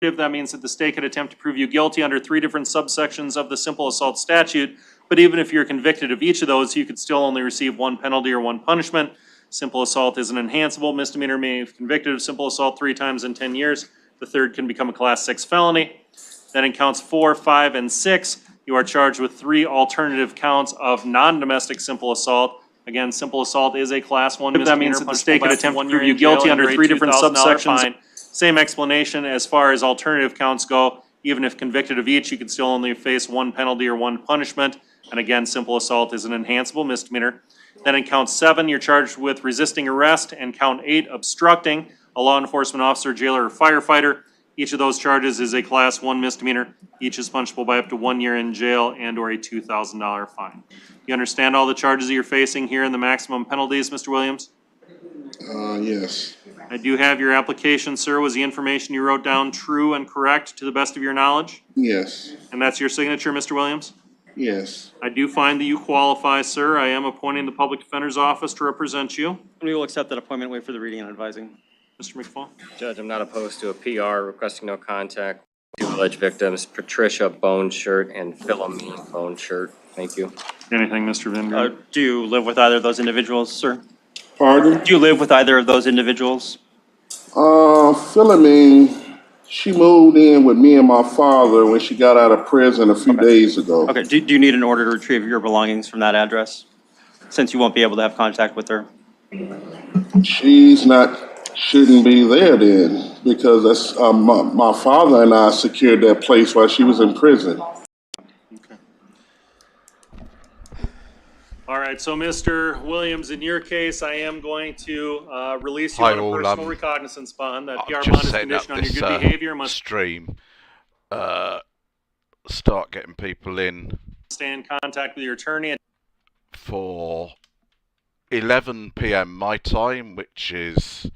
That means that the state could attempt to prove you guilty under 3 different subsections of the simple assault statute. But even if you're convicted of each of those, you could still only receive 1 penalty or 1 punishment. Simple assault is an enhanceable misdemeanor, meaning if convicted of simple assault 3 times in 10 years, the third can become a class 6 felony. Then in counts 4, 5, and 6, you are charged with 3 alternative counts of non-domestic simple assault. Again, simple assault is a class 1 misdemeanor. That means that the state could attempt to prove you guilty under 3 different subsections. Same explanation as far as alternative counts go. Even if convicted of each, you could still only face 1 penalty or 1 punishment. And again, simple assault is an enhanceable misdemeanor. Then in count 7, you're charged with resisting arrest, and count 8, obstructing a law enforcement officer, jailer, or firefighter. Each of those charges is a class 1 misdemeanor. Each is punishable by up to 1 year in jail and or a $2,000 fine. You understand all the charges that you're facing here and the maximum penalties, Mr. Williams? Yes. I do have your application, sir. Was the information you wrote down true and correct to the best of your knowledge? Yes. And that's your signature, Mr. Williams? Yes. I do find that you qualify, sir. I am appointing the Public Defender's Office to represent you. We will accept that appointment, wait for the reading and advising. Mr. McFall? Judge, I'm not opposed to a PR requesting no contact. 2 alleged victims, Patricia Bone Shirt and Philomene Bone Shirt. Thank you. Anything, Mr. Vingard? Do you live with either of those individuals, sir? Pardon? Do you live with either of those individuals? Philomene, she moved in with me and my father when she got out of prison a few days ago. Okay, do you need an order to retrieve your belongings from that address? Since you won't be able to have contact with her? Shouldn't be there then, because that's, my father and I secured that place while she was in prison. Okay. All right, so Mr. Williams, in your case, I am going to release you on a personal recognizance bond. That PR bond is conditioned on your good behavior. Must stream. Start getting people in. Stay in contact with your attorney. For 11 p.m. my time, which is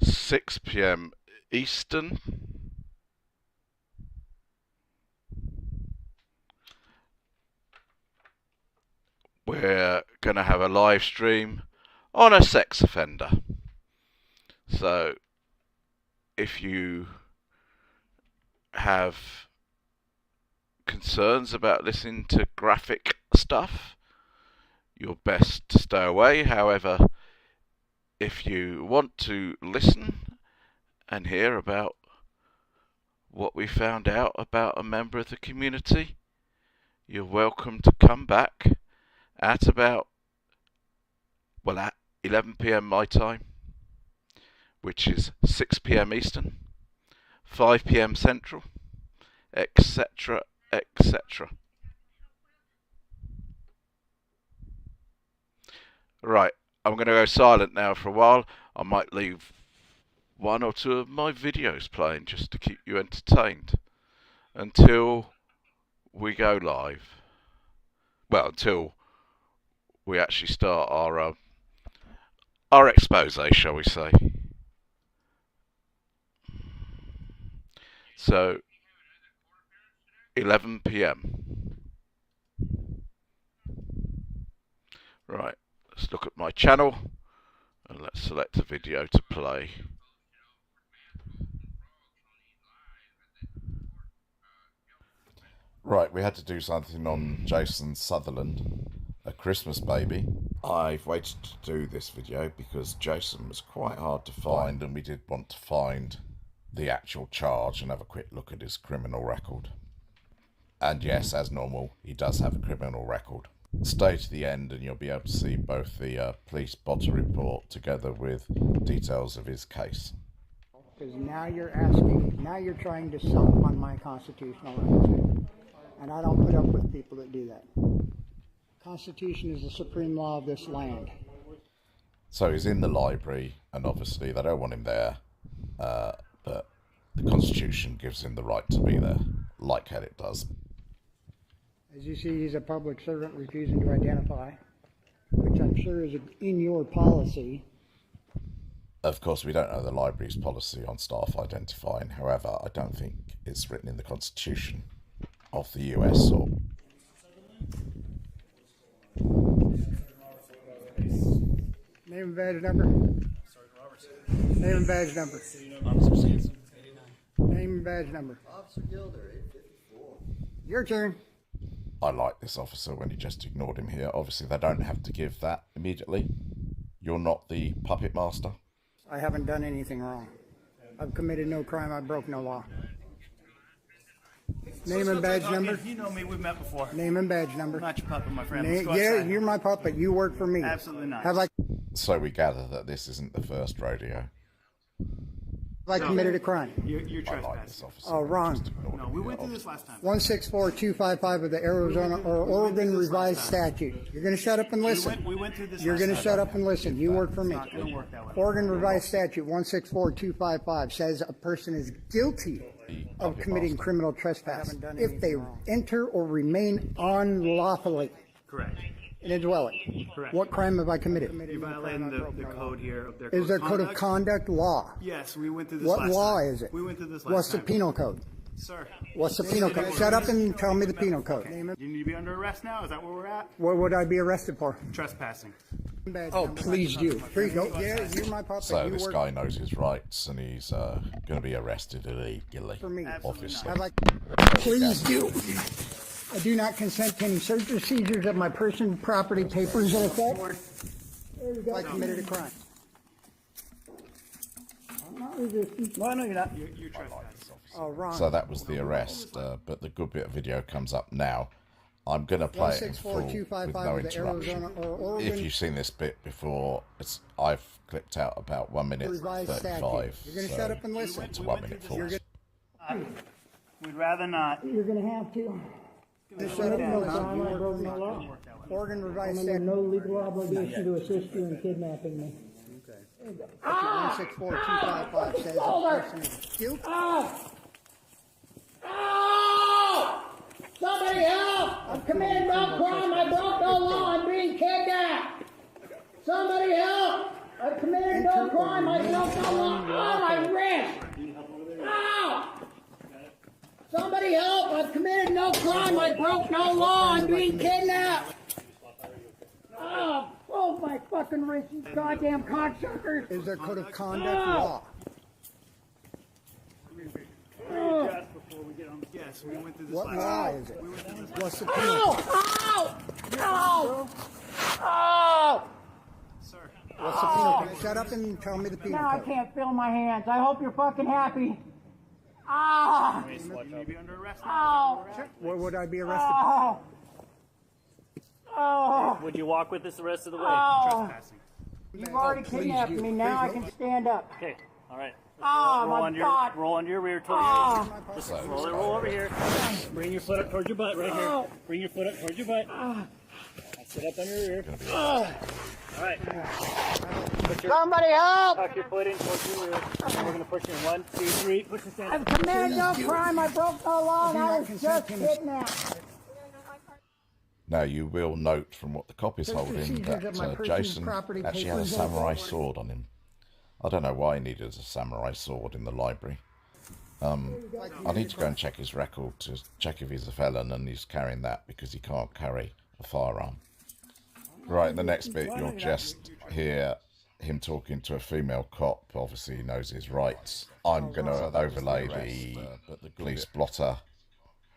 6 p.m. Eastern. We're going to have a live stream on a sex offender. So if you have concerns about listening to graphic stuff, you're best to stay away. However, if you want to listen and hear about what we found out about a member of the community, you're welcome to come back at about, at 11 p.m. my time, which is 6 p.m. Eastern, 5 p.m. Central, etc., etc. Right, I'm going to go silent now for a while. I might leave 1 or 2 of my videos playing just to keep you entertained until we go live. Well, until we actually start our expose, shall we say. So, 11 p.m. Right, let's look at my channel and let's select a video to play. Right, we had to do something on Jason Sutherland, a Christmas baby. I've waited to do this video because Jason was quite hard to find, and we did want to find the actual charge and have a quick look at his criminal record. And yes, as normal, he does have a criminal record. Stay to the end and you'll be able to see both the police body report together with details of his case. Because now you're trying to sell upon my constitutional rights. And I don't put up with people that do that. Constitution is the supreme law of this land. So he's in the library, and obviously they don't want him there, but the Constitution gives him the right to be there, like how it does. As you see, he's a public servant refusing to identify, which I'm sure is in your policy. Of course, we don't know the library's policy on staff identifying. However, I don't think it's written in the Constitution of the US or... Name and badge number. Name and badge number. Name Name and badge number. Officer Gilder, 854. Your turn. I like this officer when he just ignored him here. Obviously, they don't have to give that immediately. You're not the puppet master. I haven't done anything wrong. I've committed no crime. I broke no law. Name and badge number. You know me. We've met before. Name and badge number. I'm not your puppet, my friend. Yeah, you're my puppet. You work for me. Absolutely not. Have So we gather that this isn't the first rodeo. I committed a crime? You're I like this trespassing. officer. Oh, wrong. Just ignored No, him we here, went through this obviously. last time. 164255 of the Arizona or Oregon Revised Statute. You're going to shut up and listen. We went through this You're last going to time. shut up and listen. You work for me. It's not going to work that way. Oregon Revised Statute 164255 says a person is guilty of committing criminal trespass if they enter or remain unlawfully Correct. in a dwelling. Correct. What crime have I committed? You're violating the code here of their Is there code of conduct law? Yes, we went through this What last law time. is it? We went through this last What's time. the penal code? Sir. What's the penal code? Shut up and tell me the penal code. You need to be under arrest now? Is that where we're at? What would I be arrested for? Trespassing. Oh, please do. Please go. Yeah, you're my puppet. So You this work guy knows his rights and he's going to be arrested illegally. for me. Obviously. I'd like, please do. I do not consent to any search or seizures of my person, property, papers, and effect. I committed a crime. I'm not resisting. No, no, you're not. You're trespassing. Oh, wrong. So that was the arrest, but the good bit of video comes up now. I'm going to play it in full with 164255 no of the interruption. Arizona or Oregon If you've seen this bit before, I've clipped out about 1 minute Revised 35. Statute. You're going to shut up and listen. It's 1 minute 40. We'd rather not. You're going to have to. Just shut up and listen. You are broken the law. Oregon Revised Statute. No legal obligation to assist you in kidnapping me. Okay. 164255 says a person is guilty. Somebody help! I've committed no crime. I broke no law. I'm being kidnapped. Somebody help! I've committed no crime. I broke no law. Oh, my wrist! Ow! Somebody help! I've committed no crime. I broke no law. I'm being kidnapped. Oh, my fucking wrist, you goddamn cocksuckers! Is there code of conduct law? Yes, we went through this What last law time. is it? What's the penal code? Ow! Ow! Ow! Sir. What's the penal code? Shut up and tell me the penal Now I code. can't feel my hands. I hope you're fucking happy. Ah! You need to be under arrest now. Oh! What would I be arrested Oh! Oh! Would you walk with us the rest of the way? Oh! Trespassing. You've already kidnapped me. Now I can stand up. Okay, all right. Oh, my God. Roll onto your rear towards Oh! Just slowly roll over here. Bring your foot up towards your butt right here. Bring your foot up towards your butt. Sit up on your rear. All right. Somebody help! Tuck your foot in towards your rear. We're going to push you in 1, 2, 3. Push your stand. I've committed no crime. I broke no law. And I not was consent just to this. kidnapped. Now you will note from what the cop is Search holding procedures that of my person, Jason property, actually had a papers, and samurai effect. sword on him. I don't know why he needed a samurai sword in the library. I need to go and check his record to check if he's a felon, and he's carrying that because he can't carry a firearm. Right, in the next bit you'll just hear him talking to a female cop. Obviously he knows his rights. I'm going to overlay the police blotter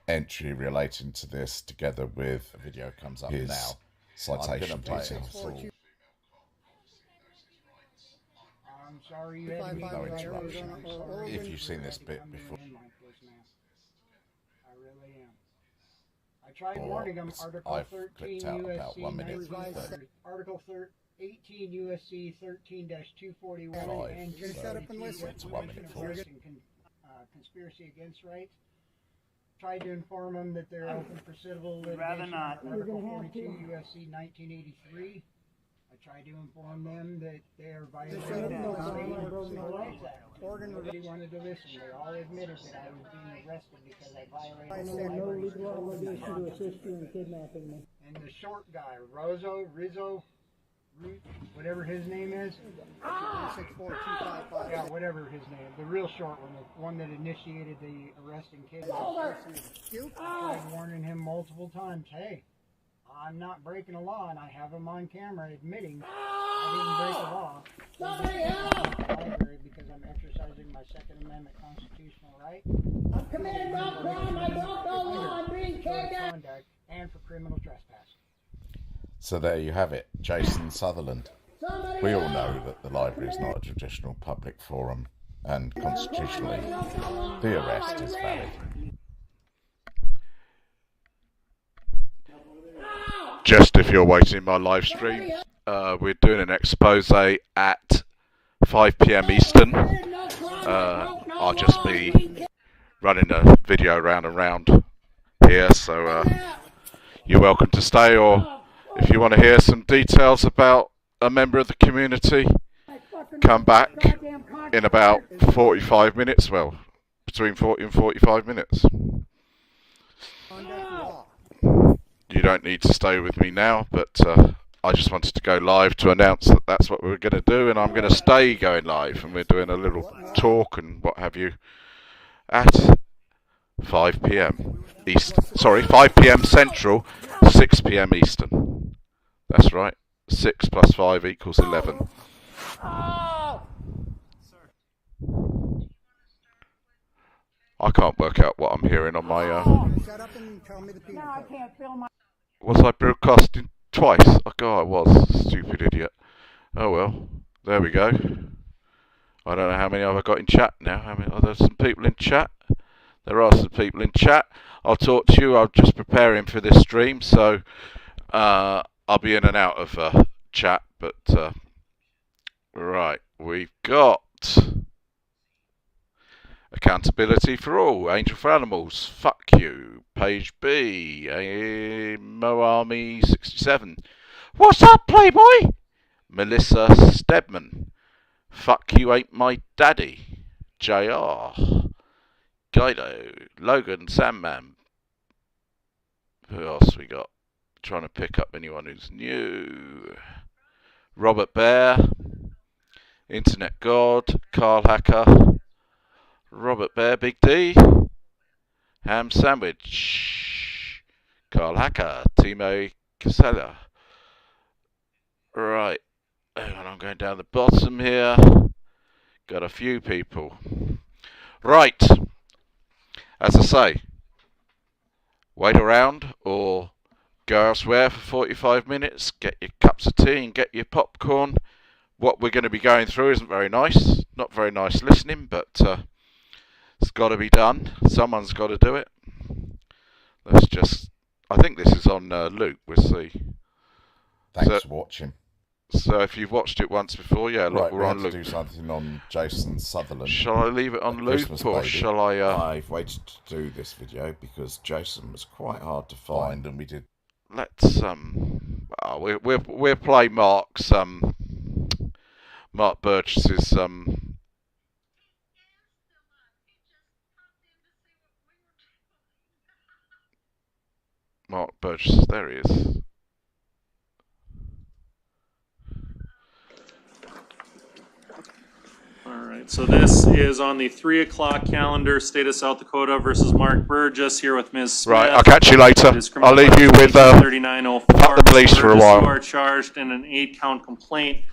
entry relating to this together with the video comes up his now. Citation details. I'm sorry you had to No meet interruption. Arizona or Oregon. If you've seen this bit before. I really am. I tried Or warning them. it's- Article I've 13 clipped out about USC 1 minute 19, Article 18 USC 13-241 Five, and so shut up and listen. it's 1 minute 40. Conspiracy against rights. Tried to inform them that they're open for civil litigation. rather not. Article 42 USC 1983. I tried to inform them that they are violating the Rights Act. Oregon really wanted to listen. They all admitted that I was being arrested because I violated no legal obligation to assist you in kidnapping me. And the short guy, Rizzo, whatever his name is. 64255. Yeah, whatever his name. The real short one, the one that initiated the arrest and kidnapping. I tried warning him multiple times. Hey, I'm not breaking a law, and I have him on camera admitting I didn't break a law. Somebody help! Library because I'm exercising my Second Amendment constitutional right. I'm committing no crime, I broke no law, I'm being kicked out. Conduct and for criminal trespass. So there you have it, Jason Sutherland. Somebody We all help! know that the library is not a traditional public forum, and constitutionally, the arrest is valid. Just if you're waiting my live stream, we're doing an expose at 5 p.m. Eastern. I'll just be running a video round and round here, so you're welcome to stay, or if you want to hear some details about a member of the community, come back in about 45 minutes, well, between 40 and 45 minutes. You don't need to stay with me now, but I just wanted to go live to announce that that's what we're going to do, and I'm going to stay going live, and we're doing a little talk and what have you at 5 p.m. East. Sorry, 5 p.m. Central, 6 p.m. Eastern. That's right. 6 plus 5 equals 11. I can't work out what I'm hearing on my... Shut up and tell me the people. Now I can't feel my... Was I broadcasting twice? Oh, God, I was. Stupid idiot. Oh, well. There we go. I don't know how many I've got in chat now. How many? Are there some people in chat? There are some people in chat. I'll talk to you. I'm just preparing for this stream, so I'll be in and out of chat. But, right, we've got... Accountability for all. Angel for Animals. Fuck you. Page B. Moami 67. What's up, Playboy? Melissa Stedman. Fuck you ain't my daddy. JR. Guido. Logan Sandman. Who else we got? Trying to pick up anyone who's new. Robert Bear. Internet God. Carl Hacker. Robert Bear, Big D, Ham Sandwich, Carl Hacker, Timo Casella. Right, hang on, I'm going down the bottom here. Got a few people. Right, as I say, wait around or go elsewhere for 45 minutes, get your cups of tea and get your popcorn. What we're going to be going through isn't very nice, not very nice listening, but... it's got to be done. Someone's got to do it. Let's just... I think this is on loop. We'll see. Thanks for watching. So if you've watched it once before, yeah, look, Right, we're we on had loop. to do something on Jason Sutherland. Shall I leave it on loop, or shall I... I've waited to do this video because Jason was quite hard to find, and we did... Let's, we'll play Mark's, Mark Burgess's, Mark Burgess, there he is. Alright, so this is on the 3 o'clock calendar, State of South Dakota versus Mark Burgess, here with Ms. Smith. Right, I'll catch you later. I'll leave you with, 3904. fuck the police for a while. You are charged in an 8-count complaint.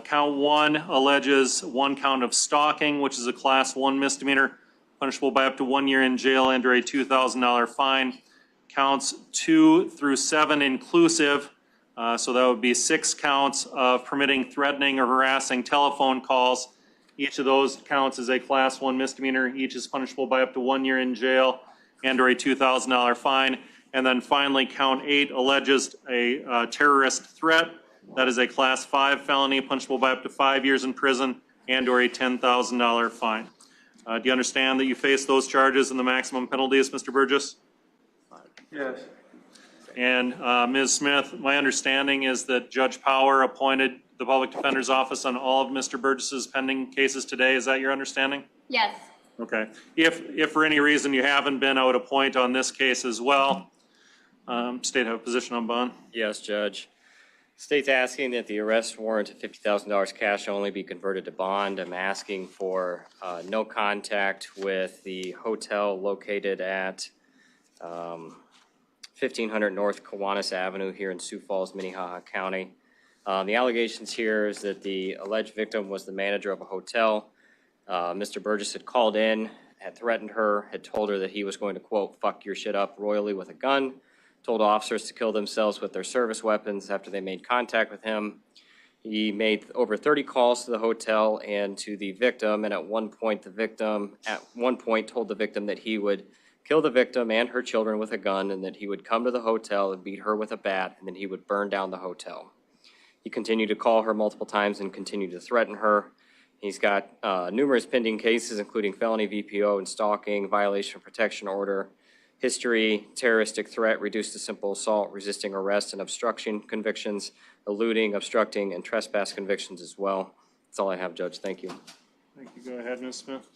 Count 1 alleges 1 count of stalking, which is a Class 1 misdemeanor, punishable by up to 1 year in jail and or a $2,000 fine. Counts 2 through 7 inclusive, so that would be 6 counts of permitting, threatening, or harassing telephone calls. Each of those counts is a Class 1 misdemeanor. Each is punishable by up to 1 year in jail and or a $2,000 fine. And then finally, count 8 alleges a terrorist threat. That is a Class 5 felony, punishable by up to 5 years in prison and or a $10,000 fine. Do you understand that you face those charges and the maximum penalties, Mr. Burgess? Yes. And Ms. Smith, my understanding is that Judge Power appointed the Public Defender's Office on all of Mr. Burgess's pending cases today. Is that your understanding? Yes. Okay. If for any reason you haven't been, I would appoint on this case as well. State have a position on bond? Yes, Judge. State's asking that the arrest warrant of $50,000 cash only be converted to bond. I'm asking for no contact with the hotel located at 1500 North Kiwanis Avenue here in Sioux Falls, Minnehaha County. The allegations here is that the alleged victim was the manager of a hotel. Mr. Burgess had called in, had threatened her, had told her that he was going to, quote, fuck your shit up royally with a gun, told officers to kill themselves with their service weapons after they made contact with him. He made over 30 calls to the hotel and to the victim, and at one point told the victim that he would kill the victim and her children with a gun, and that he would come to the hotel and beat her with a bat, and then he would burn down the hotel. He continued to call her multiple times and continued to threaten her. He's got numerous pending cases, including felony VPO and stalking, violation of protection order, history, terroristic threat, reduced to simple assault, resisting arrest and obstruction convictions, eluding, obstructing, and trespass convictions as well. That's all I have, Judge. Thank you. Thank you. Go ahead, Ms. Smith.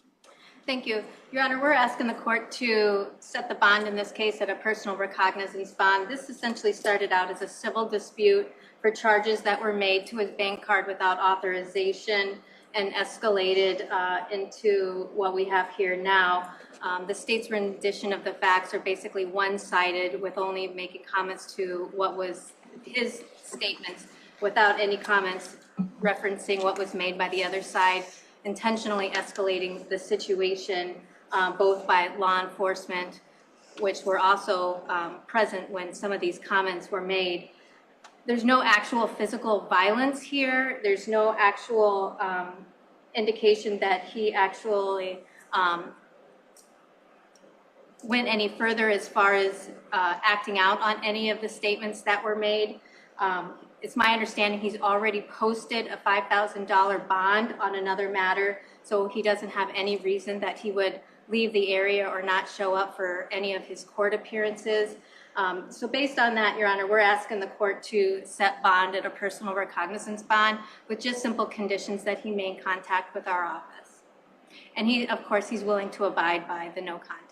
Thank you. Your Honor, we're asking the court to set the bond in this case at a personal recognizance bond. This essentially started out as a civil dispute for charges that were made to his bank card without authorization and escalated into what we have here now. The state's rendition of the facts are basically one-sided, with only making comments to what was his statements without any comments referencing what was made by the other side, intentionally escalating the situation, both by law enforcement, which were also present when some of these comments were made. There's no actual physical violence here. There's no actual indication that he actually went any further as far as acting out on any of the statements that were made. It's my understanding he's already posted a $5,000 bond on another matter, so he doesn't have any reason that he would leave the area or not show up for any of his court appearances. So based on that, Your Honor, we're asking the court to set bond at a personal recognizance bond with just simple conditions that he made contact with our office. And he, of course, he's willing to abide by the no contact.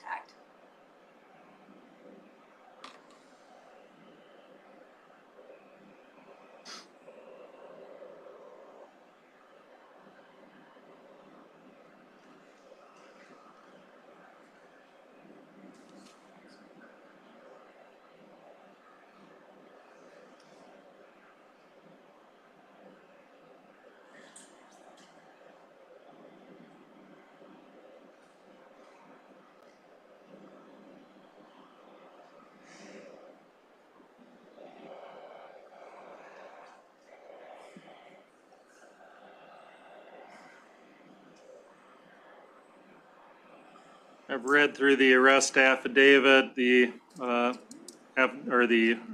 I've read through the arrest affidavit, the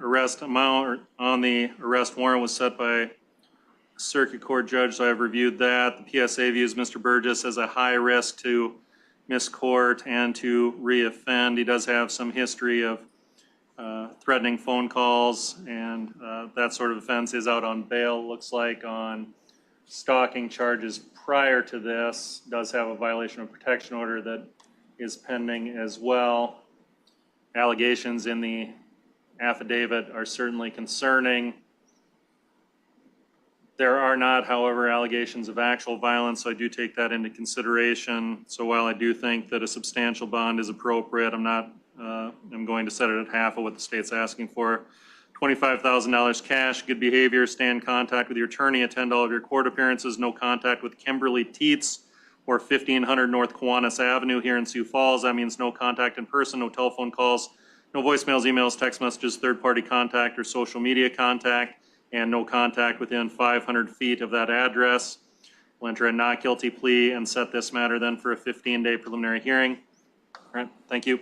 arrest amount on the arrest warrant was set by a circuit court judge, so I've reviewed that. The PSA views Mr. Burgess as a high risk to miscourt and to reoffend. He does have some history of threatening phone calls and that sort of offense. Is out on bail, looks like, on stalking charges prior to this. Does have a violation of protection order that is pending as well. Allegations in the affidavit are certainly concerning. There are not, however, allegations of actual violence, so I do take that into consideration. So while I do think that a substantial bond is appropriate, I'm going to set it at half of what the state's asking for. $25,000 cash, good behavior, stay in contact with your attorney, attend all of your court appearances, no contact with Kimberly Teets or 1500 North Kiwanis Avenue here in Sioux Falls. That means no contact in person, no telephone calls, no voicemails, emails, text messages, third-party contact, or social media contact, and no contact within 500 feet of that address. We'll enter a not guilty plea and set this matter then for a 15-day preliminary hearing. All right, thank you.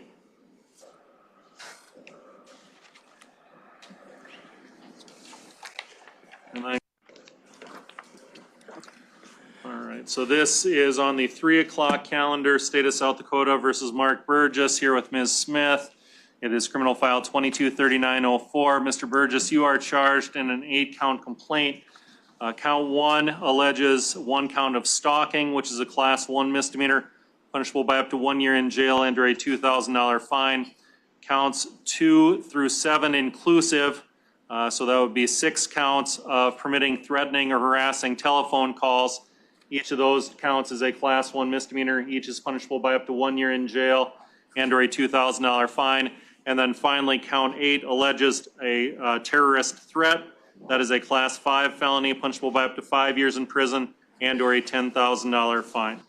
All right, so this is on the 3 o'clock calendar, State of South Dakota versus Mark Burgess, here with Ms. Smith. It is criminal file 223904. Mr. Burgess, you are charged in an 8-count complaint. Count 1 alleges 1 count of stalking, which is a class 1 misdemeanor, punishable by up to 1 year in jail and or a $2,000 fine. Counts 2 through 7 inclusive, so that would be 6 counts of permitting, threatening, or harassing telephone calls. Each of those counts is a class 1 misdemeanor. Each is punishable by up to 1 year in jail and or a $2,000 fine. And then finally, count 8 alleges a terrorist threat. That is a class 5 felony, punishable by up to 5 years in prison and or a $10,000 fine.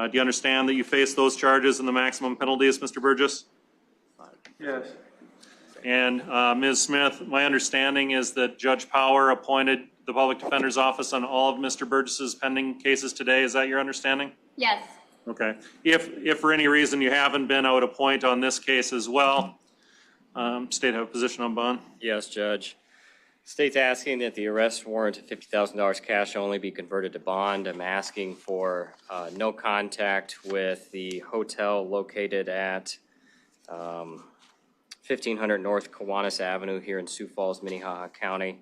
Do you understand that you face those charges and the maximum penalties, Mr. Burgess? Yes. And Ms. Smith, my understanding is that Judge Power appointed the Public Defender's Office on all of Mr. Burgess's pending cases today. Is that your understanding? Yes. Okay. If for any reason you haven't been, I would appoint on this case as well. State have a position on bond? Yes, Judge. State's asking that the arrest warrant of $50,000 cash only be converted to bond. I'm asking for no contact with the hotel located at 1500 North Kiwanis Avenue here in Sioux Falls, Minnehaha County.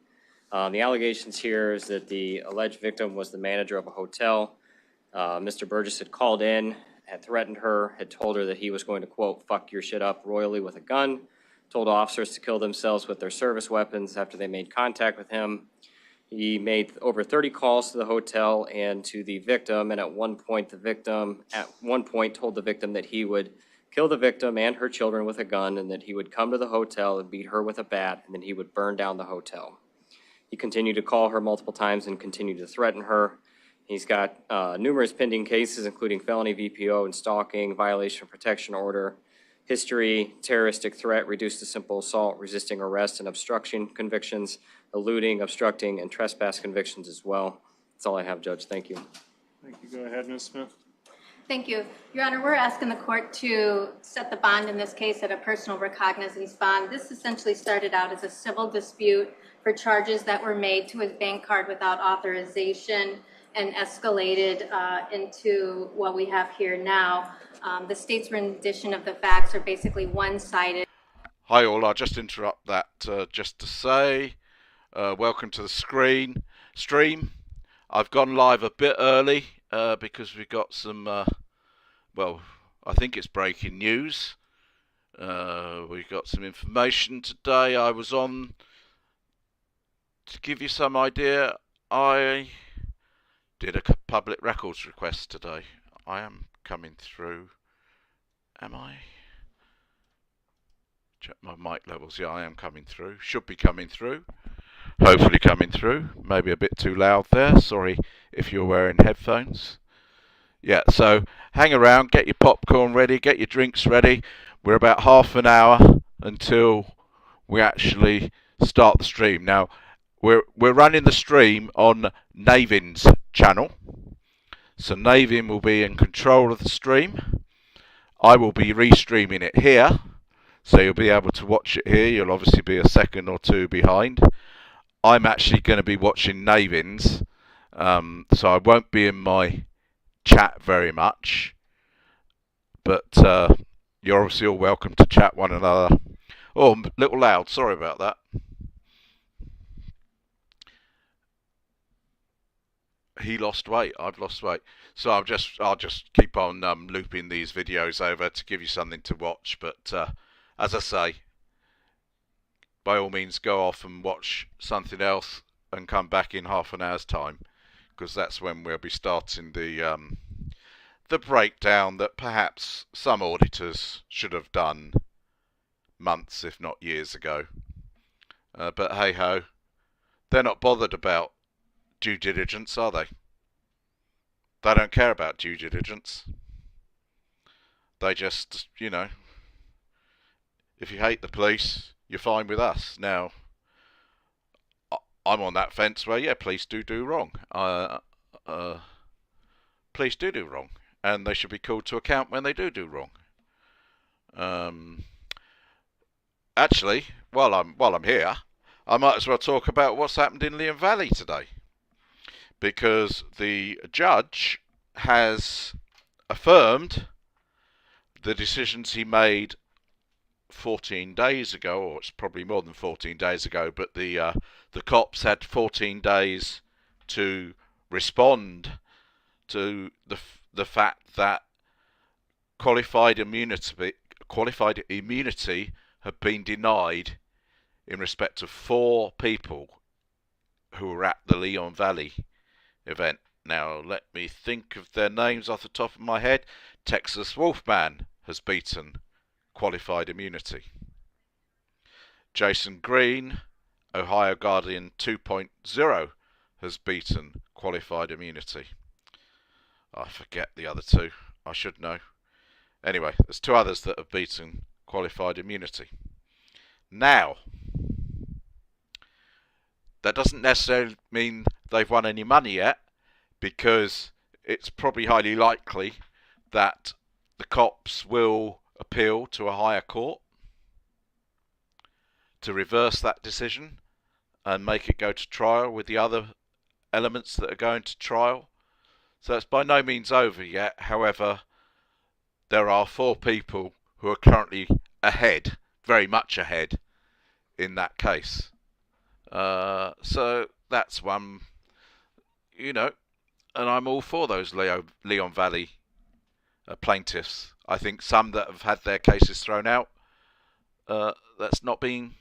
The allegations here is that the alleged victim was the manager of a hotel. Mr. Burgess had called in, had threatened her, had told her that he was going to, quote, fuck your shit up royally with a gun, told officers to kill themselves with their service weapons after they made contact with him. He made over 30 calls to the hotel and to the victim, and at one point told the victim that he would kill the victim and her children with a gun, and that he would come to the hotel and beat her with a bat, and then he would burn down the hotel. He continued to call her multiple times and continued to threaten her. He's got numerous pending cases, including felony VPO and stalking, violation of protection order, history, terroristic threat, reduced to simple assault, resisting arrest, and obstruction convictions, eluding, obstructing, and trespass convictions as well. That's all I have, Judge. Thank you. Thank you. Go ahead, Ms. Smith. Thank you. Your Honor, we're asking the court to set the bond in this case at a personal recognizance bond. This essentially started out as a civil dispute for charges that were made to his bank card without authorization and escalated into what we have here now. The state's rendition of the facts are basically one-sided. Hi all, I'll just interrupt that just to say welcome to the stream. I've gone live a bit early because we've got some, well, I think it's breaking news. We've got some information today. I was on, to give you some idea, I did a public records request today. I am coming through. Am I? Check my mic levels. Yeah, I am coming through. Should be coming through. Hopefully coming through. Maybe a bit too loud there. Sorry if you're wearing headphones. Yeah, so hang around, get your popcorn ready, get your drinks ready. We're about half an hour until we actually start the stream. Now, we're running the stream on Navin's channel. So Navin will be in control of the stream. I will be restreaming it here. So you'll be able to watch it here. You'll obviously be a second or two behind. I'm actually going to be watching Navin's. So I won't be in my chat very much. But you're obviously all welcome to chat one another. Oh, a little loud. Sorry about that. He lost weight. I've lost weight. So I'll just keep on looping these videos over to give you something to watch. But as I say, by all means, go off and watch something else and come back in half an hour's time, because that's when we'll be starting the breakdown that perhaps some auditors should have done months, if not years ago. But hey ho, they're not bothered about due diligence, are they? They don't care about due diligence. They just, you know, if you hate the police, you're fine with us. Now, I'm on that fence where, yeah, police do wrong. Police do wrong, and they should be called to account when they do wrong. Actually, while I'm here, I might as well talk about what's happened in Leon Valley today, because the judge has affirmed the decisions he made 14 days ago, or it's probably more than 14 days ago, but the cops had 14 days to respond to the fact that qualified immunity had been denied in respect of 4 people who were at the Leon Valley event. Now, let me think of their names off the top of my head. Texas Wolfman has beaten qualified immunity. Jason Green, Ohio Guardian 2.0, has beaten qualified immunity. I forget the other 2. I should know. Anyway, there's 2 others that have beaten qualified immunity. Now, that doesn't necessarily mean they've won any money yet, because it's probably highly likely that the cops will appeal to a higher court to reverse that decision and make it go to trial with the other elements that are going to trial. So it's by no means over yet. However, there are 4 people who are currently ahead, very much ahead, in that case. So that's one, and I'm all for those Leon Valley plaintiffs. I think some that have had their cases thrown out, that's not being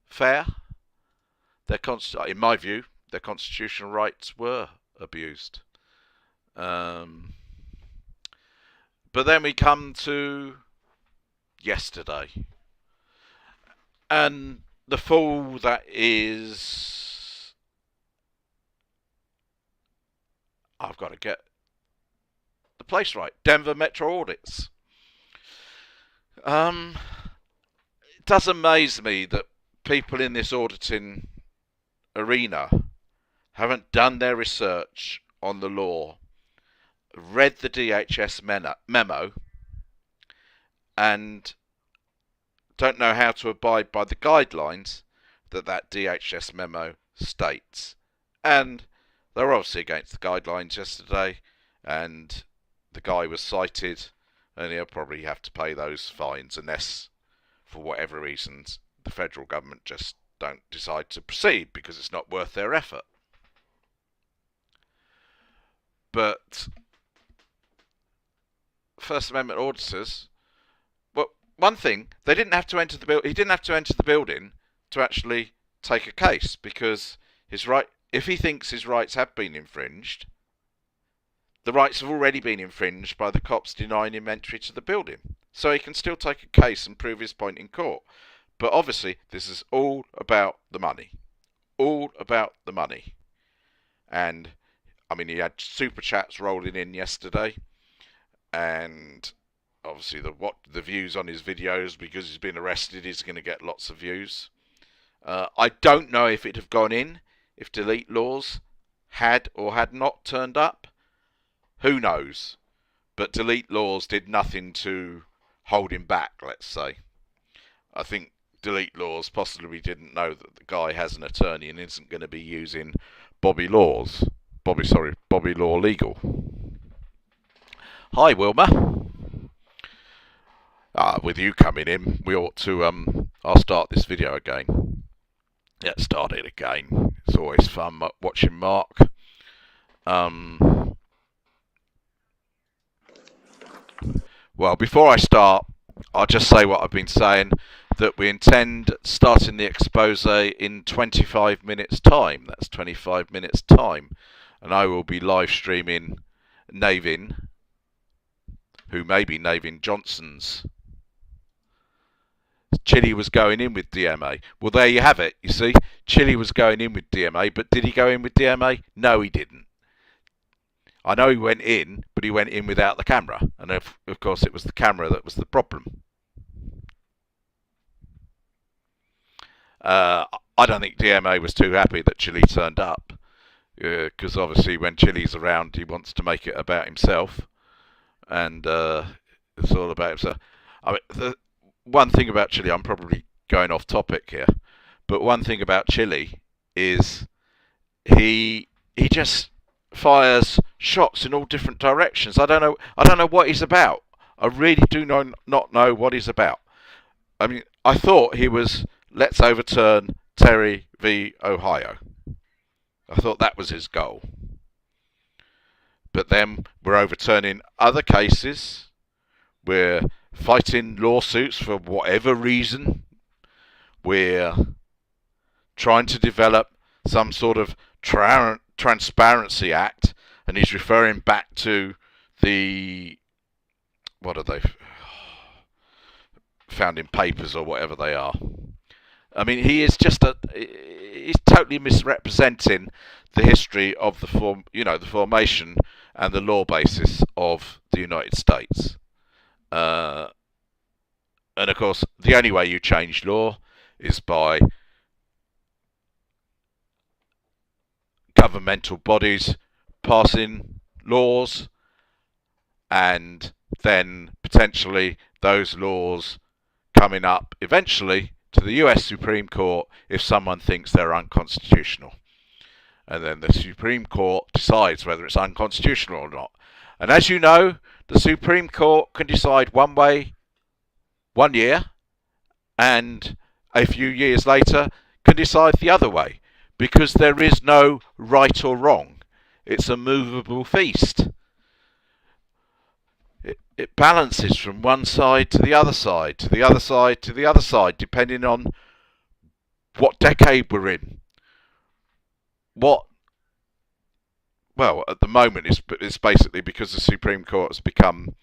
fair. In my view, their constitutional rights were abused. But then we come to yesterday, and the fool that is, I've got to get the place right, Denver Metro Audits. It does amaze me that people in this auditing arena haven't done their research on the law, read the DHS memo, and don't know how to abide by the guidelines that DHS memo states. And they were obviously against the guidelines yesterday, and the guy was cited, and he'll probably have to pay those fines unless, for whatever reasons, the federal government just don't decide to proceed because it's not worth their effort. But First Amendment auditors, well, one thing, they didn't have to enter the building. He didn't have to enter the building to actually take a case, because if he thinks his rights have been infringed, the rights have already been infringed by the cops denying him entry to the building. So he can still take a case and prove his point in court. But obviously, this is all about the money. All about the money. And, I mean, he had super chats rolling in yesterday. And obviously, the views on his videos, because he's been arrested, he's going to get lots of views. I don't know if it'd have gone in if delete laws had or had not turned up. Who knows? But delete laws did nothing to hold him back, let's say. I think delete laws possibly didn't know that the guy has an attorney and isn't going to be using Bobby Law Legal. Hi, Wilma. With you coming in, we ought to, I'll start this video again. Let's start it again. It's always fun watching Mark. Well, before I start, I'll just say what I've been saying, that we intend starting the expose in 25 minutes time. That's 25 minutes time. And I will be live streaming Navin, who may be Navin Johnson's. Chile was going in with DMA. Well, there you have it. You see, Chile was going in with DMA, but did he go in with DMA? No, he didn't. I know he went in, but he went in without the camera. And of course, it was the camera that was the problem. I don't think DMA was too happy that Chile turned up, because obviously when Chile's around, he wants to make it about himself, and it's all about himself. I mean, the one thing about Chile, I'm probably going off topic here, but one thing about Chile is he just fires shots in all different directions. I don't know what he's about. I really do not know what he's about. I mean, I thought he was, let's overturn Terry v. Ohio. I thought that was his goal. But then we're overturning other cases. We're fighting lawsuits for whatever reason. We're trying to develop some sort of Transparency Act, and he's referring back to the, what are they, founding papers or whatever they are. I mean, he is just he's totally misrepresenting the history of the formation and the law basis of the United States. And of course, the only way you change law is by governmental bodies passing laws, and then potentially those laws coming up eventually to the US Supreme Court if someone thinks they're unconstitutional. And then the Supreme Court decides whether it's unconstitutional or not. And as you know, the Supreme Court can decide one way 1 year, and a few years later can decide the other way, because there is no right or wrong. It's a movable feast. It balances from one side to the other side, to the other side, to the other side, depending on what decade we're in. Well, at the moment, it's basically because the Supreme Court has become,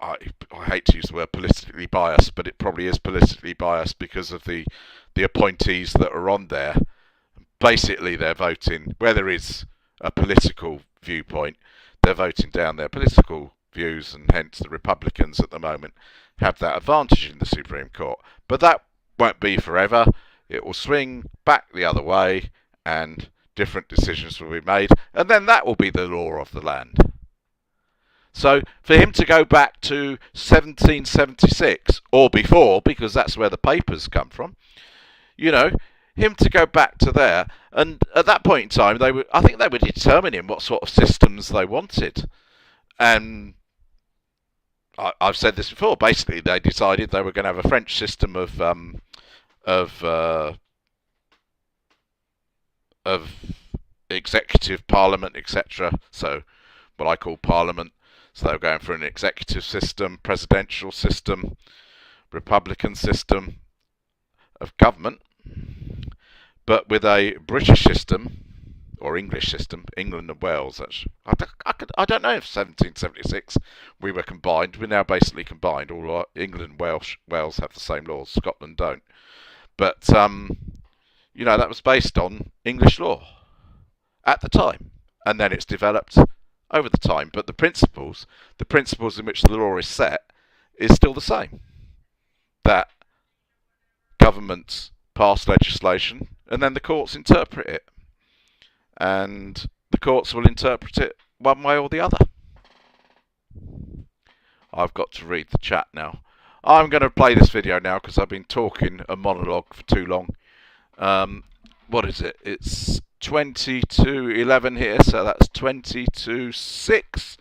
I hate to use the word politically biased, but it probably is politically biased because of the appointees that are on there. Basically, they're voting, where there is a political viewpoint, they're voting down their political views, and hence the Republicans at the moment have that advantage in the Supreme Court. But that won't be forever. It will swing back the other way, and different decisions will be made, and then that will be the law of the land. So for him to go back to 1776 or before, because that's where the papers come from, him to go back to there, and at that point in time, I think they were determining what sort of systems they wanted. And I've said this before. Basically, they decided they were going to have a French system of executive, parliament, etc. So, what I call parliament. So they were going for an executive system, presidential system, republican system of government, but with a British system, or English system, England and Wales. I don't know if 1776 we were combined. We're now basically combined. All England and Wales have the same laws. Scotland don't. But that was based on English law at the time, and then it's developed over the time. But the principles in which the law is set, is still the same. That governments pass legislation, and then the courts interpret it. And the courts will interpret it one way or the other. I've got to read the chat now. I'm going to play this video now because I've been talking a monologue for too long. What is it? It's 20 to 11 here, so that's 20 to 6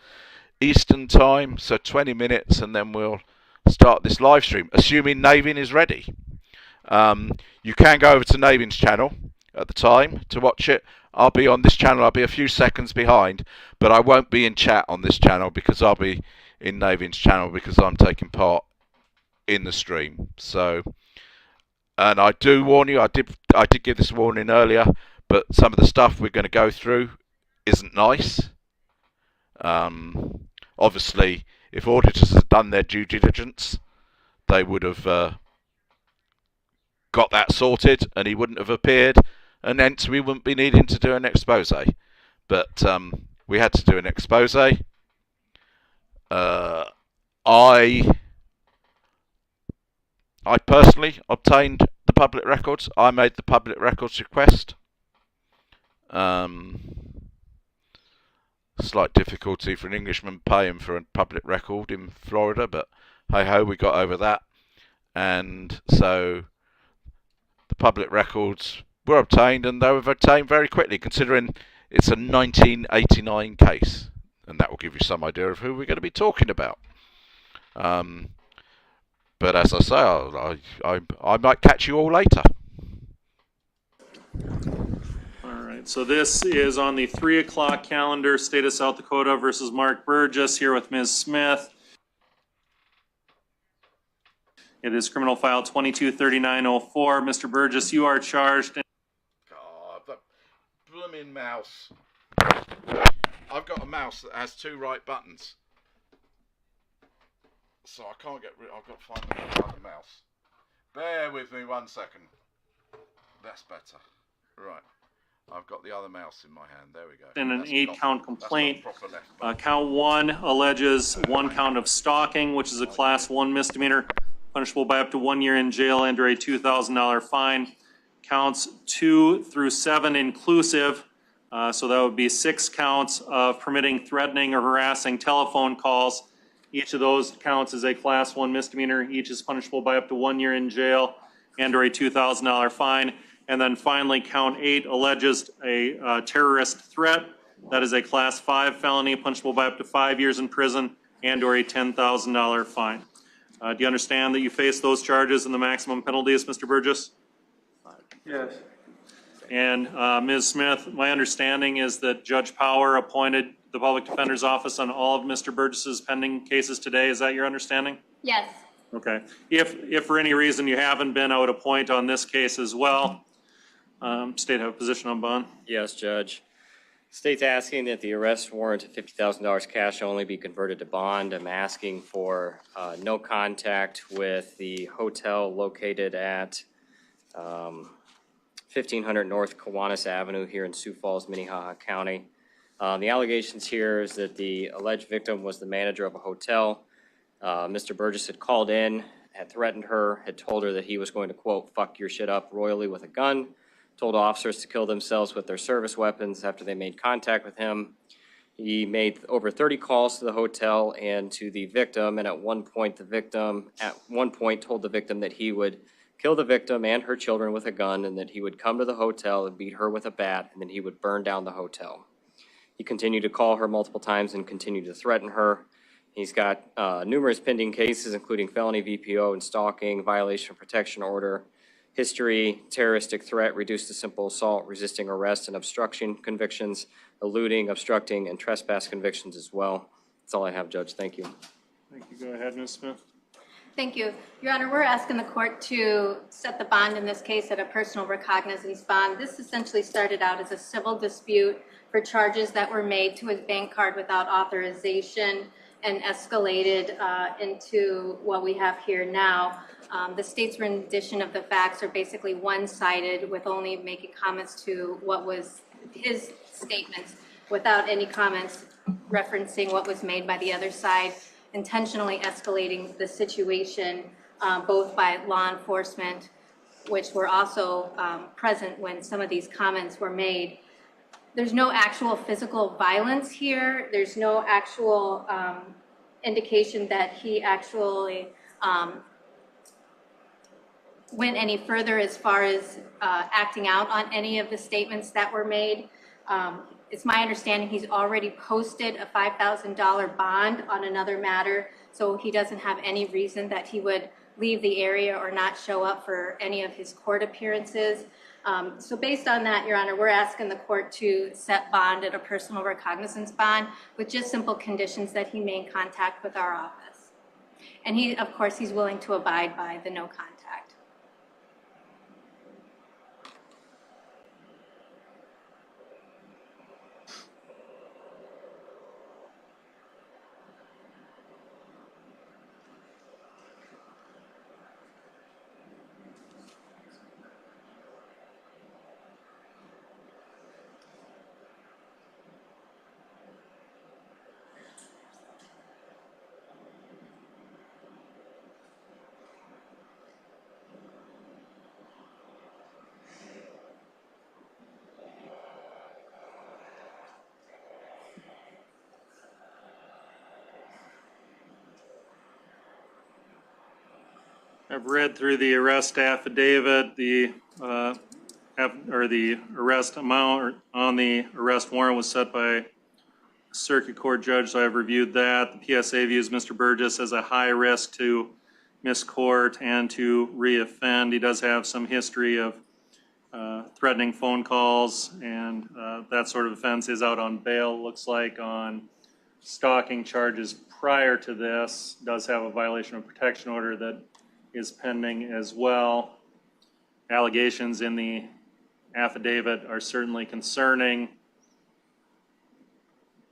Eastern time, so 20 minutes, and then we'll start this live stream, assuming Navin is ready. You can go over to Navin's channel at the time to watch it. I'll be on this channel. I'll be a few seconds behind, but I won't be in chat on this channel because I'll be in Navin's channel because I'm taking part in the stream. So, and I do warn you, I did give this warning earlier, but some of the stuff we're going to go through isn't nice. Obviously, if auditors had done their due diligence, they would have got that sorted, and he wouldn't have appeared, and hence we wouldn't be needing to do an expose. But we had to do an expose. I personally obtained the public records. I made the public records request. Slight difficulty for an Englishman paying for a public record in Florida, but hey ho, we got over that. And so the public records were obtained, and they were obtained very quickly, considering it's a 1989 case, and that will give you some idea of who we're going to be talking about. But as I say, I might catch you all later. All right, so this is on the 3 o'clock calendar, State of South Dakota versus Mark Burgess, here with Ms. Smith. It is criminal file 223904. Mr. Burgess, you are charged. God, that blooming mouse. I've got a mouse that has 2 right buttons. So I can't get rid. I've got to find the other mouse. Bear with me 1 second. That's better. Right. I've got the other mouse in my hand. There we go. In an That's 8-count not complaint. proper left button. Count 1 alleges 1 count of stalking, which is a class 1 misdemeanor, punishable by up to 1 year in jail and/or a $2,000 fine. Counts 2 through 7 inclusive, so that would be 6 counts of permitting, threatening, or harassing telephone calls. Each of those counts is a class 1 misdemeanor. Each is punishable by up to 1 year in jail and/or a $2,000 fine. And then finally, count 8 alleges a terrorist threat. That is a class 5 felony, punishable by up to 5 years in prison and/or a $10,000 fine. Do you understand that you face those charges and the maximum penalties, Mr. Burgess? Yes. And Ms. Smith, my understanding is that Judge Power appointed the Public Defender's Office on all of Mr. Burgess's pending cases today. Is that your understanding? Yes. Okay. If for any reason you haven't been, I would appoint on this case as well. State have a position on bond? Yes, Judge. State's asking that the arrest warrant of $50,000 cash only be converted to bond. I'm asking for no contact with the hotel located at 1500 North Kiwanis Avenue here in Sioux Falls, Minnehaha County. The allegations here is that the alleged victim was the manager of a hotel. Mr. Burgess had called in, had threatened her, had told her that he was going to, quote, fuck your shit up royally with a gun, told officers to kill themselves with their service weapons after they made contact with him. He made over 30 calls to the hotel and to the victim, and at one point told the victim that he would kill the victim and her children with a gun, and that he would come to the hotel and beat her with a bat, and then he would burn down the hotel. He continued to call her multiple times and continued to threaten her. He's got numerous pending cases, including felony VPO and stalking, violation of protection order, history, terroristic threat, reduced to simple assault, resisting arrest, and obstruction convictions, eluding, obstructing, and trespass convictions as well. That's all I have, Judge. Thank you. Thank you. Go ahead, Ms. Smith. Thank you. Your Honor, we're asking the court to set the bond in this case at a personal recognizance bond. This essentially started out as a civil dispute for charges that were made to his bank card without authorization and escalated into what we have here now. The state's rendition of the facts are basically one-sided, with only making comments to what was his statements without any comments referencing what was made by the other side, intentionally escalating the situation both by law enforcement, which were also present when some of these comments were made. There's no actual physical violence here. There's no actual indication that he actually went any further as far as acting out on any of the statements that were made. It's my understanding he's already posted a $5,000 bond on another matter, so he doesn't have any reason that he would leave the area or not show up for any of his court appearances. So based on that, Your Honor, we're asking the court to set bond at a personal recognizance bond with just simple conditions that he made contact with our office. And he, of course, he's willing to abide by the no contact. I've read through the arrest affidavit, the arrest amount on the arrest warrant was set by circuit court judge, so I've reviewed that. The PSA views Mr. Burgess as a high risk to miscourt and to reoffend. He does have some history of threatening phone calls and that sort of offense. Is out on bail, looks like, on stalking charges prior to this. Does have a violation of protection order that is pending as well. Allegations in the affidavit are certainly concerning.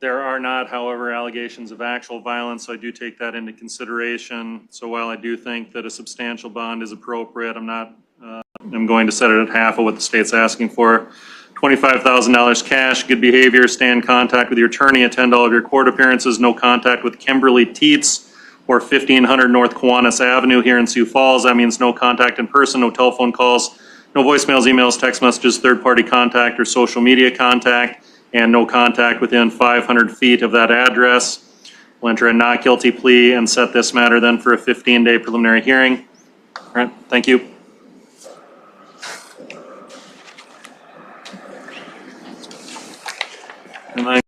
There are not, however, allegations of actual violence, so I do take that into consideration. So while I do think that a substantial bond is appropriate, I'm going to set it at half of what the state's asking for, $25,000 cash, good behavior, stay in contact with your attorney, attend all of your court appearances, no contact with Kimberly Teets or 1500 North Kiwanis Avenue here in Sioux Falls. That means no contact in person, no telephone calls, no voicemails, emails, text messages, third-party contact, or social media contact, and no contact within 500 feet of that address. We'll enter a not guilty plea and set this matter then for a 15-day preliminary hearing. All right, thank you. And then,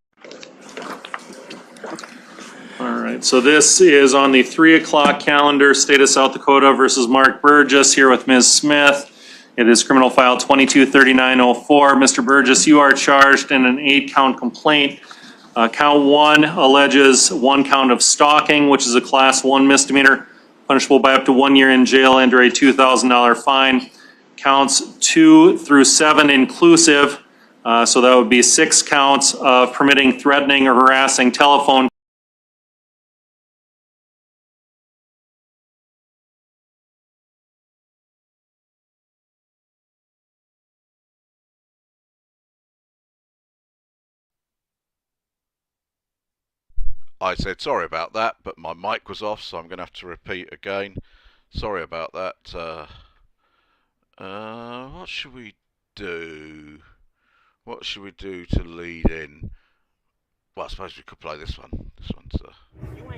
all right, so this is on the 3 o'clock calendar, State of South Dakota versus Mark Burgess, here with Ms. Smith. It is criminal file 223904. Mr. Burgess, you are charged in an 8-count complaint. Count 1 alleges 1 count of stalking, which is a class 1 misdemeanor, punishable by up to 1 year in jail and or a $2,000 fine. Counts 2 through 7 inclusive, so that would be 6 counts of permitting, threatening, or harassing telephone I said sorry about that, but my mic was off, so I'm going to have to repeat again. Sorry about that. What should we do? What should we do to lead in? Well, I suppose we could play this one. This one's.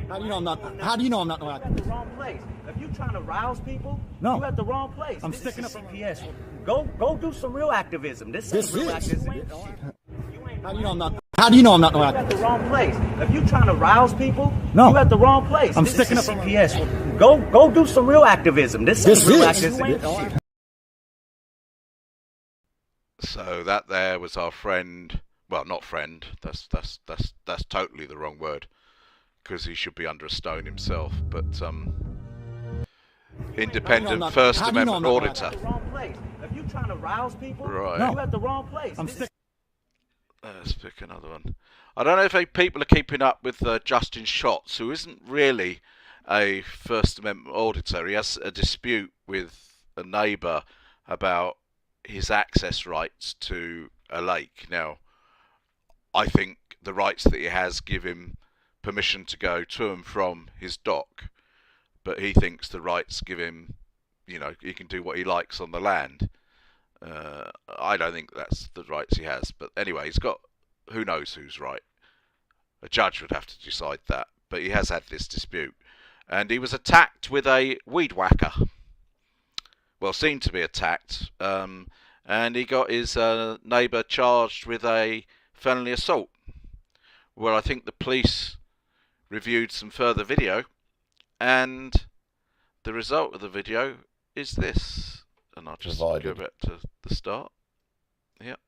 How do you know I'm not? How do you know I'm not? At the wrong place. If you're trying to rouse people, no, you at the wrong place. I'm sticking up CPS. Go do some real activism. This is real activism. How do you know I'm not? How do you know I'm not? You at the wrong place. If you're trying to rouse people, no, you at the wrong place. I'm sticking up CPS. Go do some real activism. This is real activism. So that there was our friend. Well, not friend. That's totally the wrong word, because he should be under a stone himself. But independent First Amendment auditor. If you're trying to rouse people, right? You at the wrong place. Let's pick another one. I don't know if people are keeping up with Justin Schatz, who isn't really a First Amendment auditor. He has a dispute with a neighbour about his access rights to a lake. Now, I think the rights that he has give him permission to go to and from his dock, but he thinks the rights give him, he can do what he likes on the land. I don't think that's the rights he has, but anyway, he's got, who knows who's right. A judge would have to decide that, but he has had this dispute, and he was attacked with a weed whacker. Well, seemed to be attacked, and he got his neighbour charged with a felony assault. Well, I think the police reviewed some further video, and the result of the video is this. And I'll just go back to the start. Yep.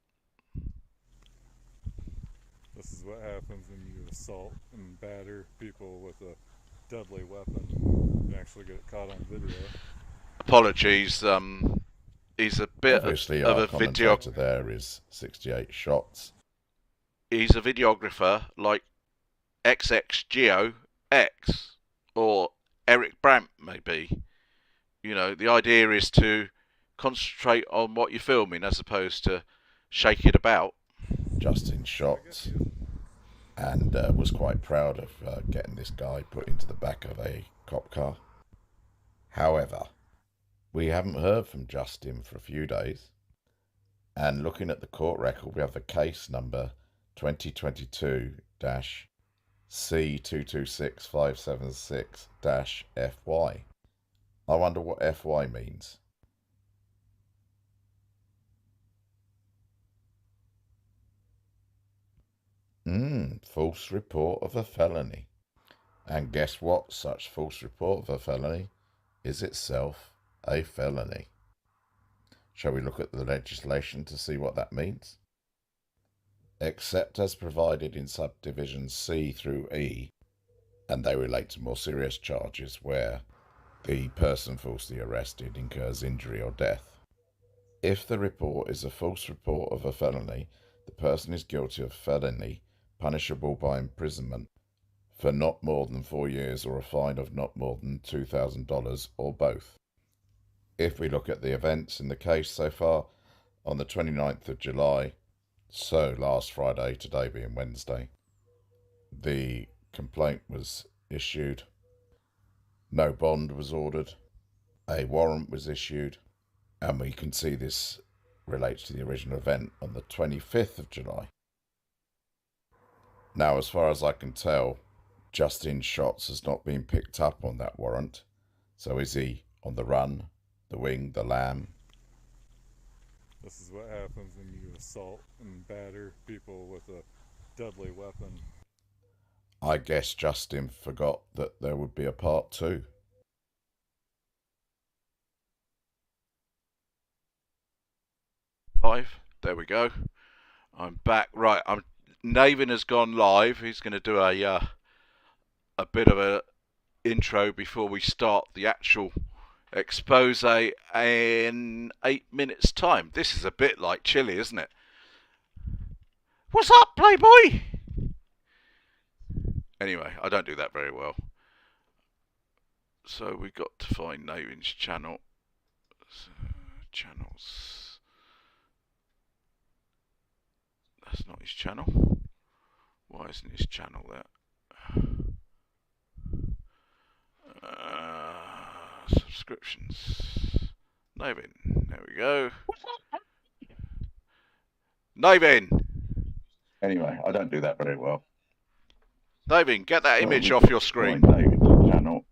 This is what happens when you assault and batter people with a deadly weapon. You actually get it caught on video. Apologies. He's a bit Obviously, of our a commentator there is 68 shots. He's a videographer like XXGeoX or Eric Brandt, maybe. The idea is to concentrate on what you're filming as opposed to shake it about. Justin Schatz, and was quite proud of getting this guy put into the back of a cop car. However, we haven't heard from Justin for a few days, and looking at the court record, we have the case number 2022-C226576-FY. I wonder what FY means. False report of a felony. And guess what? Such false report of a felony is itself a felony. Shall we look at the legislation to see what that means? Except as provided in subdivisions C through E, and they relate to more serious charges where the person falsely arrested incurs injury or death. If the report is a false report of a felony, the person is guilty of felony, punishable by imprisonment for not more than 4 years or a fine of not more than $2,000 or both. If we look at the events in the case so far, on the 29th of July, So last Friday, today being Wednesday, the complaint was issued, no bond was ordered, a warrant was issued, and we can see this relates to the original event on the 25th of July. Now, as far as I can tell, Justin Shots has not been picked up on that warrant. So is he on the run, the wing, the lamb? This is what happens when you assault and batter people with a deadly weapon. I guess Justin forgot that there would be a part 2. Live. There we go. I'm back. Right, Navin has gone live. He's going to do a bit of a intro before we start the actual expose in 8 minutes time. This is a bit like Chile, isn't it? What's up, Playboy? Anyway, I don't do that very well. So we got to find Navin's channel. Channels. That's not his channel. Why isn't his channel there? Subscriptions. Navin. There we go. Navin! Anyway, I don't do that very well. Navin, get that image off your screen. David's channel.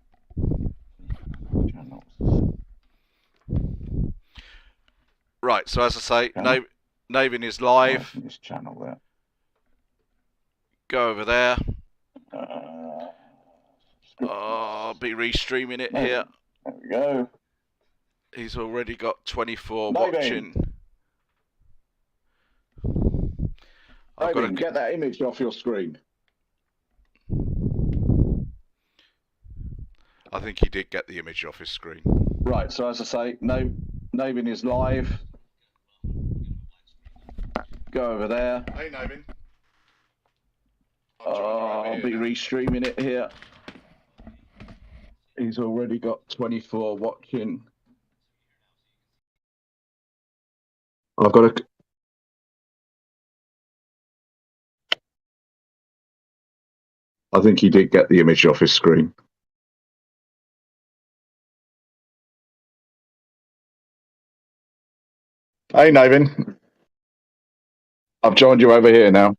Right, so as I say, Navin is live. This channel there. Go over there. I'll be restreaming it here. There we go. He's already got 24 watching. I've got to get that image off your screen. I think he did get the image off his screen. Right, so as I say, Navin is live. Go over there. Hey, Navin. I'll be restreaming it here. He's already got 24 watching. I've got to... I think he did get the image off his screen. Hey, Navin. I've joined you over here now.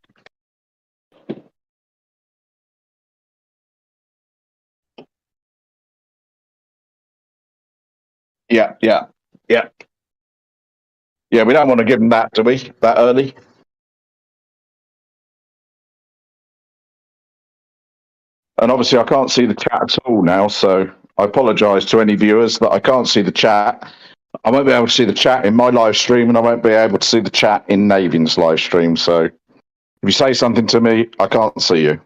Yeah. Yeah, we don't want to give him that, do we? That early? And obviously I can't see the chat at all now, so I apologise to any viewers that I can't see the chat. I won't be able to see the chat in my live stream, and I won't be able to see the chat in Navin's live stream. So if you say something to me, I can't see you.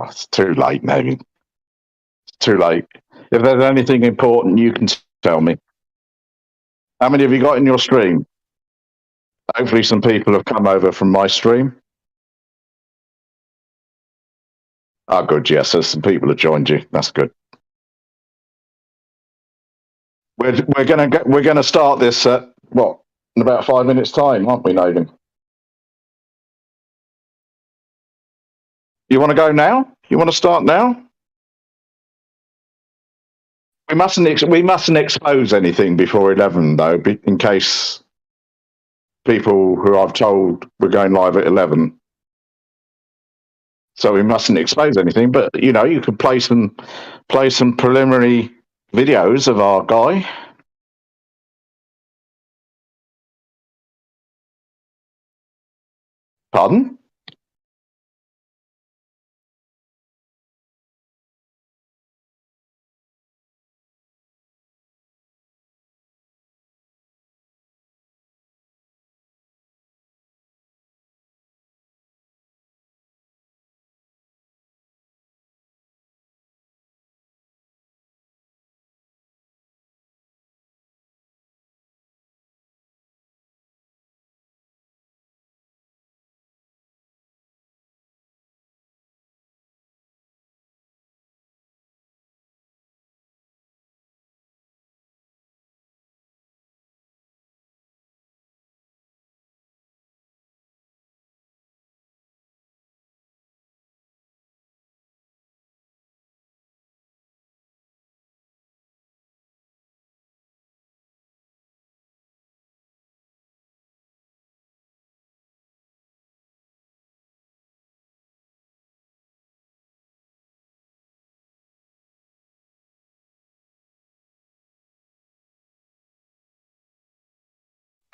It's too late, Navin. It's too late. If there's anything important, you can tell me. How many have you got in your stream? Hopefully some people have come over from my stream. Oh, good. Yes, there's some people that joined you. That's good. We're gonna start this at what, in about 5 minutes' time, aren't we, Navin? You want to go now? You want to start now? We mustn't expose anything before 11 though, in case people who I've told we're going live at 11. So we mustn't expose anything, but you know, you could play some preliminary videos of our guy. Pardon?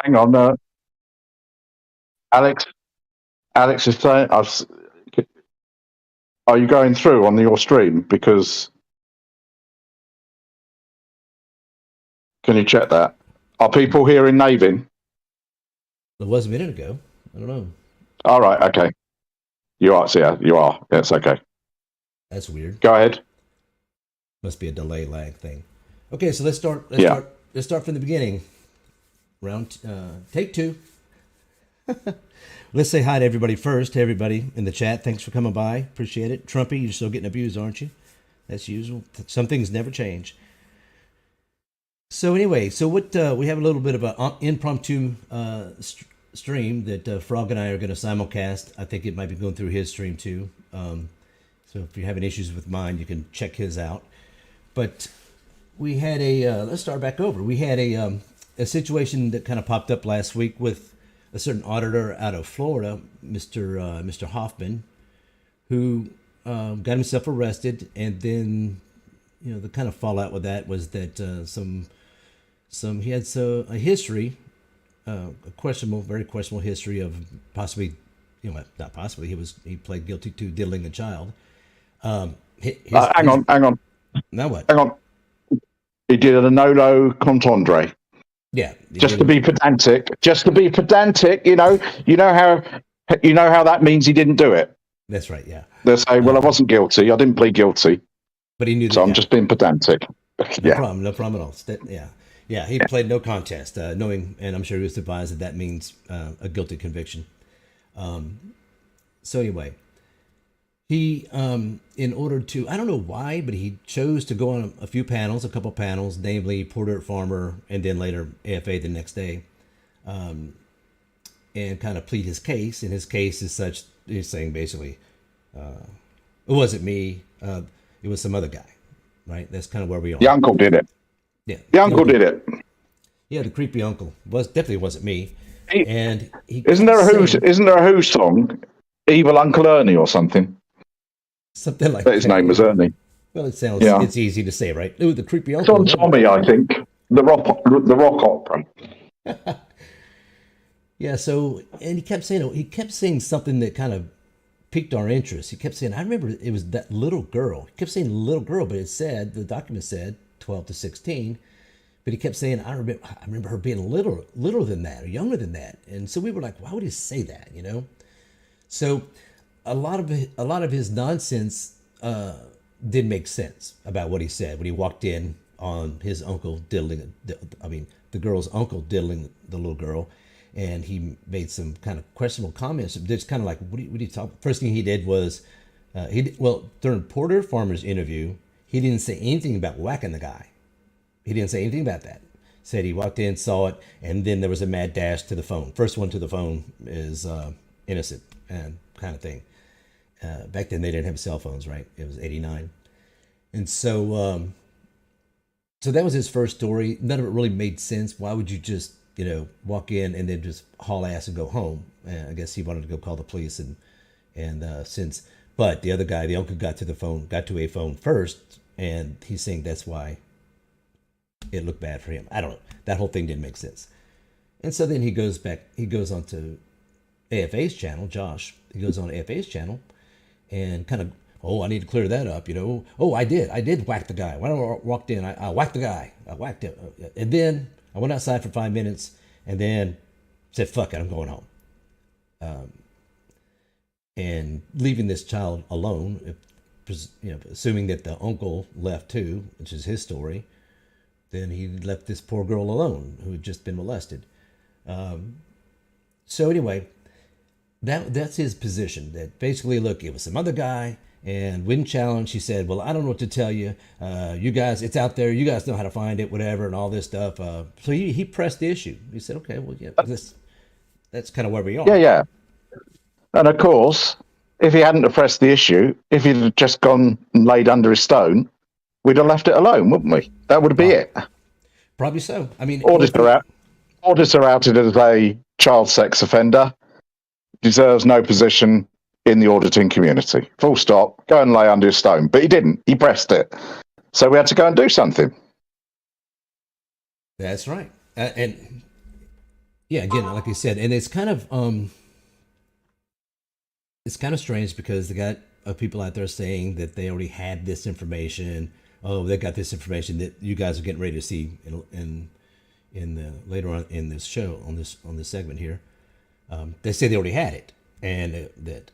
Hang on, Alex. Alex is saying, are you going through on your stream? Because can you check that? Are people here in Navin? It was a minute ago. I don't know. All right, okay. You are, so yeah, you are. It's okay. That's weird. Go ahead. Must be a delay lag thing. Okay, so let's start. Let's start from the beginning. Take two. Let's say hi to everybody first. Hey, everybody in the chat. Thanks for coming by. Appreciate it. Trumpy, you're still getting abused, aren't you? That's usual. Some things never change. So anyway, what we have a little bit of an impromptu stream that Frog and I are going to simulcast. I think it might be going through his stream too. So if you're having issues with mine, you can check his out. But we had let's start back over. We had a situation that kind of popped up last week with a certain auditor out of Florida, Mr. Hoffman, who got himself arrested, and then the kind of fallout with that was that he had a history, a very questionable history of possibly, not possibly, he pled guilty to diddling a child. Hang on. Now what? Hang on. He did a nolo contendere. Yeah. Just to be pedantic. You know how that means he didn't do it. That's right. Yeah. They say, well, I wasn't guilty. I didn't plead guilty. But he knew that. So I'm just being pedantic. No problem at all. Yeah. He played no contest, knowing, and I'm sure he was advised that means a guilty conviction. So anyway, he, in order to, I don't know why, but he chose to go on a couple panels, namely Porter Farmer, and then later AFA the next day, and kind of plead his case. And his case is such, he's saying basically, it wasn't me, it was some other guy, right? That's kind of where we are. The uncle did it. Yeah. The uncle did it. Yeah, the creepy uncle definitely wasn't me. And isn't there a Who song, Evil Uncle Ernie or something? Something like that. His name was Ernie. Well, it sounds, it's easy to say, right? Ooh, the creepy uncle. It's on Tommy, I think. The rock opera. Yeah, so, and he kept saying something that kind of piqued our interest. He kept saying, I remember it was that little girl. He kept saying little girl, but the document said 12 to 16. But he kept saying, I remember her being littler than that, or younger than that. And so we were like, why would he say that, So a lot of his nonsense did make sense about what he said when he walked in on his uncle diddling, the girl's uncle diddling the little girl, and he made some kind of questionable comments. Just kind of like, what do you talk? First thing he did was, during Porter Farmer's interview, he didn't say anything about whacking the guy. He didn't say anything about that. Said he walked in, saw it, and then there was a mad dash to the phone. First one to the phone is innocent and kind of thing. Back then they didn't have cell phones, right? It was 89. And so that was his first story. None of it really made sense. Why would you just, walk in and then just haul ass and go home? And I guess he wanted to go call the police but the other guy, the uncle, got to a phone first, and he's saying that's why it looked bad for him. I don't know. That whole thing didn't make sense. And so then he goes on to AFA's channel, Josh. He goes on AFA's channel and kind of, I need to clear that up, I did whack the guy. When I walked in, I whacked the guy. I whacked him. And then I went outside for 5 minutes and then said, fuck it, I'm going home. And leaving this child alone, assuming that the uncle left too, which is his story, then he left this poor girl alone who had just been molested. So anyway, that's his position. That basically, look, it was some other guy, and when challenged, he said, well, I don't know what to tell you. You guys, it's out there. You guys know how to find it, whatever, and all this stuff. So he pressed the issue. He said, okay, well, yeah, that's kind of where we are. Yeah. And of course, if he hadn't have pressed the issue, if he'd have just gone and laid under his stone, we'd have left it alone, wouldn't we? That would be it. Probably so. I mean, auditor outed as a child sex offender, deserves no position in the auditing community. Full stop. Go and lay under his stone. But he didn't. He pressed it. So we had to go and do something. That's right. And Yeah, again, like I said, and it's kind of strange because they got people out there saying that they already had this information. Oh, they got this information that you guys are getting ready to see in the later on in this show on this segment here. They say they already had it, and that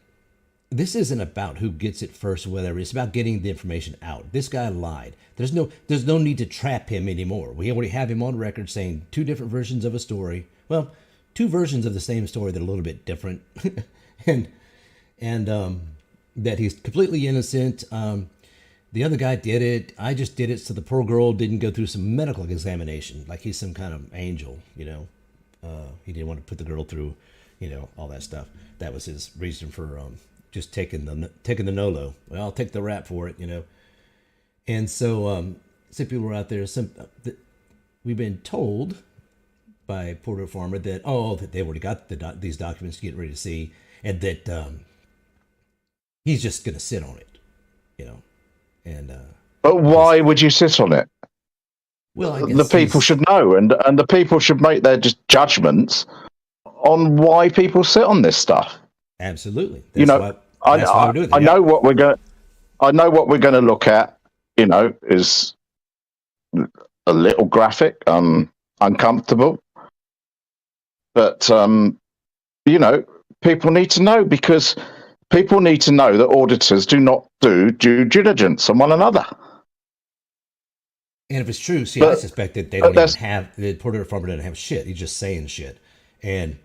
this isn't about who gets it first or whatever. It's about getting the information out. This guy lied. There's no need to trap him anymore. We already have him on record saying two different versions of a story. Well, two versions of the same story that are a little bit different, and that he's completely innocent. The other guy did it. I just did it so the poor girl didn't go through some medical examination, like he's some kind of angel, you know. He didn't want to put the girl through, you know, all that stuff. That was his reason for just taking the NOLO. Well, I'll take the rap for it, you know. And so some people were out there. We've been told by Porter Farmer that that they already got these documents to get ready to see, and that he's just going to sit on it, you know. And but why would you sit on it? Well, I guess the people should know, and the people should make their judgments on why people sit on this stuff. Absolutely. That's, you know, I know what we're going. I know what we're going to look at. You know, is a little graphic, uncomfortable, but you know, people need to know, because people need to know that auditors do not do due diligence on one another. And if it's true, see, I suspect that they don't even have, that Porter Farmer doesn't have shit. He's just saying shit.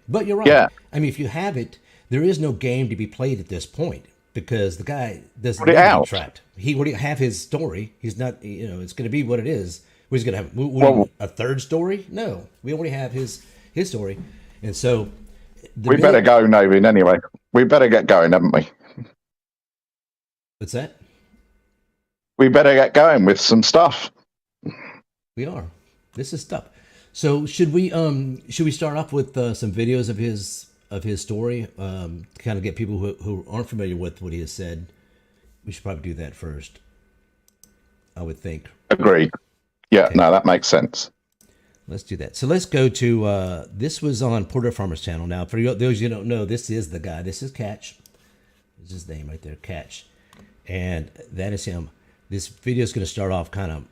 But you're right. Yeah. I mean, if you have it, there is no game to be played at this point, because the guy doesn't need to be trapped. He already have his story. He's not, you know, it's going to be what it is. He's going to have a third story? No, we already have his story. And so we better go, Navin, anyway. We better get going, haven't we? What's that? We better get going with some stuff. We are. This is stuff. So should we start off with some videos of his story, to kind of get people who aren't familiar with what he has said? We should probably do that first, I would think. Agreed. Yeah, okay. No, that makes sense. Let's do that. So let's go to, this was on Porter Farmer's channel. Now, for those you don't know, this is the guy. This is Catch. This is his name right there, Catch. And that is him. This video is going to start off kind of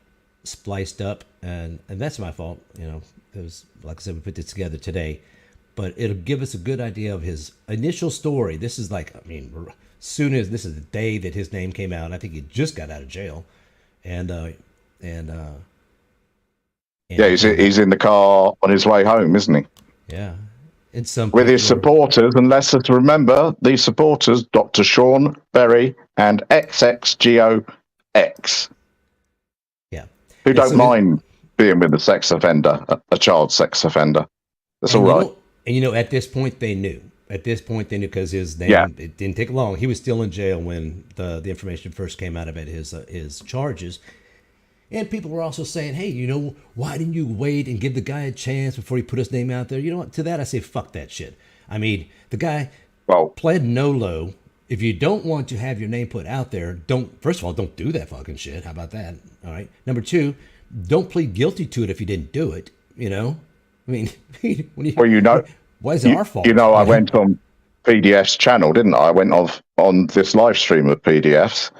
spliced up, and that's my fault. You know, it was, like I said, we put this together today. But it'll give us a good idea of his initial story. This is like, I mean, soon as this is the day that his name came out. I think he just got out of jail, and yeah, he's in the car on his way home, isn't he? Yeah, with his supporters, and let's remember these supporters: Dr. Sean Berry and XXGOX. Yeah, who don't mind being with a sex offender, a child sex offender. That's all right. And you know, at this point they knew. At this point they knew, because his name, it didn't take long. He was still in jail when the information first came out about his charges. And people were also saying, hey, you know, why didn't you wait and give the guy a chance before he put his name out there? You know what? To that I say, fuck that shit. I mean, the guy pled NOLO. If you don't want to have your name put out there, first of all, don't do that fucking shit. How about that? All right. Number two, don't plead guilty to it if you didn't do it. You know, I mean, well, you know, why is it our fault? You know, I went on PDF's channel, didn't I? I went on this live stream of PDF's,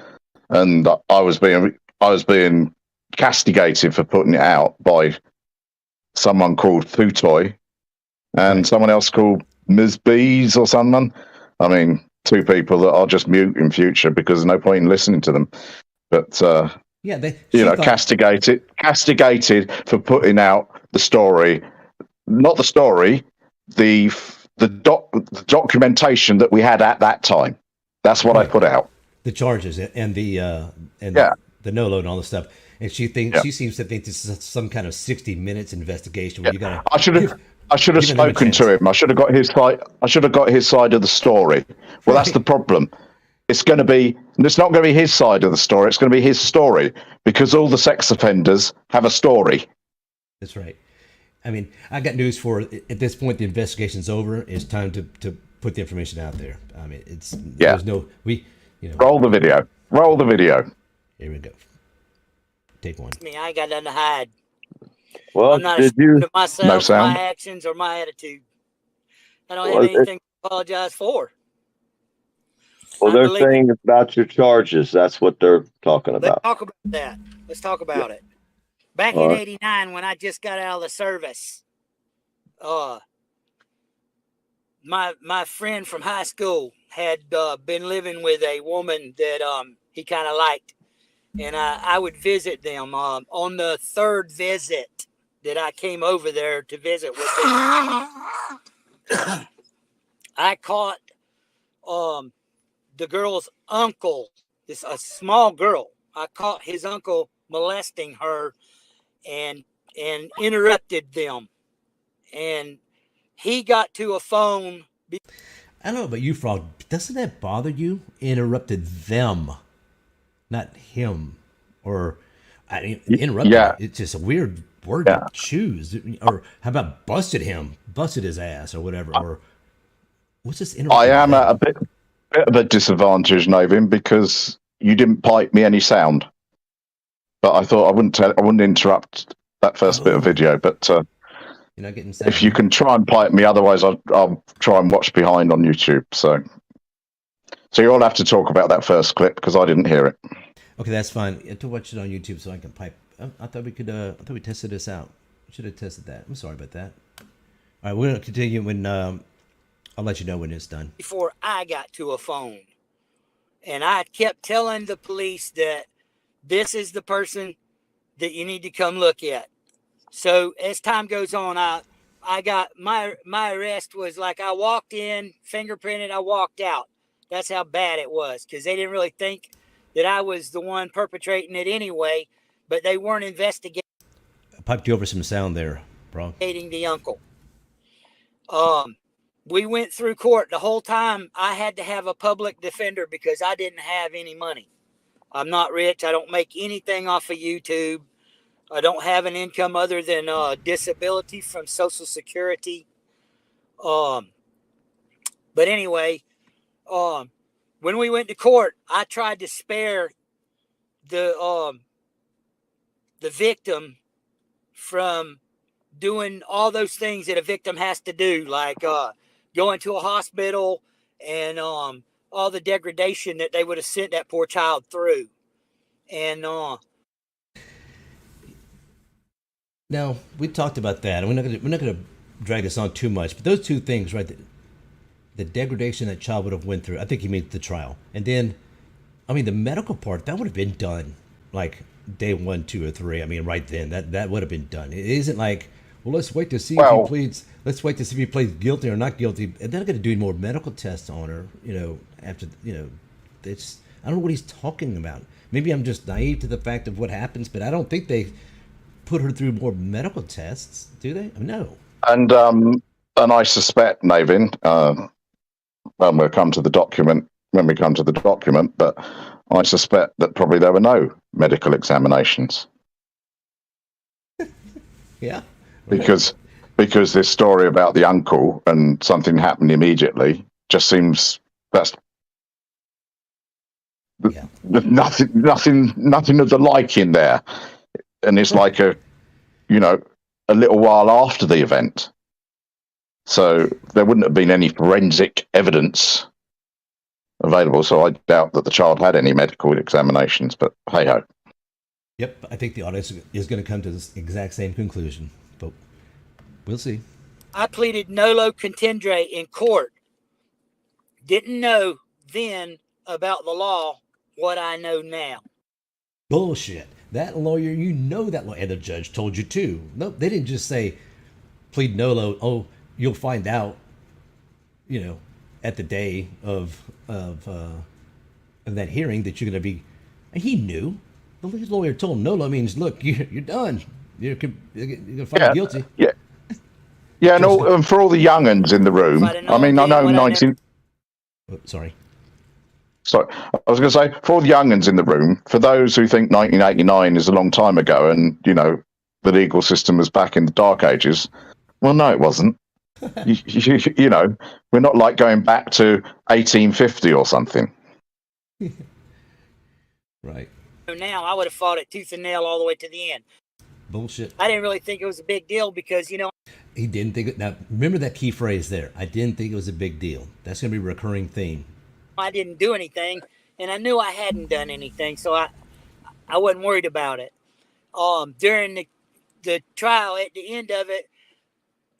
and I was being castigated for putting it out by someone called Futoy and someone else called Ms. Bees or someone. I mean, two people that I'll just mute in future because there's no point in listening to them. But yeah, castigated for putting out the story, not the story, the documentation that we had at that time. That's what I put out. The charges and the NOLO and all this stuff. And she seems to think this is some kind of 60 minutes investigation where you gotta. I should have spoken to him. I should have got his side. I should have got his side of the story. Well, that's the problem. It's not going to be his side of the story. It's going to be his story, because all the sex offenders have a story. That's right. I mean, I got news for at this point. The investigation's over. It's time to put the information out there. I mean, there's no roll the video. Roll the video. Here we go. Take one. Me, I ain't got nothing to hide. Well, I'm not ashamed of myself, no sound. my actions, or my attitude. I don't have anything to apologize for. Well, they're saying about your charges. That's what they're talking Let's about. talk about that. Let's talk about it. Back in '89, when I just got out of the service, my friend from high school had been living with a woman that he kind of liked, and I would visit them. On the third visit that I came over there to visit with them, I caught the girl's uncle, a small girl. I caught his uncle molesting her and interrupted them. And he got to a phone. I don't know about you, Frog. Doesn't that bother you? Interrupted them, not him. Or interrupted. Yeah. It's just a weird word to choose. Or how about busted him? Busted his ass or whatever. Or what's this I am them? at a bit of a disadvantage, Navin, because you didn't pipe me any sound. But I thought I wouldn't interrupt that first bit of video. But you're not getting sound. if you can try and pipe me, otherwise I'll try and watch behind on YouTube. So you'll have to talk about that first clip because I didn't hear it. Okay, that's fine. You have to watch it on YouTube so I can pipe. I thought we could. I thought we tested this out. We should have tested that. I'm sorry about that. All right, we're gonna continue when. I'll let you know when it's done. Before I got to a phone, and I kept telling the police that this is the person that you need to come look at. So as time goes on, I got my arrest was like I walked in, fingerprinted, I walked out. That's how bad it was because they didn't really think that I was the one perpetrating it anyway, but they weren't investigating. I piped you over some sound there, bro. The uncle. We went through court the whole time. I had to have a public defender because I didn't have any money. I'm not rich. I don't make anything off of YouTube. I don't have an income other than disability from Social Security. But anyway, when we went to court, I tried to spare the victim from doing all those things that a victim has to do, like going to a hospital and all the degradation that they would have sent that poor child through. And now we talked about that, and we're not gonna drag this on too much. But those two things, right? The degradation that child would have went through. I think he means the trial, and then, I mean, the medical part that would have been done like day 1, 2, or 3. I mean, right then that would have been done. It isn't like, well, let's wait to see if he pleads. Let's wait to see if he pleads guilty or not guilty. And they're not going to do any more medical tests on her. After it's I don't know what he's talking about. Maybe I'm just naive to the fact of what happens, but I don't think they put her through more medical tests, do they? No. And I suspect, Navin, when we come to the document, but I suspect that probably there were no medical examinations. Yeah. Because this story about the uncle and something happened immediately just seems nothing of the like in there, and it's like a little while after the event, so there wouldn't have been any forensic evidence available. So I doubt that the child had any medical examinations. But hey ho. Yep, I think the audience is going to come to this exact same conclusion, but we'll see. I pleaded nolo contendere in court. Didn't know then about the law what I know now. Bullshit. That lawyer, that lawyer, and the judge told you too. No, they didn't just say plead nolo. Oh, you'll find out, at the day of that hearing that you're going to be. And he knew. The lawyer told him nolo means, look, you're done. You're going to find guilty. Yeah. Yeah, no, and for all the young'uns in the room, I mean, I know 19. Sorry. Sorry, I was going to say, for all the young'uns in the room, for those who think 1989 is a long time ago and, the legal system was back in the dark ages, well, no, it wasn't. We're not like going back to 1850 or something. Right. Now, I would have fought it tooth and nail all the way to the end. Bullshit. I didn't really think it was a big deal because, He didn't think it. Now, remember that key phrase there. I didn't think it was a big deal. That's going to be a recurring theme. I didn't do anything, and I knew I hadn't done anything, so I wasn't worried about it. During the trial, at the end of it,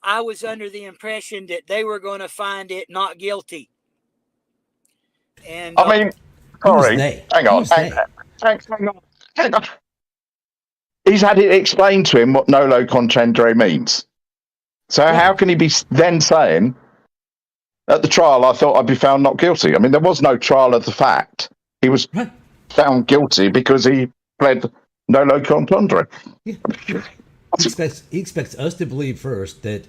I was under the impression that they were going to find it not guilty. And I mean, sorry, hang on. He's had it explained to him what nolo contendere means. So how can he be then saying, at the trial, I thought I'd be found not guilty? I mean, there was no trial of the fact. He was found guilty because he pled nolo contendere. Yeah. He expects us to believe first that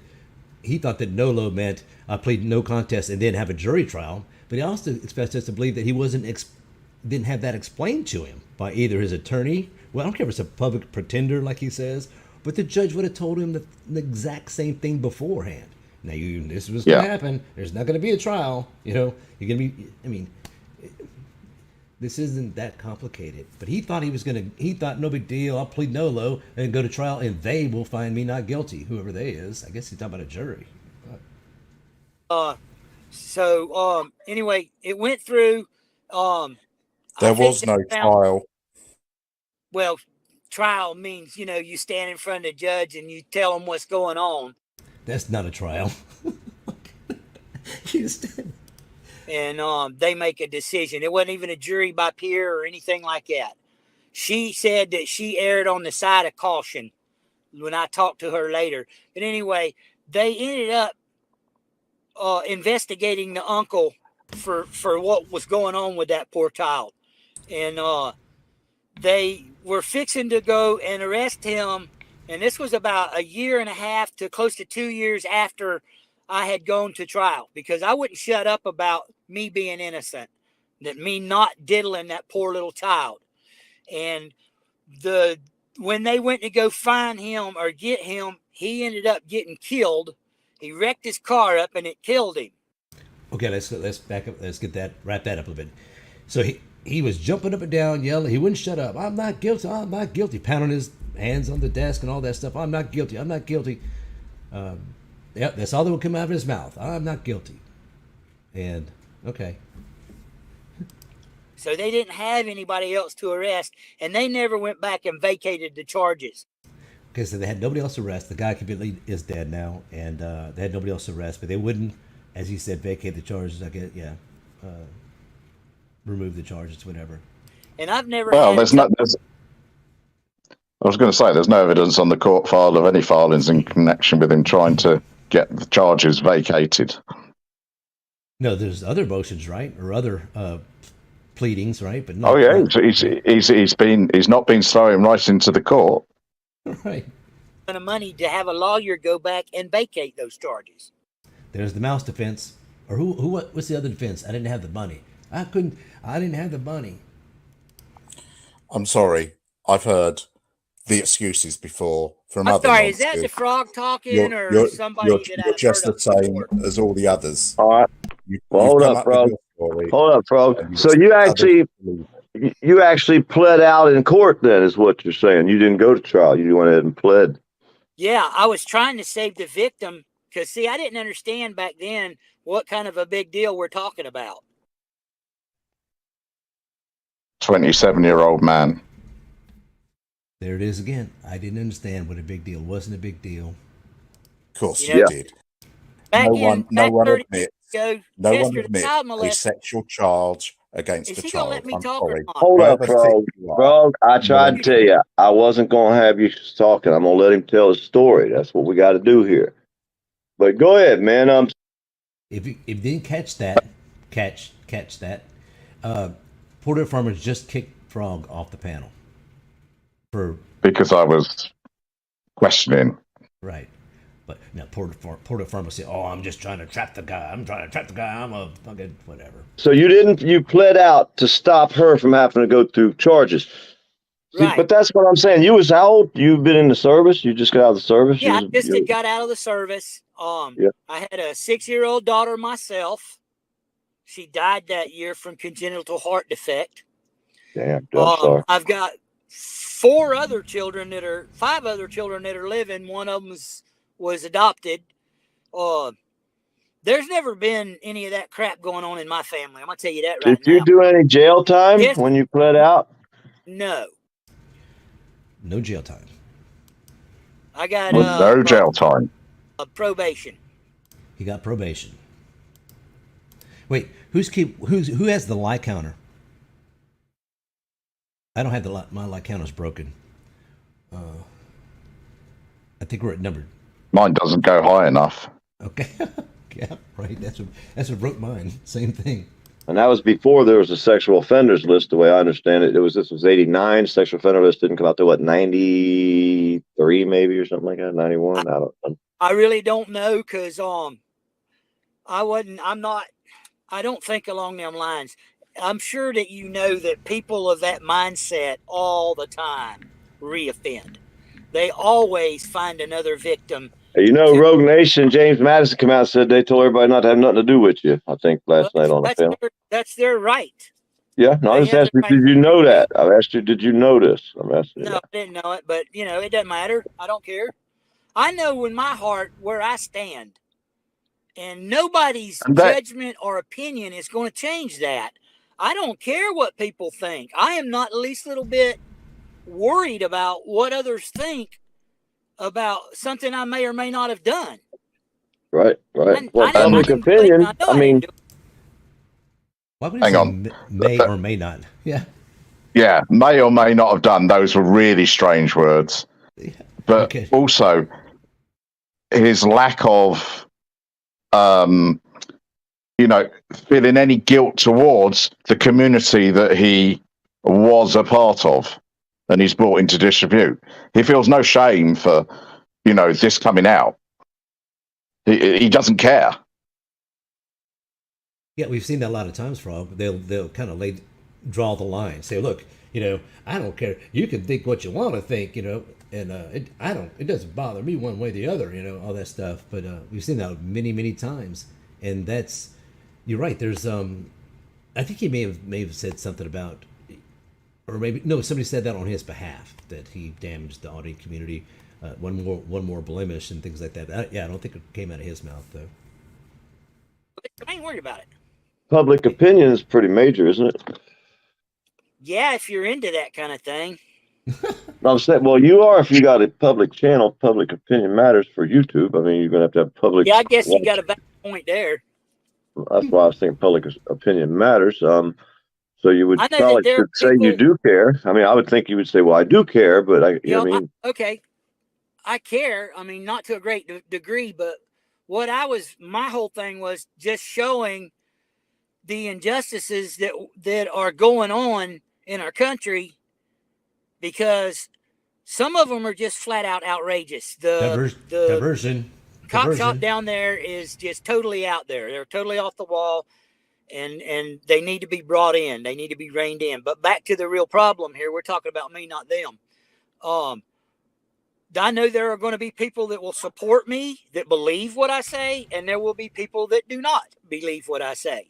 he thought that nolo meant plead no contest and then have a jury trial. But he also expects us to believe that he didn't have that explained to him by either his attorney. Well, I don't care if it's a public pretender, like he says, but the judge would have told him the exact same thing beforehand. Now, this was going to happen. There's not going to be a trial. You're going to be. I mean, this isn't that complicated. But he thought he thought no big deal. I'll plead nolo and go to trial, and they will find me not guilty. Whoever they is. I guess he's talking about a jury. Anyway, it went through. There was no trial. Well, trial means, you stand in front of the judge and you tell them what's going on. That's not a trial. And they make a decision. It wasn't even a jury by peer or anything like that. She said that she erred on the side of caution when I talked to her later. But anyway, they ended up investigating the uncle for what was going on with that poor child. And they were fixing to go and arrest him. And this was about 1.5 years to close to 2 years after I had gone to trial, because I wouldn't shut up about me being innocent, that me not diddling that poor little child. And when they went to go find him or get him, he ended up getting killed. He wrecked his car up and it killed him. Okay, let's back up. Let's wrap that up a little bit. So he was jumping up and down, yelling. He wouldn't shut up. I'm not guilty. I'm not guilty. Pounding his hands on the desk and all that stuff. I'm not guilty. I'm not guilty. Yep, that's all that would come out of his mouth. I'm not guilty. And okay. So they didn't have anybody else to arrest, and they never went back and vacated the charges. Okay, so they had nobody else to arrest. The guy completely is dead now, and they had nobody else to arrest, but they wouldn't, as he said, vacate the charges. I guess, remove the charges, whatever. And I've never. Well, I was going to say there's no evidence on the court file of any filings in connection with him trying to get the charges vacated. No, there's other motions, right, or other pleadings, right? But not. Oh yeah, he's not been thrown right into the court. Right. Of money to have a lawyer go back and vacate those charges. There's the mouse defense, or what's the other defense? I didn't have the money. I didn't have the money. I'm sorry. I've heard the excuses before from I'm other sorry, monsters. is that the frog talking or somebody that you're just the same as all the others. All right. Hold up, frog. Hold up, frog. So you actually pled out in court then, is what you're saying. You didn't go to trial. You went ahead and pled. Yeah, I was trying to save the victim because, see, I didn't understand back then what kind of a big deal we're talking about. 27-year-old man. There it is again. I didn't understand what a big deal wasn't a big deal. Of course you did. No one admits a a sexual charge against a child. I'm sorry. Hold up, frog. I tried to tell you, I wasn't going to have you talking. I'm going to let him tell his story. That's what we got to do here. But go ahead, man. If you didn't catch that, Porter Farmers just kicked Frog off the panel. Because I was questioning. Right. But now Porter Farmer said, "Oh, I'm just trying to trap the guy. I'm a fucking whatever." So you pled out to stop her from having to go through charges. Right. See, but that's what I'm saying. You was how old? You've been in the service? You just got out of the service? Yeah, I just got out of the service. I had a 6-year-old daughter myself. She died that year from congenital heart defect. Damn, I'm sorry. I've got 5 other children that are living. One of them's was adopted, there's never been any of that crap going on in my family. I'm gonna tell you that right Did you now. do any jail time when you pled out? No, No jail time. I got With no jail time. probation. He got probation. Wait, who has the lie counter? I don't have my lie counter's broken. I think we're at number. Mine doesn't go high enough. Okay. Yeah, right. That's what broke mine. Same thing. And that was before there was a sexual offenders list, the way I understand it. This was 89. Sexual offender list didn't come out to what, 93 maybe or something like that, 91. I don't know. I really don't know because I don't think along them lines. I'm sure that you know that people of that mindset all the time reoffend. They always find another victim. You know, Rogue Nation, James Madison came out and said they told everybody not to have nothing to do with you, I think, last night on the film. That's their right. Yeah, no, I just asked you, did you know that? I've asked you, did you know this? I'm asking you. No, I didn't know it, but, it doesn't matter. I don't care. I know in my heart where I stand, and nobody's judgment or opinion is going to change that. I don't care what people think. I am not the least little bit worried about what others think about something I may or may not have done. Right. Well, public opinion, I mean. Why would he say may or may not? Yeah. Yeah, may or may not have done. Those were really strange words. Yeah. But also, his lack of, feeling any guilt towards the community that he was a part of and he's brought into disrepute. He feels no shame for, this coming out. He doesn't care. Yeah, we've seen that a lot of times, Frog. They'll kind of draw the line. Say, look, I don't care. You can think what you want to think, and it doesn't bother me one way or the other, all that stuff. But we've seen that many, many times, and you're right. There's I think he may have said something about, or maybe no, somebody said that on his behalf that he damaged the auditing community, one more blemish and things like that. I don't think it came out of his mouth though. I ain't worried about it. Public opinion is pretty major, isn't it? Yeah, if you're into that kind of thing. I'm saying, well, you are if you got a public channel. Public opinion matters for YouTube. I mean, you're going to have public. Yeah, I guess you got a valid point there. That's why I was thinking public opinion matters. So you would probably should say you do care. I mean, I would think you would say, well, I do care, but okay, I care. I mean, not to a great degree, but my whole thing was just showing the injustices that are going on in our country, because some of them are just flat out outrageous. Diversion. Cop shop down there is just totally out there. They're totally off the wall, and they need to be brought in. They need to be reined in. But back to the real problem here. We're talking about me, not them. I know there are going to be people that will support me, that believe what I say, and there will be people that do not believe what I say.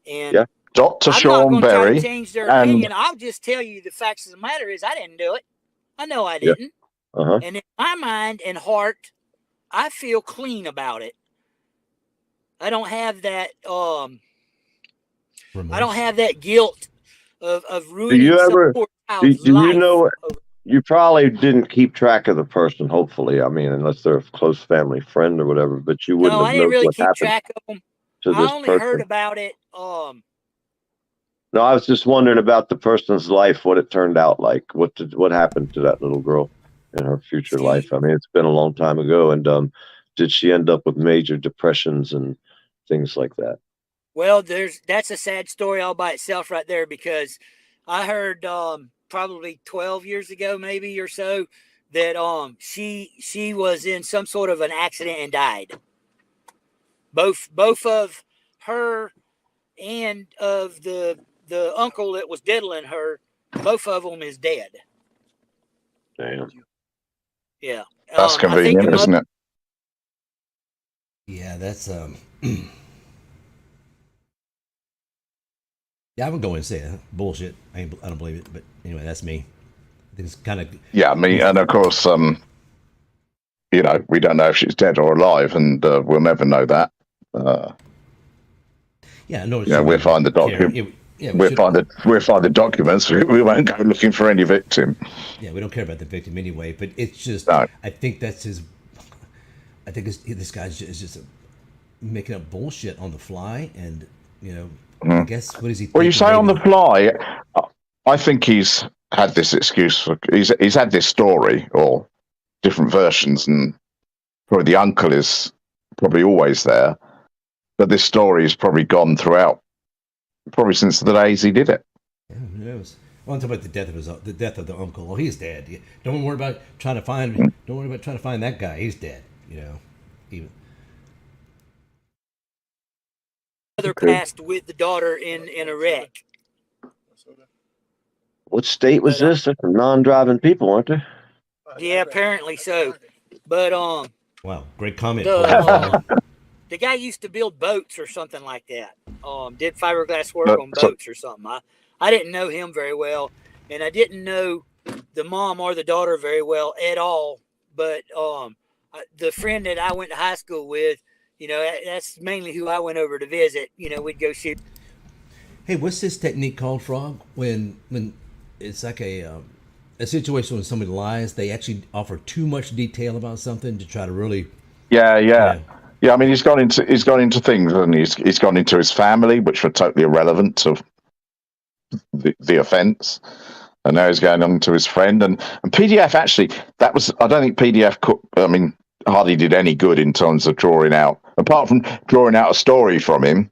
And Dr. I'm Sean not going to try Berry to change their opinion. I'll just tell you the facts of the matter is I didn't do it. I know I didn't. Uh-huh. And in my mind and heart, I feel clean about it. I don't have that. I don't have that guilt of ruining some poor child's life. You know? You probably didn't keep track of the person. Hopefully, I mean, unless they're a close family friend or whatever. But you wouldn't have known what happened. No, I didn't really keep track of them. I only heard about it. No, I was just wondering about the person's life, what it turned out like. What happened to that little girl in her future life? I mean, it's been a long time ago, and did she end up with major depressions and things like that? Well, that's a sad story all by itself right there, because I heard probably 12 years ago, maybe or so, that she was in some sort of an accident and died. Both of her and of the uncle that was diddling her, both of them is dead. Damn. Yeah. That's convenient, isn't it? Yeah, that's yeah, I would go and say it. Bullshit. I don't believe it, but anyway, that's me. I think it's kind of. Yeah, me, and of course, you know, we don't know if she's dead or alive, and we'll never know that. Yeah, no, You know, we'll find the document. Yeah, we'll find the documents. We won't go looking for any victim. Yeah, we don't care about the victim anyway. But it's just, No. I think that's his. I think this guy's just making up bullshit on the fly, and you know, I guess what is he? Well, you say on the maybe? fly. I think he's had this excuse for. He's had this story or different versions, and probably the uncle is probably always there, but this story has probably gone throughout, probably since the days he did it. Yeah, who knows? Well, I'm talking about the death of the uncle. Well, he's dead. Don't worry about trying to find. Don't worry about trying to find that guy. He's dead. You know, even. Mother passed with the daughter in a wreck. What state was this? They're non-driving people, aren't they? Yeah, apparently so. But Wow, great comment. the guy used to build boats or something like that. Did fiberglass work on boats or something. I didn't know him very well, and I didn't know the mom or the daughter very well at all. But the friend that I went to high school with, you know, that's mainly who I went over to visit. You know, we'd go shoot. Hey, what's this technique called, Frog? When it's like a situation when somebody lies, they actually offer too much detail about something to try to really. Yeah. I mean, he's gone into things, and he's gone into his family, which were totally irrelevant to the offence, and now he's going on to his friend. And PDF actually, that was, I don't think PDF hardly did any good in terms of drawing out, apart from drawing out a story from him.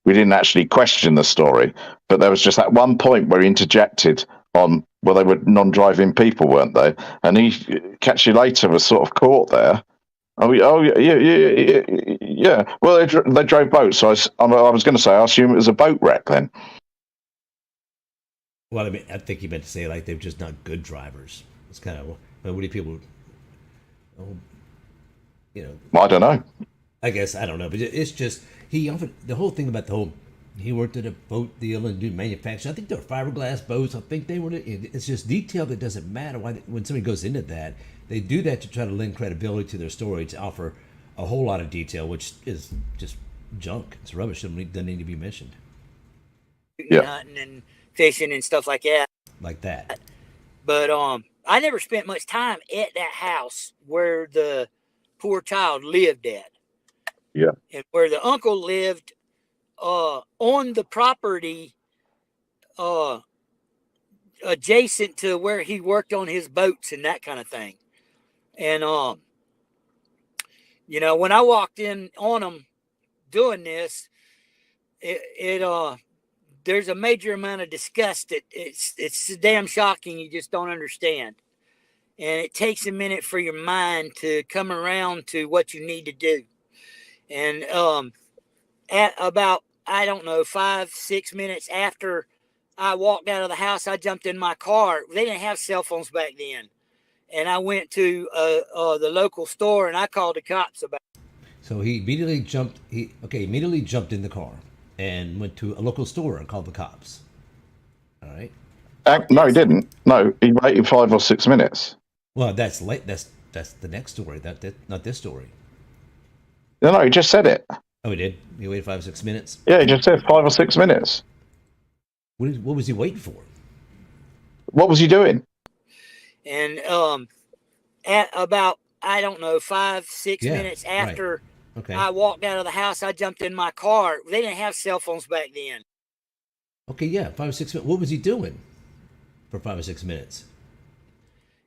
We didn't actually question the story, but there was just that one point where he interjected on, well, they were non-driving people, weren't they? And Catch You Later was sort of caught there. Yeah. Well, they drove boats, so I was going to say, I assume it was a boat wreck then. Well, I mean, I think he meant to say like they're just not good drivers. It's kind of, what do people, you know? I don't know. I guess I don't know, but it's just the whole thing about he worked at a boat deal and do manufacturing. I think they're fiberglass boats. I think they were. It's just detail that doesn't matter. When somebody goes into that, they do that to try to lend credibility to their story, to offer a whole lot of detail, which is just junk. It's rubbish. It doesn't need to be mentioned. Hunting and fishing and stuff like that. Like that. But I never spent much time at that house where the poor child lived at. Yeah. And where the uncle lived on the property adjacent to where he worked on his boats and that kind of thing. And you know, when I walked in on him doing this, there's a major amount of disgust. It's damn shocking. You just don't understand. And it takes a minute for your mind to come around to what you need to do. And at about, 5-6 minutes after I walked out of the house, I jumped in my car. They didn't have cell phones back then. And I went to the local store and I called the cops about it. So he immediately jumped. Immediately jumped in the car and went to a local store and called the cops. All right. No, he didn't. No, he waited 5 or 6 minutes. Well, that's late. That's the next story. That not this story. No, he just said it. Oh, he did. He waited 5 or 6 minutes. Yeah, he just said 5 or 6 minutes. What was he waiting for? What was he doing? And at about 5-6 minutes after I walked out of the house, I jumped in my car. They didn't have cell phones back then. Okay, yeah, 5 or 6 minutes. What was he doing for 5 or 6 minutes?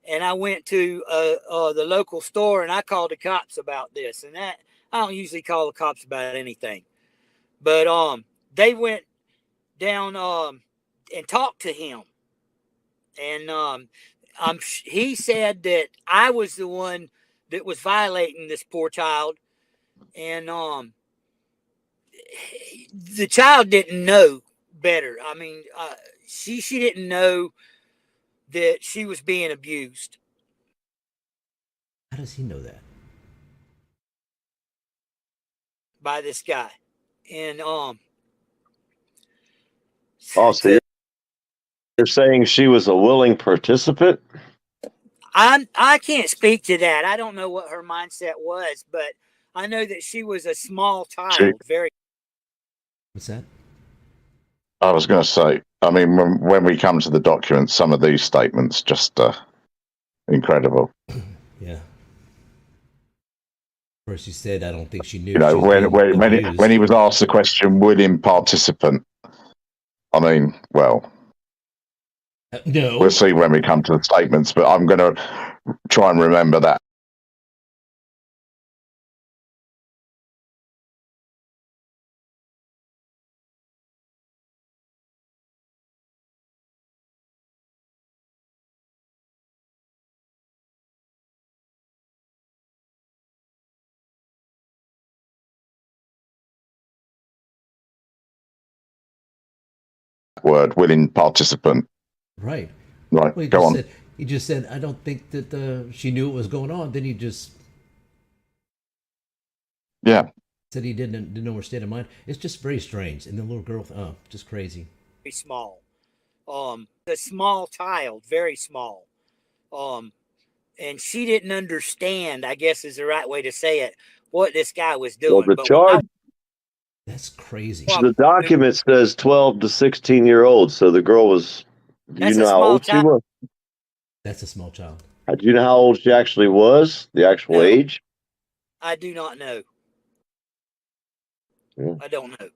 And I went to the local store and I called the cops about this. And that I don't usually call the cops about anything, but they went down and talked to him, and he said that I was the one that was violating this poor child, and the child didn't know better. I mean, she didn't know that she was being abused. How does he know that? By this guy. And so you're saying she was a willing participant? I can't speak to that. I don't know what her mindset was, but I know that she was a small child. Very. What's that? I was going to say, I mean, when we come to the documents, some of these statements just incredible. Yeah. First, she said, "I don't think she knew." You know, she was when he was asked the question, willing participant. I mean, well, no. We'll see when we come to the statements, but I'm going to try and remember that. Word, willing participant. Right. Right. Well, Go on. He just said, "I don't think that she knew what was going on." Then he just said he didn't know her state of mind. It's just very strange. And the little girl, just crazy. Very small. A small child, very small. And she didn't understand, I guess is the right way to say it, what this guy was doing. Well, the but charge. That's crazy. The document says 12 to 16-year-old, so the girl was. Do you know how old she was? That's a small child. Do you know how old she actually was? The actual age? I do not know. Yeah. I don't know.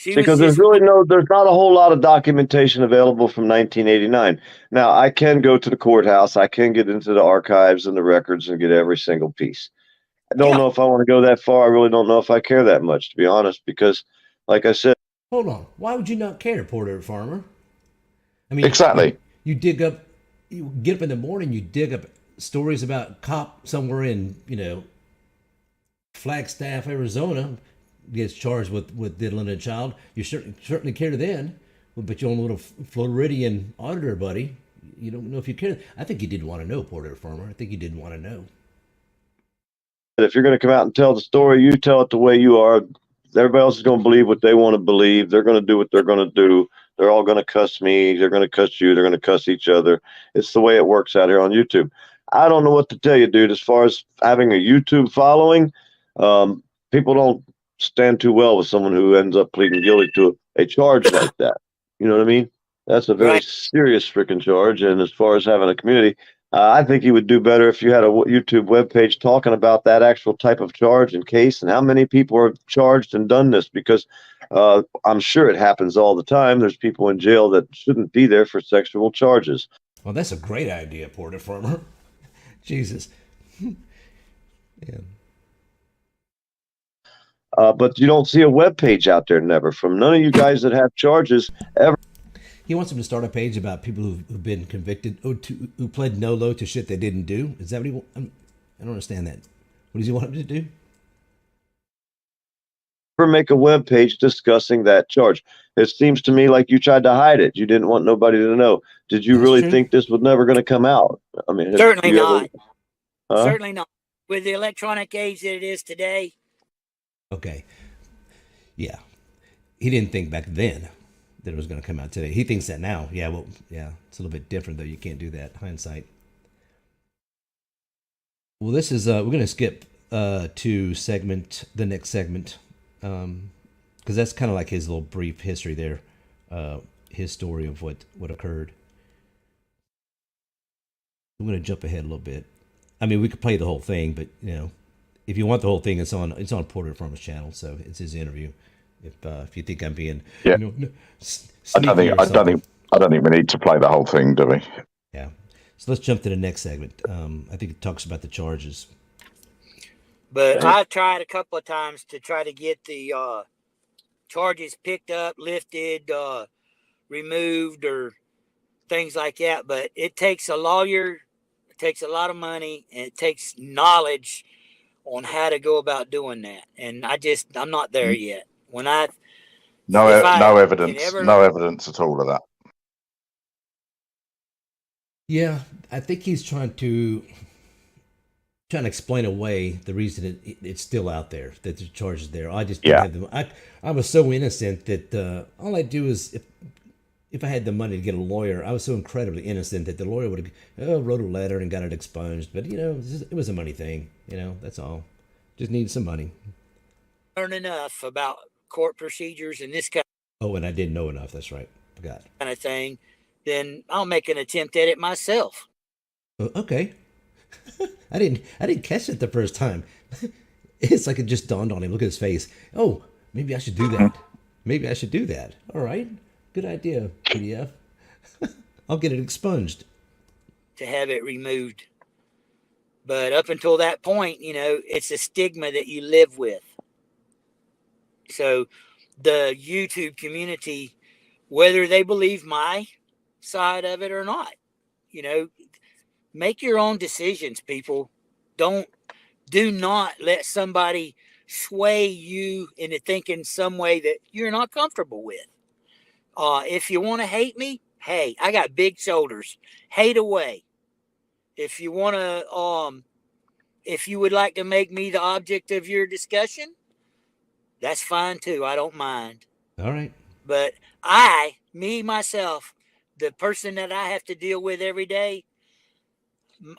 Because there's not a whole lot of documentation available from 1989. Now, I can go to the courthouse, I can get into the archives and the records and get every single piece. I don't know if I want to go that far. I really don't know if I care that much, to be honest, because, like I said. Hold on. Why would you not care, Porter Farmer? I mean, exactly. You dig up, you get up in the morning, you dig up stories about cop somewhere in, Flagstaff, Arizona, gets charged with diddling a child. You certainly care then, but your own little Floridian auditor buddy, you don't know if you care. I think he did want to know, Porter Farmer. I think he did want to know. If you're going to come out and tell the story, you tell it the way you are. Everybody else is going to believe what they want to believe. They're going to do what they're going to do. They're all going to cuss me. They're going to cuss you. They're going to cuss each other. It's the way it works out here on YouTube. I don't know what to tell you, dude. As far as having a YouTube following, people don't stand too well with someone who ends up pleading guilty to a charge like that. You know what I mean? That's a very serious freaking charge. And as far as having a community, I think you would do better if you had a YouTube webpage talking about that actual type of charge and case and how many people are charged and done this, because I'm sure it happens all the time. There's people in jail that shouldn't be there for sexual charges. Well, that's a great idea, Porter Farmer. Jesus. Yeah. But you don't see a web page out there, never, from none of you guys that have charges ever. He wants him to start a page about people who've been convicted, who pled no to shit they didn't do. Is that what he wants? I don't understand that. What does he want him to do? Ever make a web page discussing that charge? It seems to me like you tried to hide it. You didn't want nobody to know. Did you really think this was never going to come out? I mean, certainly not. Certainly not. With the electronic age that it is today. Okay. Yeah. He didn't think back then that it was going to come out today. He thinks that now. Yeah, well, yeah. It's a little bit different, though. You can't do that. Hindsight. Well, this is, we're going to skip to the next segment, because that's kind of like his little brief history there, his story of what occurred. I'm going to jump ahead a little bit. I mean, we could play the whole thing, but, if you want the whole thing, it's on Porter Farmer's channel, so it's his interview. If you think I'm being, I don't think we need to play the whole thing, do we? Yeah. So let's jump to the next segment. I think it talks about the charges. But I tried a couple of times to try to get the charges picked up, lifted, removed, or things like that. But it takes a lawyer, it takes a lot of money, and it takes knowledge on how to go about doing that. And I'm not there yet. No evidence at all of that. Yeah, I think he's trying to explain away the reason it's still out there, that the charge is there. I just didn't have them. I was so innocent that all I do is if I had the money to get a lawyer, I was so incredibly innocent that the lawyer would have wrote a letter and got it expunged. But it was a money thing. That's all. Just needed some money. Learn enough about court procedures and this kind Oh, and I didn't know enough. That's right. Forgot. of thing, then I'll make an attempt at it myself. Okay. I didn't catch it the first time. It's like it just dawned on him. Look at his face. Oh, maybe I should do that. Maybe I should do that. All right. Good idea, PDF. I'll get it expunged. To have it removed. But up until that point, it's a stigma that you live with. So the YouTube community, whether they believe my side of it or not, make your own decisions, people. Do not let somebody sway you into thinking some way that you're not comfortable with. If you want to hate me, hey, I got big shoulders. Hate away. If you want to, if you would like to make me the object of your discussion, that's fine too. I don't mind. All right. But myself, the person that I have to deal with every day,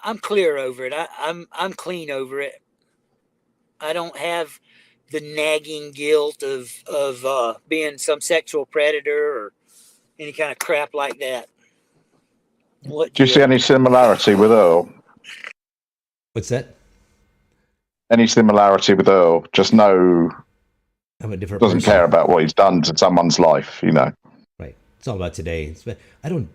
I'm clear over it. I'm clean over it. I don't have the nagging guilt of being some sexual predator or any kind of crap like that. Do you see any similarity with Earl? What's that? Any similarity with Earl? Just no. I'm a different doesn't person. care about what he's done to someone's life, Right. It's all about today. I don't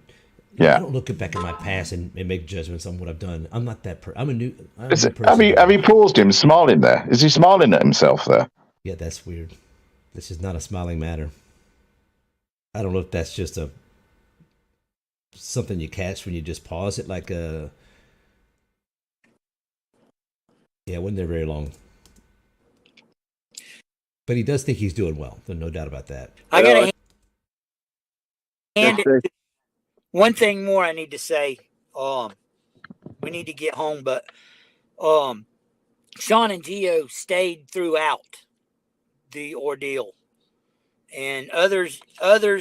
look back at my past and make judgments on what I've done. I'm not that I'm a new person. Have you paused him smiling there? Is he smiling at himself there? Yeah, that's weird. This is not a smiling matter. I don't know if that's just something you catch when you just pause it, like yeah, it wasn't there very long. But he does think he's doing well. There's no doubt about that. I got to hand it. One thing more I need to say. We need to get home, but Sean and Gio stayed throughout the ordeal, and others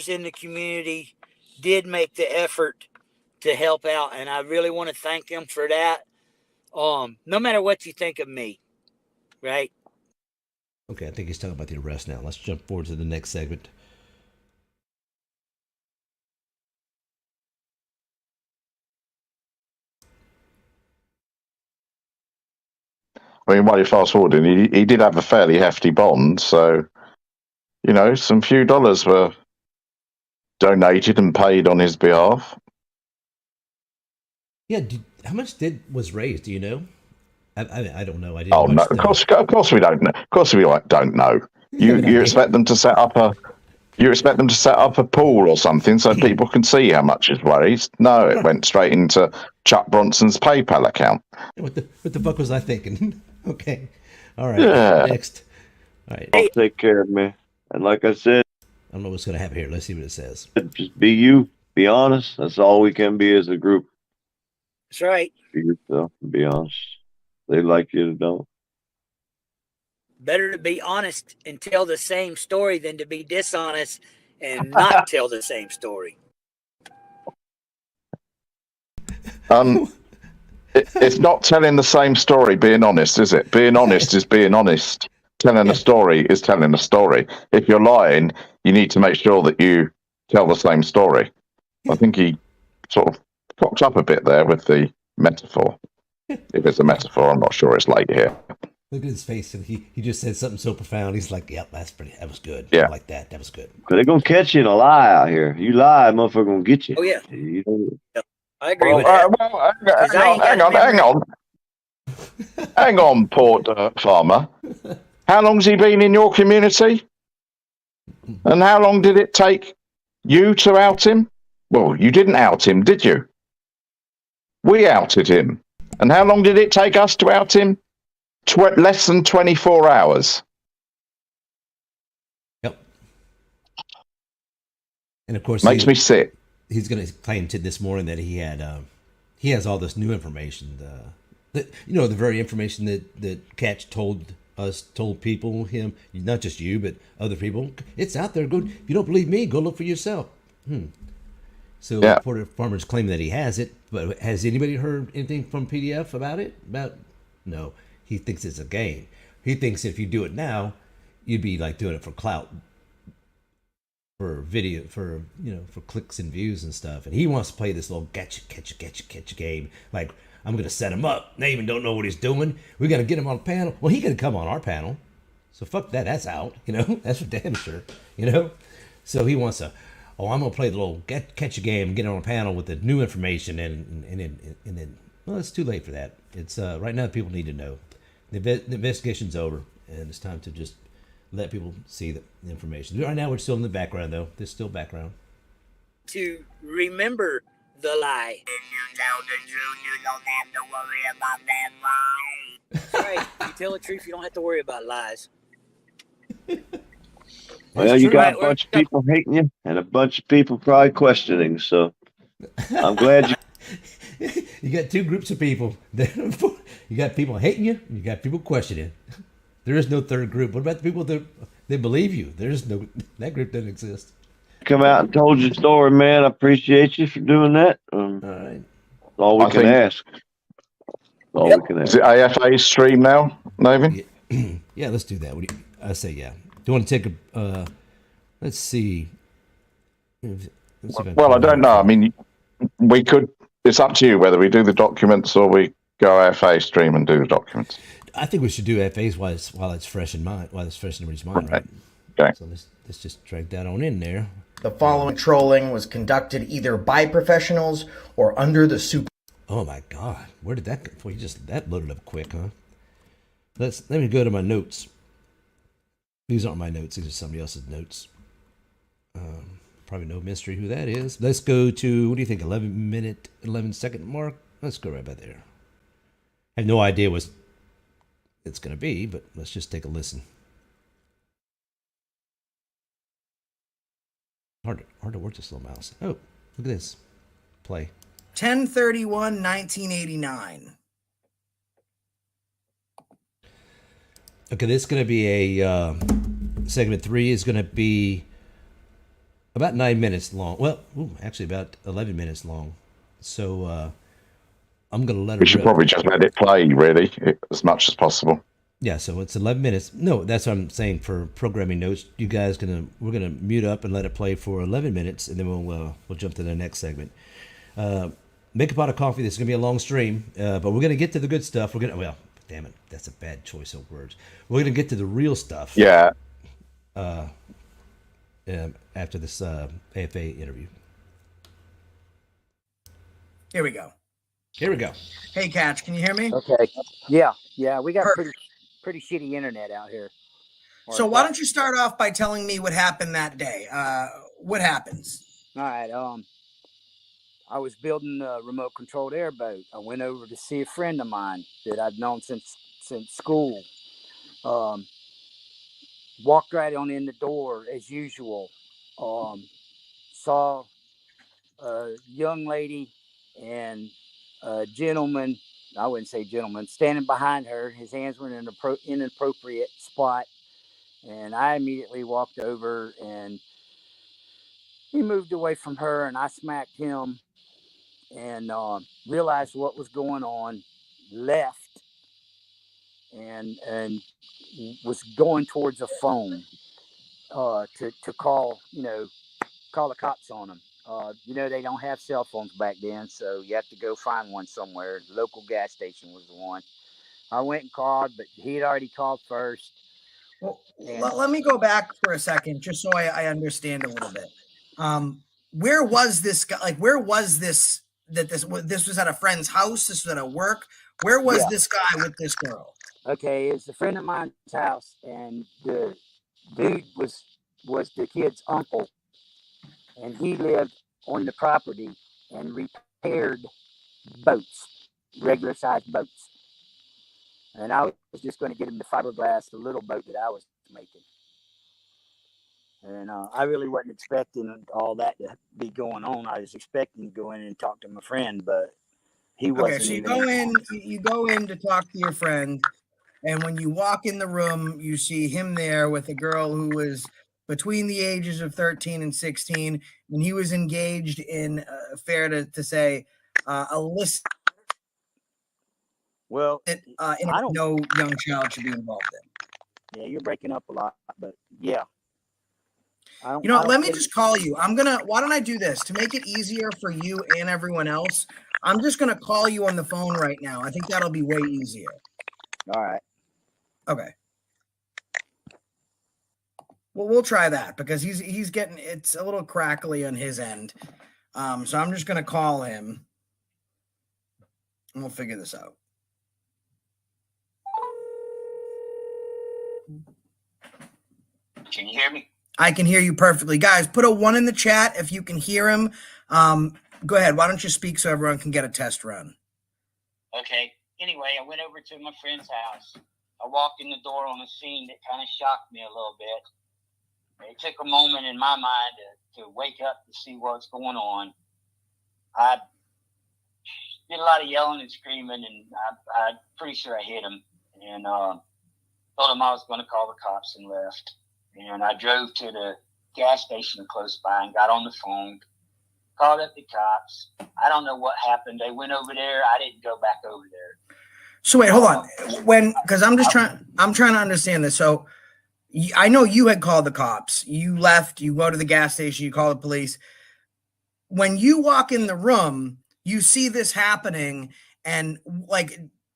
in the community did make the effort to help out, and I really want to thank them for that. No matter what you think of me, right? Okay, I think he's talking about the arrest now. Let's jump forward to the next segment. I mean, while you're fast forwarding, he did have a fairly hefty bond, so some few dollars were donated and paid on his behalf. Yeah, how much was raised? Do you know? I don't know. I didn't. Oh no! Of course we don't know. Of course we don't know. You expect them to set up a pool or something so people can see how much is raised. No, it went straight into Chuck Bronson's PayPal account. What the fuck was I thinking? Okay, all right. Yeah. Next. All right. I'll take care of me. And like I said, I don't know what's gonna happen here. Let's see what it says. Just be you. Be honest. That's all we can be as a group. That's right. Be yourself and be honest. They like you, don't. Better to be honest and tell the same story than to be dishonest and not tell the same story. It's not telling the same story, being honest, is it? Being honest is being honest. Telling a story is telling a story. If you're lying, you need to make sure that you tell the same story. I think he sort of cocked up a bit there with the metaphor. If it's a metaphor, I'm not sure. It's late here. Look at his face, and he just said something so profound. He's like, "Yep, that was good. Yeah, I like that. That was good." Because they're gonna catch you in a lie out here. You lie, motherfucker gonna get you. Oh yeah, I agree with that. Hang on, Port Farmer. How long's he been in your community? And how long did it take you to out him? Well, you didn't out him, did you? We outed him. And how long did it take us to out him? Less than 24 hours. Yep. And of course, makes me sick. He's going to claim to this morning that he has all this new information. The very information that Catch told people, him, not just you, but other people. It's out there. Go. If you don't believe me, go look for yourself. So Yeah. Porter Farmer's claiming that he has it, but has anybody heard anything from PDF about it? No. He thinks it's a game. He thinks if you do it now, you'd be like doing it for clout, for video, for for clicks and views and stuff. And he wants to play this little catch game. Like, I'm gonna set him up. Navin don't know what he's doing. We gotta get him on a panel. Well, he can come on our panel. So fuck that. That's out. That's for damn sure. So he wants to. Oh, I'm gonna play the little catch a game, get on a panel with the new information, and then well, it's too late for that. It's right now people need to know. The investigation's over, and it's time to just let people see the information. Right now, we're still in the background, though. There's still background. To remember the lie. If you tell the truth, you don't have to worry about that lie. That's right. If you tell the truth, you don't have to worry about lies. Well, you got a bunch of people hating you and a bunch of people probably questioning. So I'm glad you. You got two groups of people. You got people hating you, and you got people questioning. There is no third group. What about the people that believe you? There's no, that group doesn't exist. Come out and told your story, man. I appreciate you for doing that. All right. All we can ask. All we can ask. Is it AFA stream now, Navin? Yeah, let's do that. I say yeah. Do you want to take a? Let's see. Well, I don't know. I mean, we could. It's up to you whether we do the documents or we go AFA stream and do the documents. I think we should do FAs while it's fresh in mind, while it's fresh in everybody's mind, right? Okay. So let's just drag that on in there. The following trolling was conducted either by professionals or under the super. Oh my God, where did that go? Boy, that loaded up quick, huh? Let me go to my notes. These aren't my notes; these are somebody else's notes. Probably no mystery who that is. Let's go to, what do you think? 11-second mark. Let's go right by there. I have no idea what it's going to be, but let's just take a listen. Hard to work this little mouse. Oh, look at this. Play. 10/31/1989. Okay, this is going to be a segment 3 is going to be about 9 minutes long. Well, actually about 11 minutes long. So I'm going to let it. We should probably just let it play, really, as much as possible. Yeah, so it's 11 minutes. No, that's what I'm saying for programming notes. You guys we're gonna mute up and let it play for 11 minutes, and then we'll jump to the next segment. Make a pot of coffee. This is gonna be a long stream, but we're gonna get to the good stuff. Well, damn it, that's a bad choice of words. We're gonna get to the real stuff. Yeah. After this AFA interview. Here we go. Hey, Catch, can you hear me? Okay. Yeah, we got pretty shitty internet out here. So why don't you start off by telling me what happened that day? What happens? All right. I was building a remote controlled airboat. I went over to see a friend of mine that I'd known since school. Walked right on in the door as usual. Saw a young lady and a gentleman, I wouldn't say gentleman, standing behind her. His hands were in an inappropriate spot. And I immediately walked over and he moved away from her and I smacked him and realized what was going on, left and was going towards a phone to call the cops on them. They don't have cell phones back then, so you have to go find one somewhere. The local gas station was the one. I went and called, but he had already called first. Well, let me go back for a second, just so I understand a little bit. Where was this guy? Like, where was this? This was at a friend's house. This was at a work. Where was this guy with this girl? Okay, it's a friend of mine's house, and the dude was the kid's uncle, and he lived on the property and repaired boats, regular sized boats. And I was just going to get him the fiberglass, the little boat that I was making. And I really wasn't expecting all that to be going on. I was expecting to go in and talk to my friend, but he wasn't. Okay, so you go in to talk to your friend, and when you walk in the room, you see him there with a girl who was between the ages of 13 and 16, and he was engaged in, fair to say, illicit. Well, in I don't. no young child should be involved in. Yeah, you're breaking up a lot, but yeah. You know, let me just call you. Why don't I do this to make it easier for you and everyone else? I'm just gonna call you on the phone right now. I think that'll be way easier. All right. Okay. Well, we'll try that because he's getting, it's a little crackly on his end. So I'm just gonna call him and we'll figure this out. Can you hear me? I can hear you perfectly. Guys, put a 1 in the chat if you can hear him. Go ahead. Why don't you speak so everyone can get a test run? Okay. Anyway, I went over to my friend's house. I walked in the door on a scene that kind of shocked me a little bit. It took a moment in my mind to wake up to see what's going on. I did a lot of yelling and screaming, and I'm pretty sure I hit him. And told him I was going to call the cops and left. And I drove to the gas station close by and got on the phone, called up the cops. I don't know what happened. They went over there. I didn't go back over there. So wait, hold on. Because I'm trying to understand this. So I know you had called the cops. You left, you go to the gas station, you call the police. When you walk in the room, you see this happening, and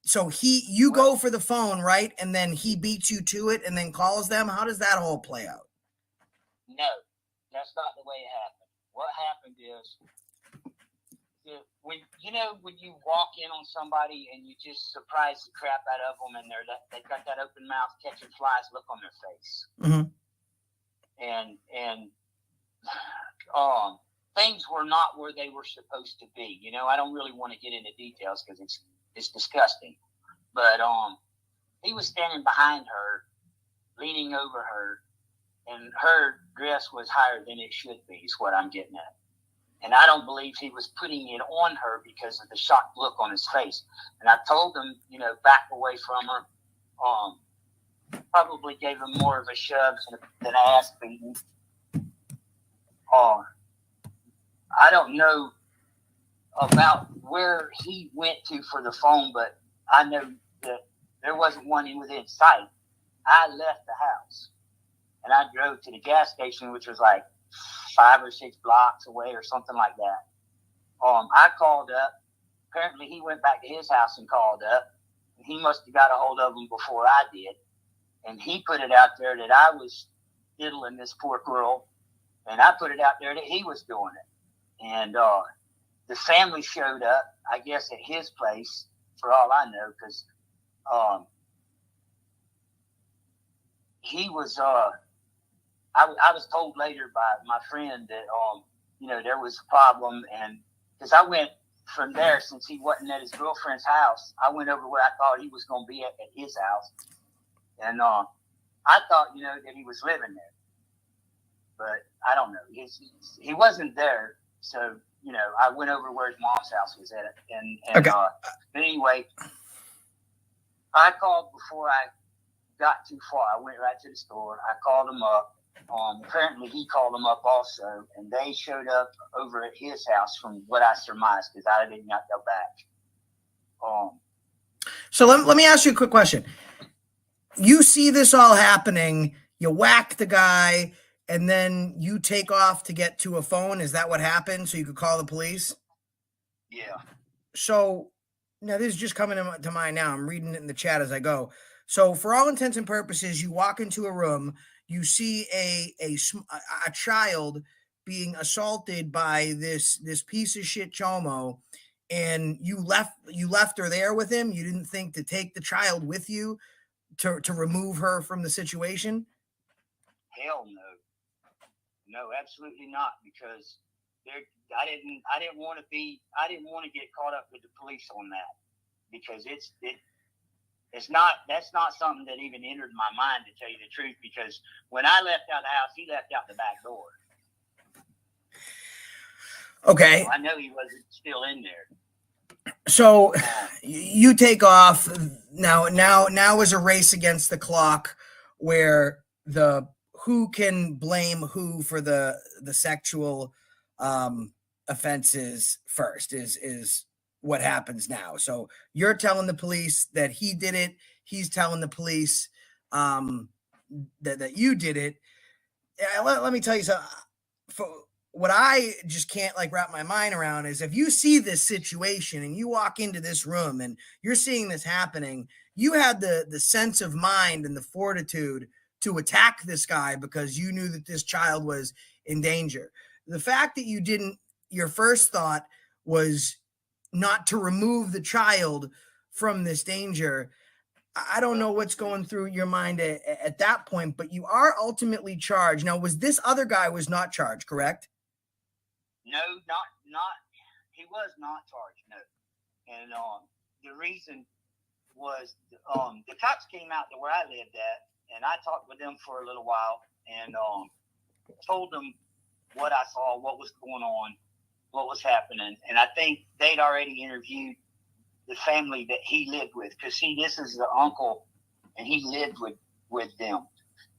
so you go for the phone, right? And then he beats you to it and then calls them. How does that whole play out? No, that's not the way it happened. What happened is, when you walk in on somebody and you just surprise the crap out of them, and they've got that open mouth catching flies look on their face, and things were not where they were supposed to be. I don't really want to get into details because it's disgusting, but he was standing behind her, leaning over her, and her dress was higher than it should be, is what I'm getting at. And I don't believe he was putting it on her because of the shocked look on his face. And I told him, back away from her. Probably gave him more of a shove than an ass beating. I don't know about where he went to for the phone, but I know that there wasn't one within sight. I left the house and I drove to the gas station, which was like 5 or 6 blocks away or something like that. I called up. Apparently he went back to his house and called up. He must have got a hold of him before I did. And he put it out there that I was diddling this poor girl. And I put it out there that he was doing it. And the family showed up, I guess, at his place, for all I know, because he was, I was told later by my friend that, there was a problem. And because I went from there, since he wasn't at his girlfriend's house, I went over where I thought he was going to be at his house. And I thought, that he was living there. But I don't know. He wasn't there. So, I went over where his mom's house was at. And Okay. But anyway, I called before I got too far. I went right to the store. I called him up. Apparently he called them up also, and they showed up over at his house from what I surmised, because I did not go back. So let me ask you a quick question. You see this all happening, you whack the guy, and then you take off to get to a phone. Is that what happened? So you could call the police? Yeah. So now this is just coming to mind now. I'm reading it in the chat as I go. So for all intents and purposes, you walk into a room, you see a child being assaulted by this piece of shit chomo, and you left her there with him. You didn't think to take the child with you to remove her from the situation? Hell no. No, absolutely not, because I didn't want to get caught up with the police on that, because that's not something that even entered my mind, to tell you the truth, because when I left out the house, he left out the back door. Okay. So I know he wasn't still in there. So you take off. Now is a race against the clock, where who can blame who for the sexual offenses first is what happens now. So you're telling the police that he did it. He's telling the police that you did it. Let me tell you something. For what I just can't like wrap my mind around is if you see this situation and you walk into this room and you're seeing this happening, you had the sense of mind and the fortitude to attack this guy because you knew that this child was in danger. The fact that you didn't, your first thought was not to remove the child from this danger. I don't know what's going through your mind at that point, but you are ultimately charged. Now, this other guy was not charged, correct? No, not. He was not charged. No, and the reason was the cops came out to where I lived at, and I talked with them for a little while, and told them what I saw, what was going on, what was happening, and I think they'd already interviewed the family that he lived with, because see, this is the uncle, and he lived with them.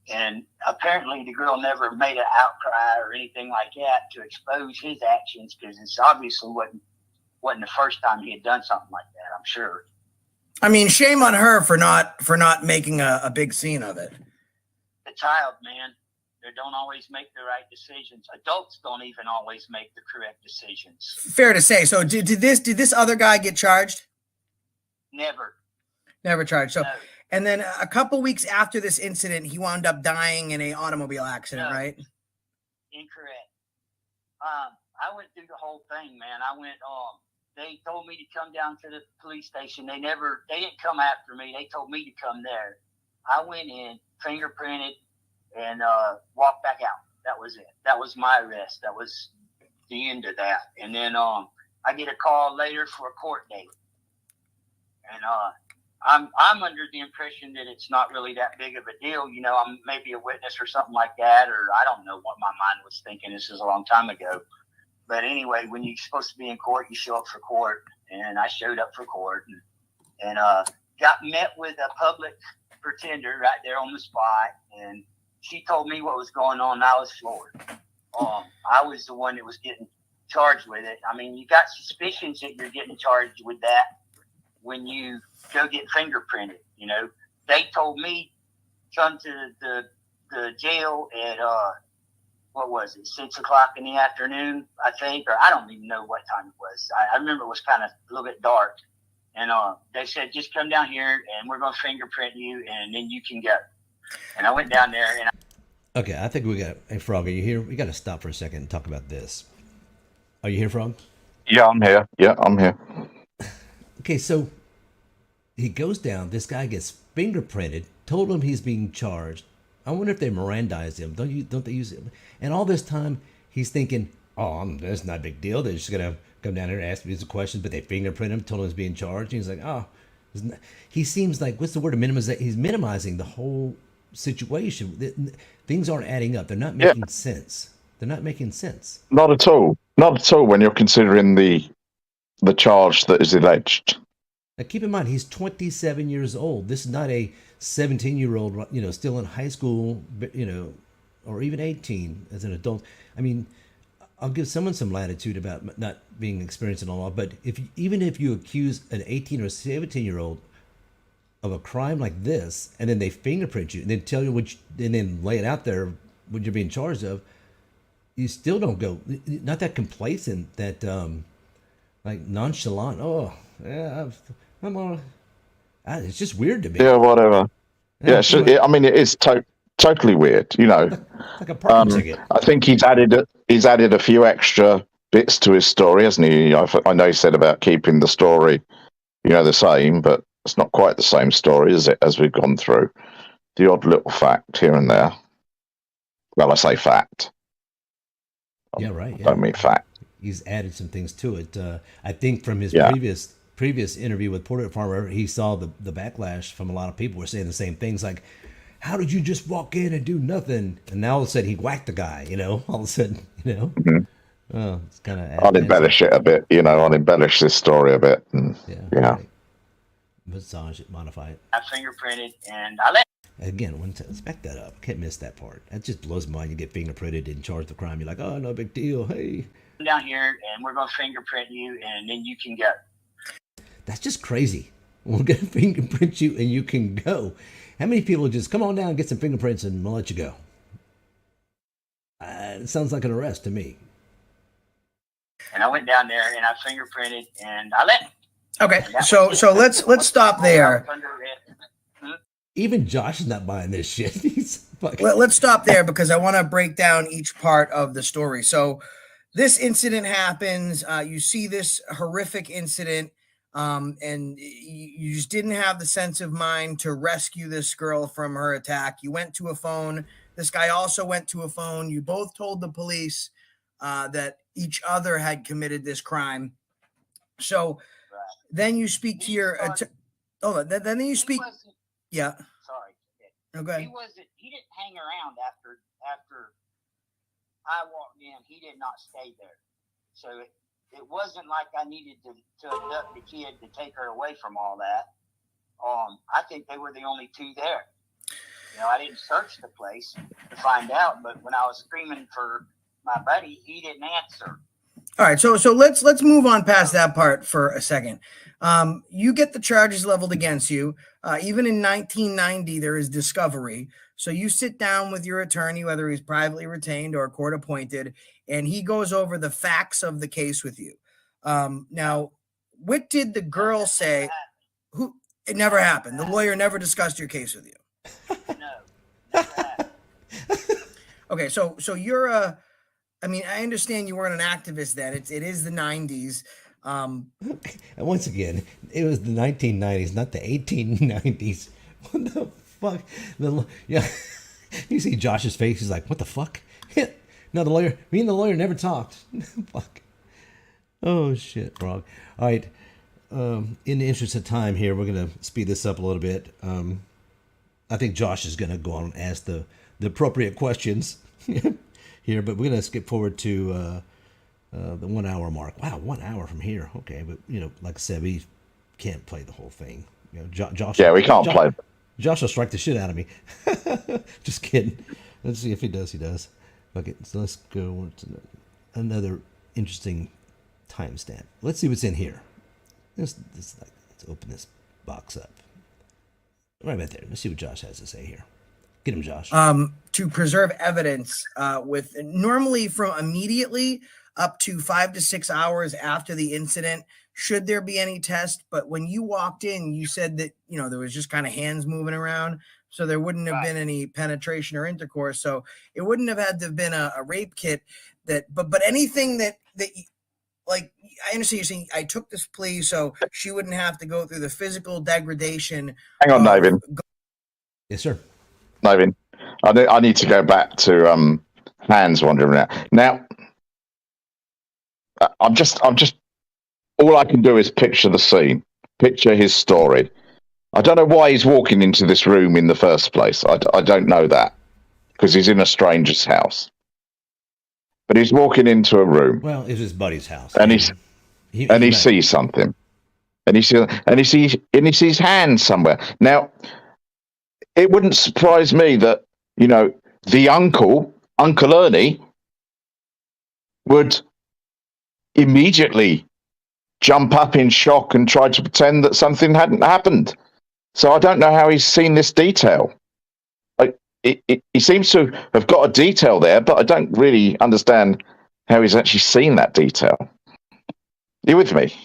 And apparently the girl never made an outcry or anything like that to expose his actions, because it's obviously wasn't the first time he had done something like that, I'm sure. I mean, shame on her for not making a big scene of it. The child, man, they don't always make the right decisions. Adults don't even always make the correct decisions. Fair to say. So did this other guy get charged? Never charged. So, no. And then a couple weeks after this incident, he wound up dying in an automobile accident, right? Incorrect. I went through the whole thing, man. I went, they told me to come down to the police station. They didn't come after me. They told me to come there. I went in, fingerprinted, and walked back out. That was it. That was my arrest. That was the end of that. And then I get a call later for a court date. And I'm under the impression that it's not really that big of a deal. You know, I'm maybe a witness or something like that, or I don't know what my mind was thinking. This is a long time ago. But anyway, when you're supposed to be in court, you show up for court. And I showed up for court and got met with a public pretender right there on the spot. And she told me what was going on, and I was floored. I was the one that was getting charged with it. I mean, you got suspicions that you're getting charged with that when you go get fingerprinted. You know, they told me come to the jail at what was it, 6 o'clock in the afternoon, I think, or I don't even know what time it was. I remember it was kind of a little bit dark, and they said just come down here and we're gonna fingerprint you and then you can go. And I went down there and okay, I think we got. Hey, Frog, are you here? We got to stop for a second and talk about this. Are you here, Frog? Yeah, I'm here. Yeah, I'm here. Okay, so he goes down. This guy gets fingerprinted. Told him he's being charged. I wonder if they Mirandized him. Don't they use it? And all this time he's thinking, "Oh, that's not a big deal. They're just gonna come down here and ask me these questions." But they fingerprint him. Told him he's being charged. And he's like, "Oh." He seems like, what's the word of minimization? He's minimizing the whole situation. Things aren't adding up. They're not making sense. They're not making sense. Not at all. Not at all when you're considering the charge that is alleged. Now, keep in mind, he's 27 years old. This is not a 17-year-old, still in high school, or even 18 as an adult. I mean, I'll give someone some latitude about not being experienced in the law, but even if you accuse an 18 or 17-year-old of a crime like this, and then they fingerprint you, and then tell you and then lay it out there what you're being charged of, you still don't go, not that complacent, that like nonchalant. Oh, yeah, I'm on. It's just weird to me. Yeah, whatever. Yeah, it is totally weird. Like a parking ticket. I think he's added a few extra bits to his story, hasn't he? I know he said about keeping the story, the same, but it's not quite the same story, is it? As we've gone through the odd little fact here and there. Well, I say fact. Yeah, right. I don't mean fact. He's added some things to it. I think from his previous interview with Portrait Farmer, he saw the backlash from a lot of people were saying the same things like, "How did you just walk in and do nothing?" And now all of a sudden he whacked the guy. All of a sudden, Mm-hmm. Oh, it's kind of. I'll embellish it a bit. I'll embellish this story a bit. And, yeah. Right. Massage it, modify it. I fingerprinted, and I left. Again, let's back that up. Can't miss that part. That just blows my mind. You get fingerprinted and charged with crime. You're like, oh, no big deal. Hey. Down here, and we're going to fingerprint you, and then you can go. That's just crazy. We're going to fingerprint you, and you can go. How many people just come on down and get some fingerprints, and we'll let you go? It sounds like an arrest to me. And I went down there, and I fingerprinted, and I left. Okay, so let's stop there. Even Josh is not buying this shit. He's fucking... Let's stop there because I want to break down each part of the story. So this incident happens. You see this horrific incident, and you just didn't have the sense of mind to rescue this girl from her attack. You went to a phone. This guy also went to a phone. You both told the police that each other had committed this crime. So then you speak to your then you speak. Yeah. Sorry. Okay. He didn't hang around after I walked in. He did not stay there. So it wasn't like I needed to abduct the kid to take her away from all that. I think they were the only two there. You know, I didn't search the place to find out, but when I was screaming for my buddy, he didn't answer. All right, so let's move on past that part for a second. You get the charges leveled against you. Even in 1990, there is discovery. So you sit down with your attorney, whether he's privately retained or court appointed, and he goes over the facts of the case with you. Now, what did the girl say? It never happened. The lawyer never discussed your case with you. No. Okay, so you're I mean, I understand you weren't an activist then. It is the 90s. And once again, it was the 1990s, not the 1890s. What the fuck? Yeah, you see Josh's face. He's like, "What the fuck?" No, me and the lawyer never talked. Fuck. Oh shit, wrong. All right. In the interest of time here, we're gonna speed this up a little bit. I think Josh is gonna go on and ask the appropriate questions here, but we're gonna skip forward to the 1 hour mark. Wow, 1 hour from here. Okay, but like I said, we can't play the whole thing. Josh. Yeah, we can't play. Josh will strike the shit out of me. Just kidding. Let's see if he does. He does. Okay, so let's go to another interesting timestamp. Let's see what's in here. Let's open this box up. Right about there. Let's see what Josh has to say here. Get him, Josh. To preserve evidence with normally from immediately up to 5 to 6 hours after the incident, should there be any test. But when you walked in, you said that, there was just kind of hands moving around. So there wouldn't have been any penetration or intercourse. So it wouldn't have had to have been a rape kit but anything that like, I understand you're saying I took this plea so she wouldn't have to go through the physical degradation. Hang on, Navin. Yes, sir. Navin, I need to go back to hands wandering around. Now, I'm just all I can do is picture the scene, picture his story. I don't know why he's walking into this room in the first place. I don't know that because he's in a stranger's house. But he's walking into a room. Well, it's his buddy's house, and he sees something, and he sees hands somewhere. Now, it wouldn't surprise me that the Uncle Ernie, would immediately jump up in shock and try to pretend that something hadn't happened. So I don't know how he's seen this detail. He seems to have got a detail there, but I don't really understand how he's actually seen that detail. You with me?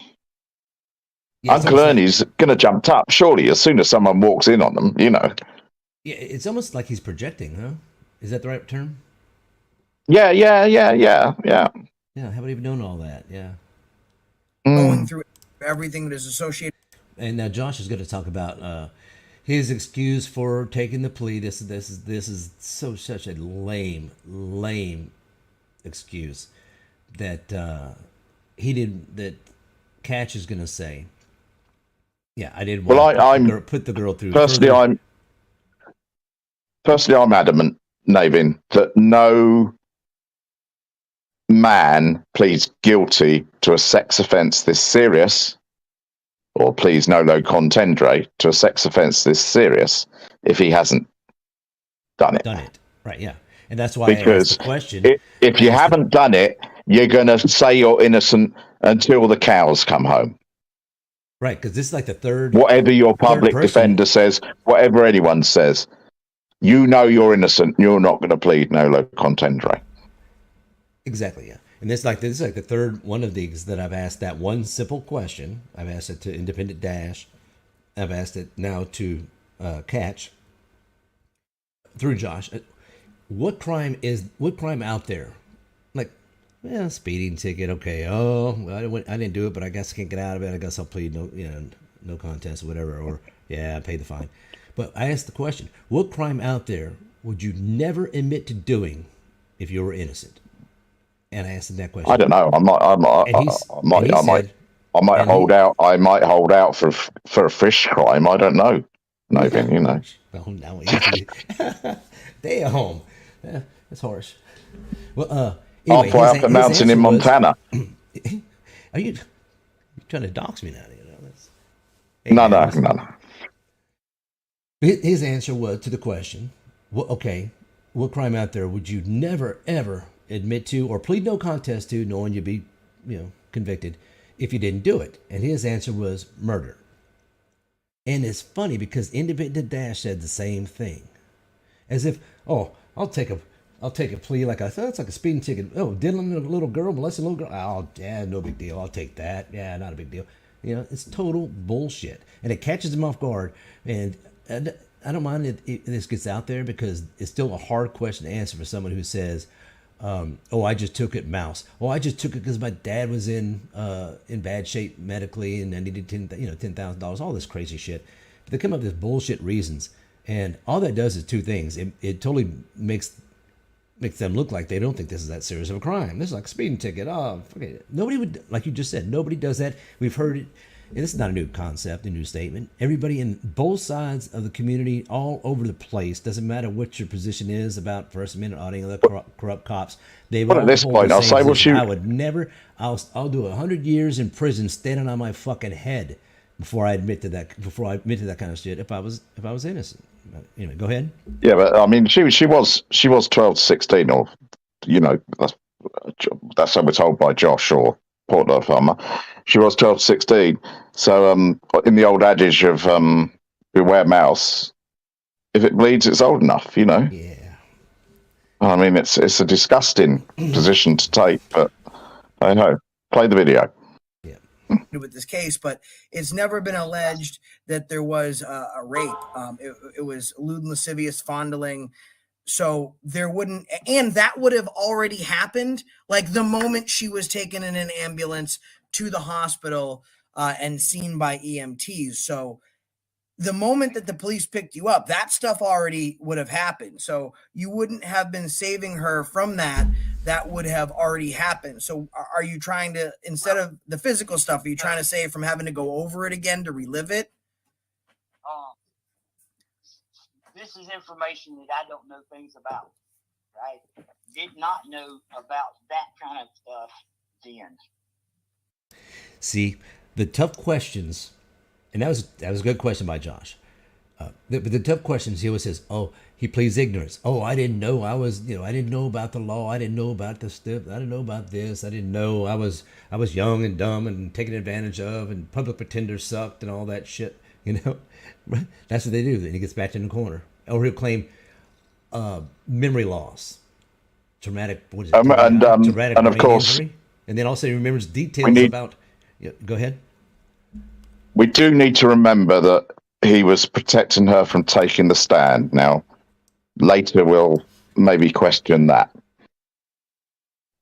Yeah, Uncle Ernie's going to jump up, surely, as soon as someone walks in on them, Yeah, it's almost like he's projecting, huh? Is that the right term? Yeah. Yeah, how about even knowing all that? Yeah. Going through everything that is associated. And now Josh is going to talk about his excuse for taking the plea. This is such a lame excuse that he didn't. That Catch is going to say. Yeah, I didn't. Want put the girl through. Personally, I'm adamant, Navin, that no man pleads guilty to a sex offence this serious or pleads no contendere to a sex offence this serious if he hasn't done it. Right, yeah. And that's why I asked Because the question. if you haven't done it, you're going to say you're innocent until the cows come home. Right, because this is like the third. Whatever your public defender says, whatever anyone says, you know you're innocent. You're not going to plead no contendere. Exactly, yeah. And this is like the third one of these that I've asked that one simple question. I've asked it to Independent Dash. I've asked it now to Catch through Josh. What crime out there? Like, speeding ticket. Okay. Oh, I didn't do it, but I guess I can't get out of it. I guess I'll plead no contest or whatever. Or I pay the fine. But I asked the question: what crime out there would you never admit to doing if you were innocent? And I asked him that question. I don't know. I might hold out. I might hold out for a fish crime. I don't know. Navin, you know. Oh, now easy. Damn, that's harsh. Well, anyway, halfway up the mountain in Montana. Are you trying to dox me now? No. His answer was to the question, what crime out there would you never, ever admit to or plead no contest to, knowing you'd be, convicted if you didn't do it? And his answer was murder. And it's funny because Independent Dash said the same thing. As if, I'll take a plea like I thought it's like a speeding ticket. Oh, diddling a little girl, molesting a little girl. Oh, yeah, no big deal. I'll take that. Yeah, not a big deal. It's total bullshit. And it catches him off guard. And I don't mind if this gets out there because it's still a hard question to answer for someone who says, I just took it, mouse. I just took it because my dad was in bad shape medically and I needed $10,000, all this crazy shit. But they come up with bullshit reasons. And all that does is two things. It totally makes them look like they don't think this is that serious of a crime. This is like a speeding ticket. Oh, forget it. Nobody would, like you just said, nobody does that. We've heard it. And this is not a new concept, a new statement. Everybody in both sides of the community, all over the place, doesn't matter what your position is about First Amendment auditing the corrupt cops. They will. At this point, I'll say what you. I would never. I'll do 100 years in prison standing on my fucking head before I admit to that. Before I admit to that kind of shit. If I was innocent. Anyway, go ahead. Yeah, but I mean, she was 12 to 16, or that's how we're told by Josh or Portler Farmer. She was 12 to 16. So, in the old adage of beware mouse, if it bleeds, it's old enough, Yeah. I mean, it's a disgusting position to take, but I know. Play the video. With this case, but it's never been alleged that there was a rape. It was lewd and lascivious fondling. So there wouldn't, and that would have already happened. Like the moment she was taken in an ambulance to the hospital and seen by EMTs. So the moment that the police picked you up, that stuff already would have happened. So you wouldn't have been saving her from that. That would have already happened. So are you trying to, instead of the physical stuff, are you trying to save from having to go over it again to relive it? This is information that I don't know things about, right? Did not know about that kind of stuff then. See, the tough questions, and that was a good question by Josh. The tough questions, he always says, he pleads ignorance. I didn't know I didn't know about the law. I didn't know about the stuff. I didn't know about this. I didn't know I was young and dumb and taken advantage of, and public pretenders sucked and all that shit. That's what they do. Then he gets backed in the corner, or he'll claim memory loss, traumatic. What is it? Traumatic and of course, injury? And then also he remembers details about. Yeah, go ahead. We do need to remember that he was protecting her from taking the stand. Now, later we'll maybe question that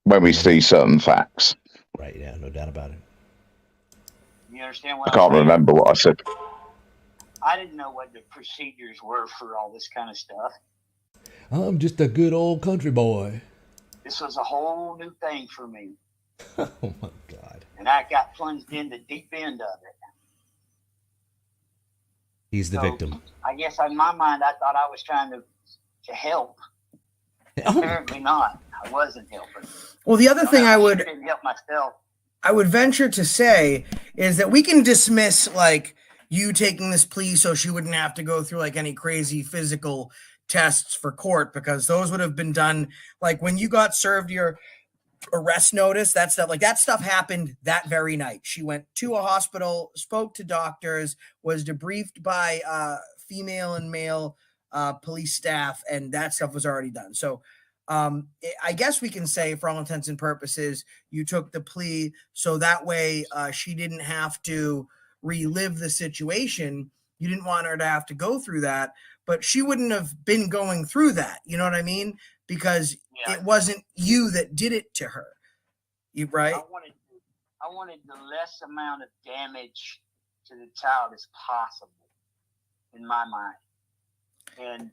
when we see certain facts. Right, yeah, no doubt about it. You understand what I can't remember what I said. I didn't know what the procedures were for all this kind of stuff. I'm just a good old country boy. This was a whole new thing for me. Oh, my God. And I got plunged in the deep end of it. He's the victim. I guess in my mind, I thought I was trying to help. Apparently not. I wasn't helping. Well, the other thing I would didn't help myself. I would venture to say is that we can dismiss like you taking this plea so she wouldn't have to go through like any crazy physical tests for court, because those would have been done like when you got served your arrest notice, that stuff happened that very night. She went to a hospital, spoke to doctors, was debriefed by female and male police staff, and that stuff was already done. So I guess we can say, for all intents and purposes, you took the plea so that way she didn't have to relive the situation. You didn't want her to have to go through that, but she wouldn't have been going through that. You know what I mean? Because it wasn't you that did it to her. Right? I wanted the less amount of damage to the child as possible in my mind. And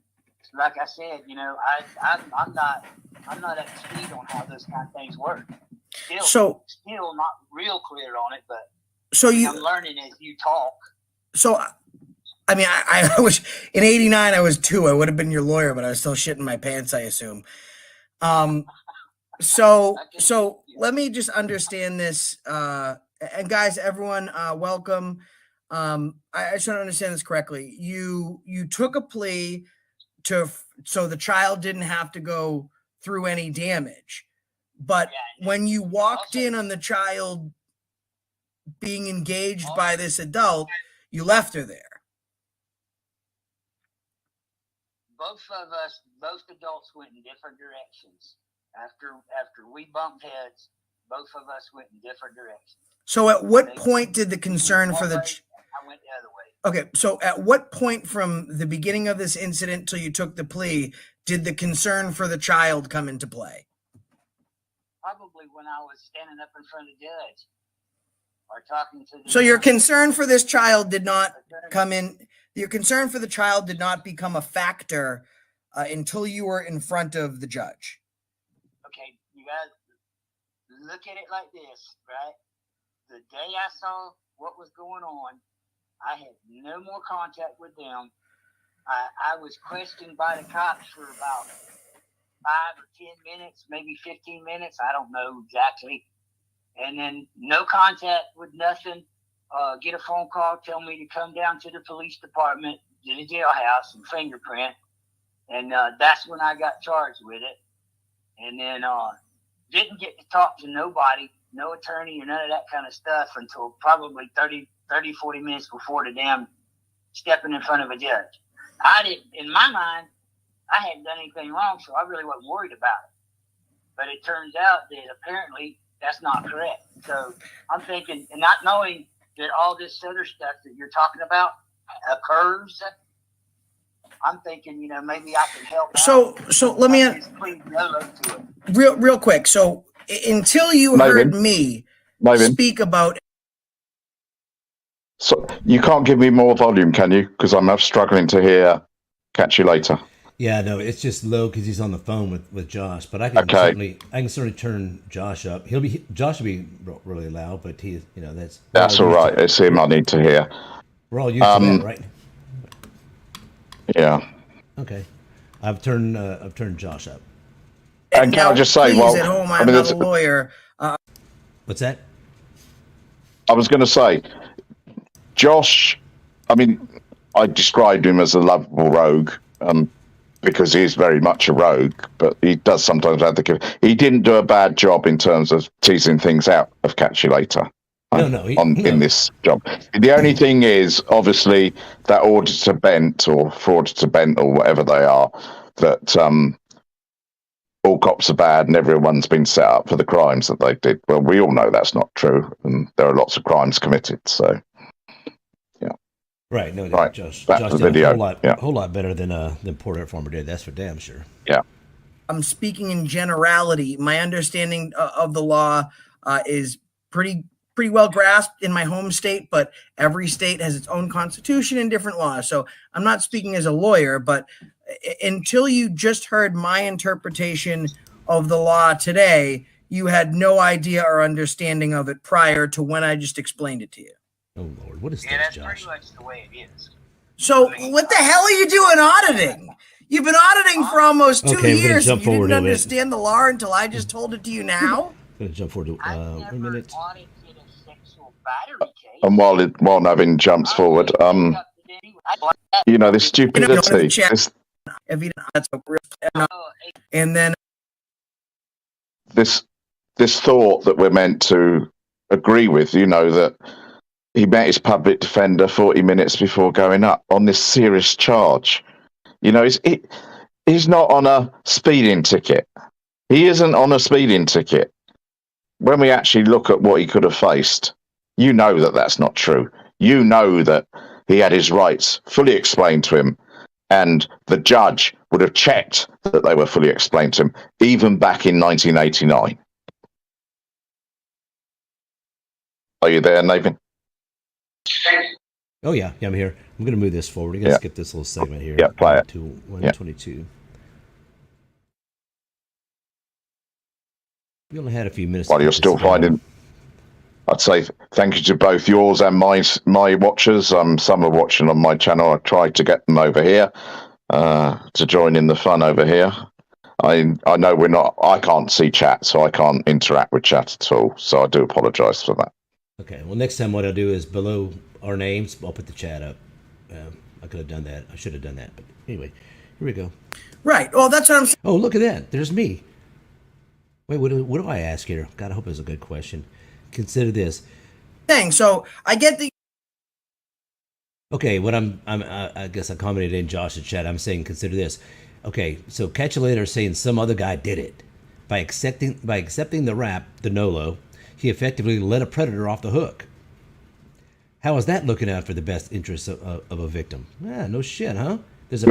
like I said, I'm not up to speed on how those kind of things work. Still not real clear on it, but I'm learning as you talk. So, I mean, I was in '89. I was 2. I would have been your lawyer, but I was still shitting my pants, I assume. So let me just understand this. And guys, everyone, welcome. I just want to understand this correctly. You took a plea so the child didn't have to go through any damage. But when you walked in on the child being engaged by this adult, you left her there. Both adults went in different directions. After we bumped heads, both of us went in different directions. So at what point did the concern for the... I went the other way. Okay, so at what point from the beginning of this incident till you took the plea did the concern for the child come into play? Probably when I was standing up in front of the judge or talking to the... So your concern for this child did not come in... Your concern for the child did not become a factor until you were in front of the judge. Okay, you guys look at it like this, right? The day I saw what was going on, I had no more contact with them. I was questioned by the cops for about 5 or 10 minutes, maybe 15 minutes. I don't know exactly. And then no contact with nothing. Get a phone call, tell me to come down to the police department, to the jailhouse and fingerprint. And that's when I got charged with it. And then didn't get to talk to nobody, no attorney or none of that kind of stuff until probably 30, 40 minutes before the damn stepping in front of a judge. In my mind, I hadn't done anything wrong, so I really wasn't worried about it. But it turns out that apparently that's not correct. So I'm thinking, and not knowing that all this other stuff that you're talking about occurs, I'm thinking, maybe I can help out. So let me real quick. So until you heard me speak about... So you can't give me more volume, can you? Because I'm struggling to hear. Catch you later. Yeah, no, it's just low because he's on the phone with Josh. But I can certainly turn Josh up. Josh will be really loud, but he, that's all right. It's him I need to hear. We're all used to that, right? Yeah. Okay, I've turned Josh up. And can I just say, at home, I'm not a lawyer. What's that? I was going to say, Josh. I mean, I described him as a lovable rogue, because he is very much a rogue, but he does sometimes have the... He didn't do a bad job in terms of teasing things out of Catch You Later. In this job. The only thing is, obviously, that Auditor Bent or Frauditor Bent or whatever they are, that all cops are bad and everyone's been set up for the crimes that they did. Well, we all know that's not true, and there are lots of crimes committed, so... Right, no, right. Josh Back did to the video. a whole lot better than Porter Farmer did. That's for damn sure. Yeah. I'm speaking in generality. My understanding of the law is pretty well grasped in my home state, but every state has its own constitution and different laws. So I'm not speaking as a lawyer, but until you just heard my interpretation of the law today, you had no idea or understanding of it prior to when I just explained it to you. Oh, Lord, what is this, that's Josh? pretty much the way it is. So what the hell are you doing auditing? You've been auditing for almost 2 years and you didn't understand the law until I just told it to you now? I'm going to jump forward to 1 minute. Audited and while Navin jumps forward, this stupidity, If you that's a real, and then this thought that we're meant to agree with, that he met his public defender 40 minutes before going up on this serious charge. He's not on a speeding ticket. He isn't on a speeding ticket. When we actually look at what he could have faced, that that's not true. That he had his rights fully explained to him, and the judge would have checked that they were fully explained to him, even back in 1989. Are you there, Navin? Oh, yeah, I'm here. I'm going to move this forward. I'm going to skip this little segment here. Yeah, play it. To 122. We only had a few minutes. While you're still finding, I'd say thank you to both yours and my watchers. Some are watching on my channel. I tried to get them over here to join in the fun over here. I know I can't see chat, so I can't interact with chat at all. So I do apologise for that. Okay. Well, next time what I'll do is below our names, I'll put the chat up. I could have done that. I should have done that. But anyway, here we go. Right. Well, that's what I'm saying. Oh, look at that. There's me. Wait, what do I ask here? God, I hope it's a good question. Consider this. So I get the. Okay, what I guess I commented in Josh's chat. I'm saying consider this. Okay, so Catch You Later is saying some other guy did it by accepting the rap, the NOLO. He effectively let a predator off the hook. How is that looking out for the best interests of a victim? Yeah, no shit, huh? There's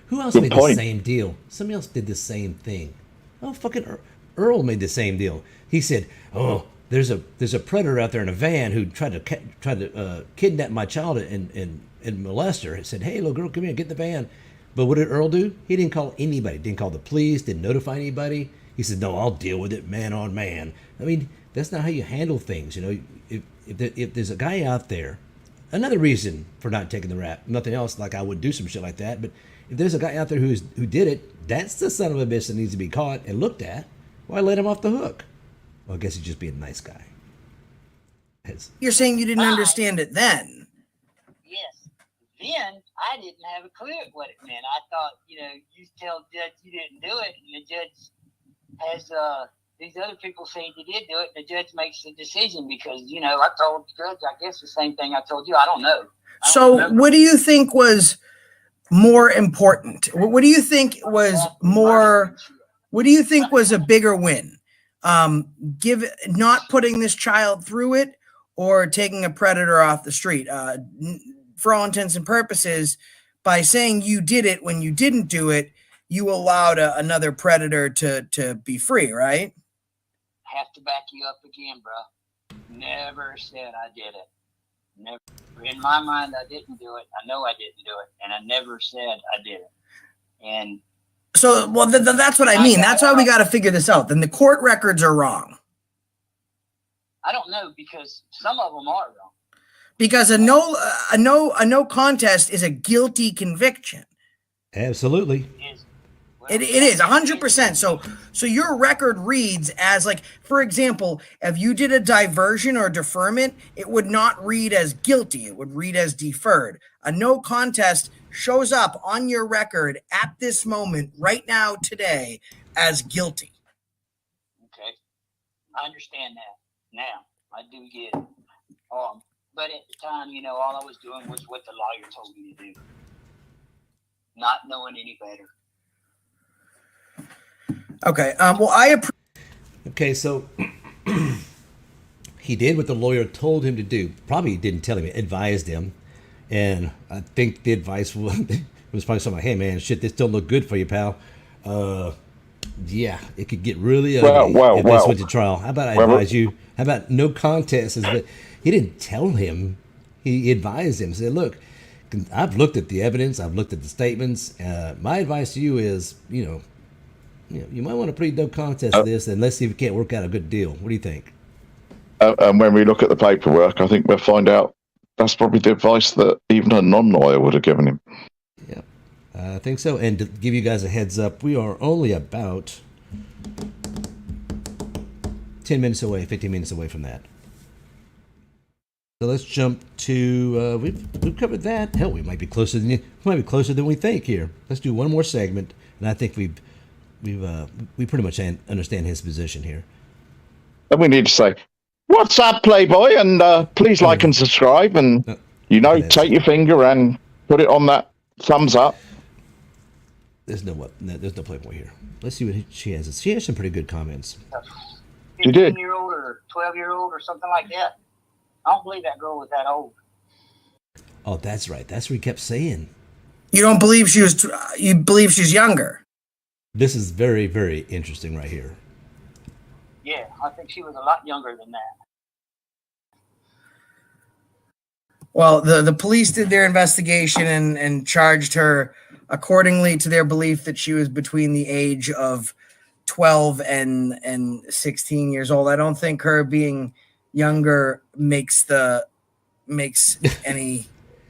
who else made the same deal? Somebody else did the same thing. Oh, fucking Earl made the same deal. He said, "Oh, there's a predator out there in a van who tried to kidnap my child and molest her." He said, "Hey, little girl, come here, get in the van." But what did Earl do? He didn't call anybody. Didn't call the police. Didn't notify anybody. He said, "No, I'll deal with it, man on man." I mean, that's not how you handle things. If there's a guy out there, another reason for not taking the rap, nothing else. Like I would do some shit like that. But if there's a guy out there who did it, that's the son of a bitch that needs to be caught and looked at. Why let him off the hook? Well, I guess he's just being a nice guy. You're saying you didn't understand it then? Yes. Then I didn't have a clue what it meant. I thought, you tell the judge you didn't do it, and the judge has these other people saying you did do it, and the judge makes the decision because, I told the judge, I guess the same thing I told you. I don't know. What do you think was more important? What do you think was more? What do you think was a bigger win? Not putting this child through it, or taking a predator off the street? For all intents and purposes, by saying you did it when you didn't do it, you allowed another predator to be free, right? Have to back you up again, bro. Never said I did it. Never. In my mind, I didn't do it. I know I didn't do it, and I never said I did it. And so, well, that's what I mean. That's why we got to figure this out. Then the court records are wrong. I don't know, because some of them are wrong. Because a no contest is a guilty conviction. Absolutely. It is 100%. So your record reads as, like, for example, if you did a diversion or deferment, it would not read as guilty. It would read as deferred. A no contest shows up on your record at this moment, right now, today, as guilty. Okay. I understand that now. I do get it. But at the time, all I was doing was what the lawyer told me to do. Not knowing any better. Okay. Okay, so he did what the lawyer told him to do. Probably didn't tell him, advised him. And I think the advice was probably something like, "Hey, man, shit, this don't look good for you, pal. Yeah, it could get really ugly if this went to trial. How about I advise you? How about no contest?" But he didn't tell him. He advised him. Said, "Look, I've looked at the evidence. I've looked at the statements. My advice to you is, you might want to plead no contest to this, and let's see if we can't work out a good deal. What do you think?" And when we look at the paperwork, I think we'll find out that's probably the advice that even a non-lawyer would have given him. Yeah, I think so. And to give you guys a heads up, we are only about 10 minutes away, 15 minutes away from that. So let's jump to we've covered that. Hell, we might be closer than we think here. Let's do one more segment, and I think we pretty much understand his position here. And we need to say, "What's up, Playboy?" And please like and subscribe, and take your finger and put it on that thumbs up. There's no Playboy here. Let's see what she has. She has some pretty good comments. You did. 15-year-old or 12-year-old or something like that. I don't believe that girl was that old. Oh, that's right. That's what he kept saying. You don't believe she was? You believe she's younger? This is very, very interesting right here. Yeah, I think she was a lot younger than that. Well, the police did their investigation and charged her accordingly to their belief that she was between the age of 12 and 16 years old. I don't think her being younger makes any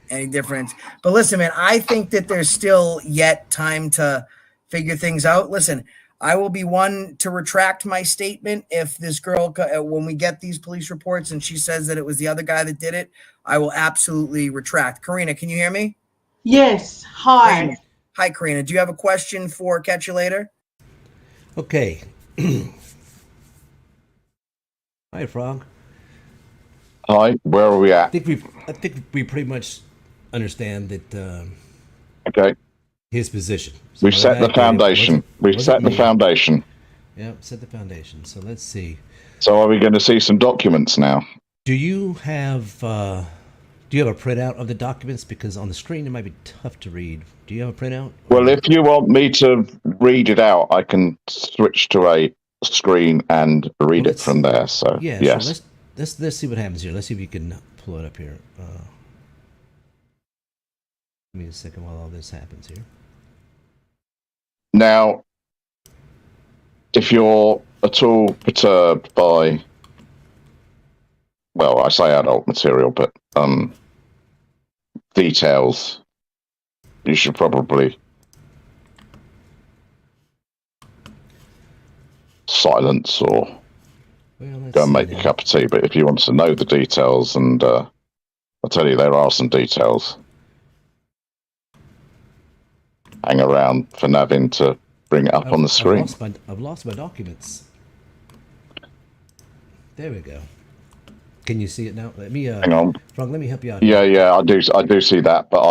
difference. But listen, man, I think that there's still yet time to figure things out. Listen, I will be one to retract my statement if this girl, when we get these police reports and she says that it was the other guy that did it, I will absolutely retract. Karina, can you hear me? Yes. Hi. Hi, Karina. Do you have a question for Catch You Later? Okay. Hi, Frog. Hi. Where are we at? I think we pretty much understand that. Okay. His position. So we've set the foundation. We've set the foundation. Yeah, set the foundation. So let's see. So are we going to see some documents now? Do you have a printout of the documents? Because on the screen it might be tough to read. Do you have a printout? Well, if you want me to read it out, I can switch to a screen and read it from there. So yeah, yes. So let's see what happens here. Let's see if you can pull it up here. Give me a second while all this happens here. Now, if you're at all perturbed by, well, I say adult material, but details, you should probably silence or go and make a cup of tea. But if you want to know the details, and I'll tell you, there are some details. Hang around for Navin to bring it up on the screen. I've lost my documents. There we go. Can you see it now? Let me hang on. Frank, let me help you out. Yeah, I do see that, but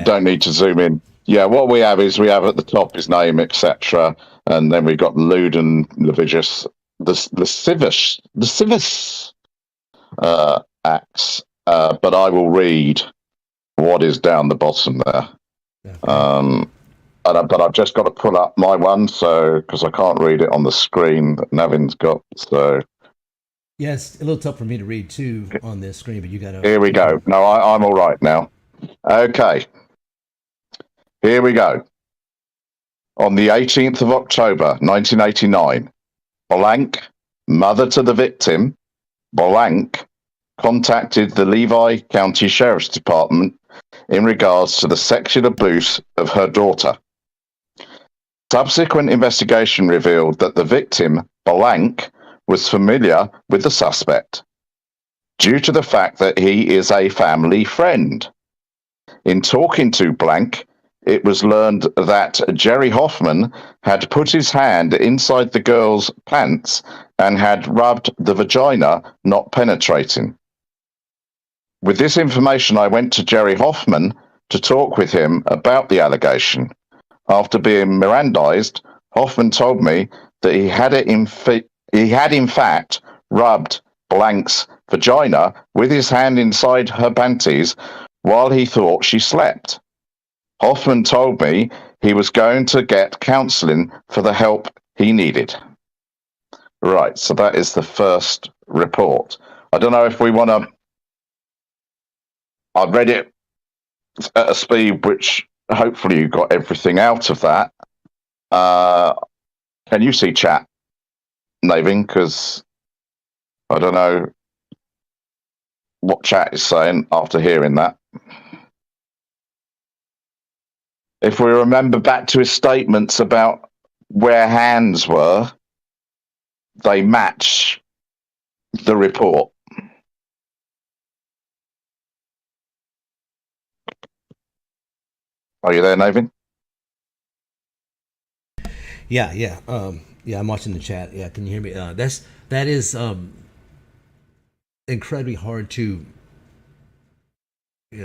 don't need to zoom in. Yeah, what we have is at the top his name, etc., and then we've got lewd and lascivious, lascivious acts. But I will read what is down the bottom there. But I've just got to pull up my one, so because I can't read it on the screen that Navin's got. So yeah, it's a little tough for me to read too on this screen, but you got to. Here we go. No, I'm all right now. Okay, here we go. On the 18th of October, 1989, blank, mother to the victim, blank, contacted the Levy County Sheriff's Department in regards to the sexual abuse of her daughter. Subsequent investigation revealed that the victim, blank, was familiar with the suspect due to the fact that he is a family friend. In talking to blank, it was learned that Jerry Hoffman had put his hand inside the girl's pants and had rubbed the vagina, not penetrating. With this information, I went to Jerry Hoffman to talk with him about the allegation. After being Mirandized, Hoffman told me that he had in fact rubbed blank's vagina with his hand inside her panties while he thought she slept. Hoffman told me he was going to get counselling for the help he needed. Right, so that is the first report. I don't know if we want to... I read it at a speed which hopefully you got everything out of that. Can you see chat, Navin? Because I don't know what chat is saying after hearing that. If we remember back to his statements about where hands were, they match the report. Are you there, Navin? Yeah, yeah, yeah. I'm watching the chat. Yeah, can you hear me? That is incredibly hard to, I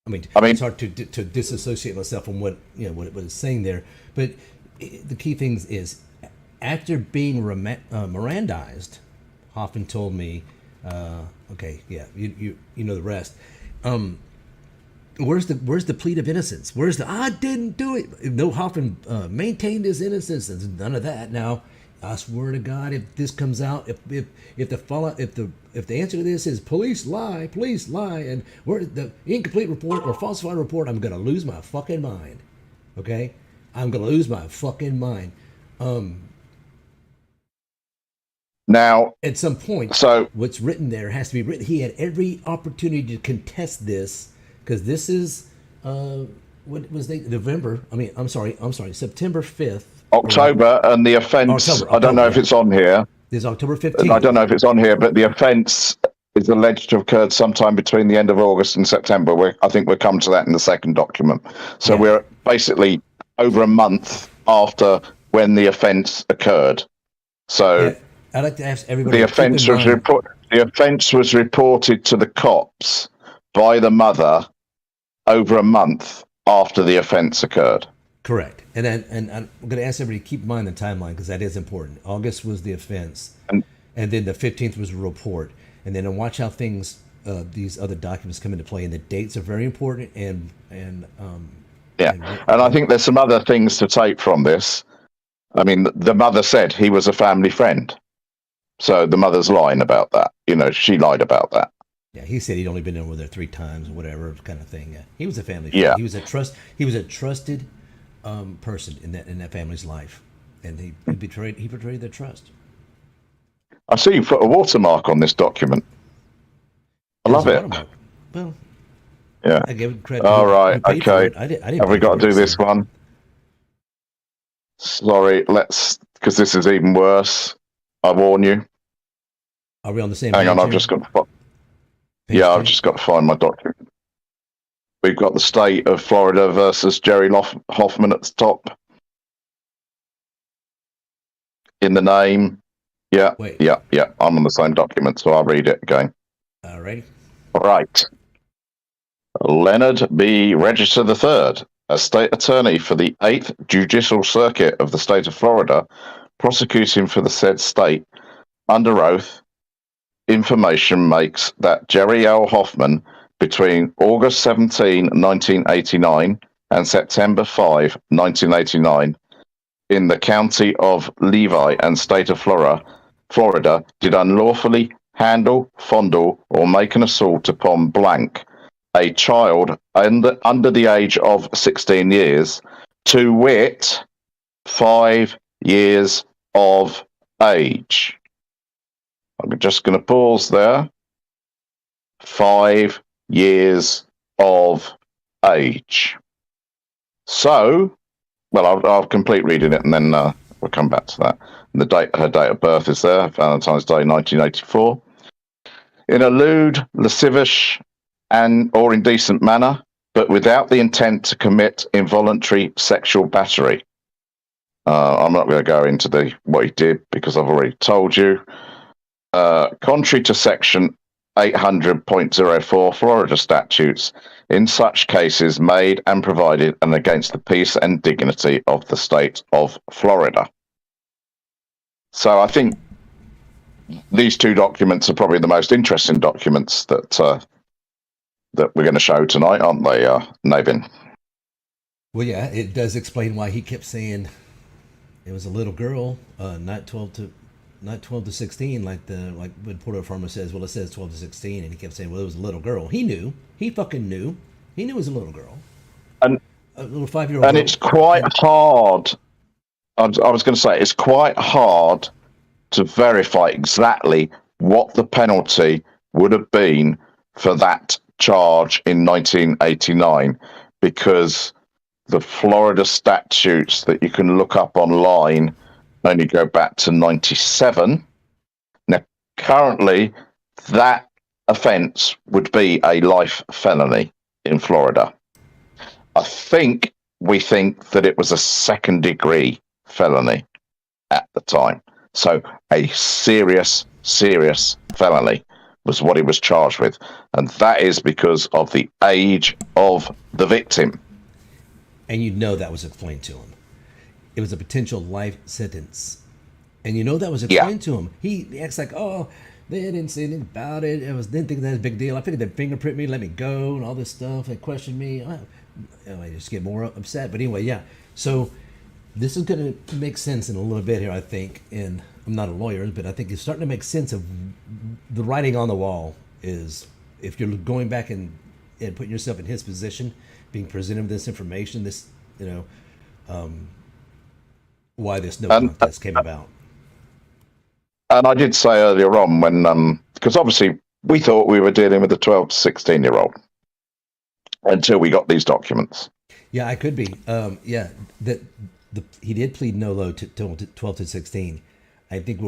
mean, it's hard to disassociate myself from what what it's saying there. But the key things is, after being Mirandized, Hoffman told me, okay, yeah, you know the rest. Where's the plea of innocence? Where's the I didn't do it? No, Hoffman maintained his innocence. There's none of that now. I swear to God, if this comes out, if the answer to this is police lie, and where the incomplete report or falsified report, I'm gonna lose my fucking mind. Okay, I'm gonna lose my fucking mind. Now, at some point, so what's written there has to be written. He had every opportunity to contest this, because this is what was the November? I'm sorry, September 5th. October, and the offence, October, I don't know if yeah. it's on here. There's October 15th. I don't know if it's on here, but the offence is alleged to have occurred sometime between the end of August and September. I think we'll come to that in the second document. So we're basically over a month after when the offence occurred. So I'd like to ask everybody. The offence was reported to the cops by the mother over a month after the offence occurred. Correct. And I'm going to ask everybody to keep in mind the timeline, because that is important. August was the offense, and then the 15th was a report. And then watch how things, these other documents come into play. And the dates are very important. And I think there's some other things to take from this. I mean, the mother said he was a family friend. So the mother's lying about that. She lied about that. Yeah, he said he'd only been over there 3 times or whatever kind of thing. Yeah. He was a family friend. Yeah. He was a trusted person in that family's life, and he betrayed their trust. I see you put a watermark on this document. I love it. Well, yeah. I give credit. All right. Okay. I didn't Have we got to do this one? Sorry. Because this is even worse. I warn you. Are we on the same? Hang on. I've just got to find my document. We've got the state of Florida versus Jerry Hoffman at the top. In the name. Yeah. Wait. Yeah. I'm on the same document, so I'll read it again. All right. Right. Leonard B. Register III, a state attorney for the 8th Judicial Circuit of the state of Florida, prosecuting for the said state, under oath, information makes that Jerry L. Hoffman, between August 17, 1989 and September 5, 1989, in the county of Levy and state of Florida, did unlawfully handle, fondle, or make an assault upon blank, a child under the age of 16 years, to wit, 5 years of age. I'm just going to pause there. 5 years of age. So, well, I'll complete reading it and then we'll come back to that. Her date of birth is there, Valentine's Day, 1984. In a lewd, lascivious, or indecent manner, but without the intent to commit involuntary sexual battery. I'm not going to go into what he did because I've already told you. Contrary to Section 800.04 Florida statutes, in such cases made and provided and against the peace and dignity of the state of Florida. So I think these 2 documents are probably the most interesting documents that we're going to show tonight, aren't they, Navin? Well, yeah, it does explain why he kept saying it was a little girl, not 12 to 16, like when Porter Farmer says. Well, it says 12 to 16, and he kept saying, well, it was a little girl. He knew. He fucking knew. He knew it was a little girl. And a little 5-year-old. And it's quite hard. I was going to say it's quite hard to verify exactly what the penalty would have been for that charge in 1989, because the Florida statutes that you can look up online only go back to 97. Now, currently, that offence would be a life felony in Florida. we think that it was a second-degree felony at the time. So a serious felony was what he was charged with. And that is because of the age of the victim. And that was explained to him. It was a potential life sentence. And that was explained to him. He acts like, oh, they didn't say anything about it. Didn't think that was a big deal. I figured they'd fingerprint me, let me go, and all this stuff. They questioned me. I just get more upset. But anyway, yeah. So this is going to make sense in a little bit here, I think. And I'm not a lawyer, but I think it's starting to make sense of the writing on the wall is if you're going back and putting yourself in his position, being presented with this information, this, why this no contest came about. And I did say earlier on when, because obviously we thought we were dealing with a 12 to 16-year-old until we got these documents. Yeah, I could be. He did plead no low to 12 to 16. I think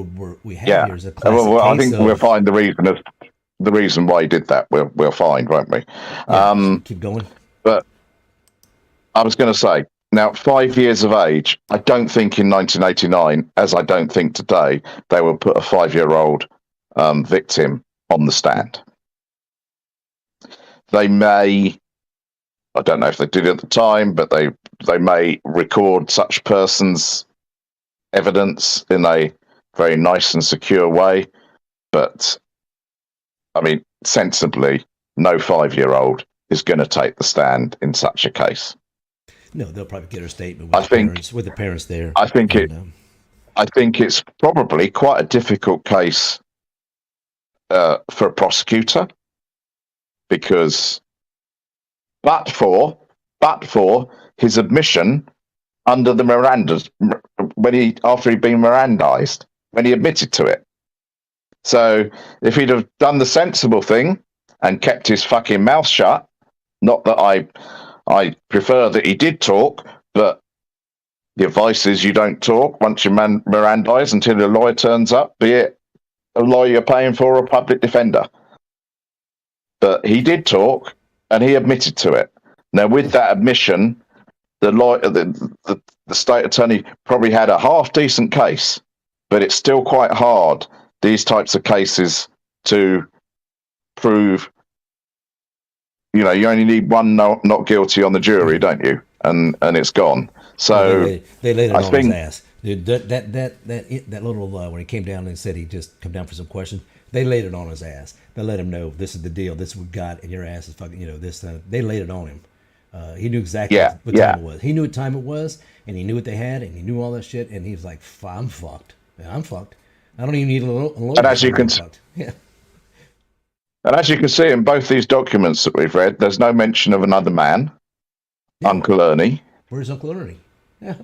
we have here is a classic case I think we'll find the reason why he did that. We'll find, won't we? Yeah, keep going. But I was going to say, now, 5 years of age, I don't think in 1989, as I don't think today, they will put a 5-year-old victim on the stand. They may, I don't know if they did at the time, but they may record such persons' evidence in a very nice and secure way. But, I mean, sensibly, no 5-year-old is going to take the stand in such a case. No, they'll probably get her statement with the parents there. I think it's probably quite a difficult case for a prosecutor because, but for his admission under the Miranda's after he'd been Mirandized when he admitted to it. So if he'd have done the sensible thing and kept his fucking mouth shut, not that I prefer that he did talk, but the advice is you don't talk once you're Mirandized until a lawyer turns up, be it a lawyer you're paying for or a public defender. But he did talk, and he admitted to it. Now, with that admission, the state attorney probably had a half-decent case, but it's still quite hard, these types of cases, to prove. You only need one not guilty on the jury, don't you? And it's gone. So they laid it on his ass. Dude, that little when he came down and said he'd just come down for some questions, they laid it on his ass. They let him know this is the deal. This is what we got, and your ass is fucking. This. They laid it on him. He knew exactly what time it was. He knew what time it was, and he knew what they had, and he knew all that shit. And he was like, "I'm fucked. I'm fucked. I don't even need a lawyer." And as you can, And as you can see in both these documents that we've read, there's no mention of another man, Uncle Ernie. Where's Uncle Ernie? Yeah.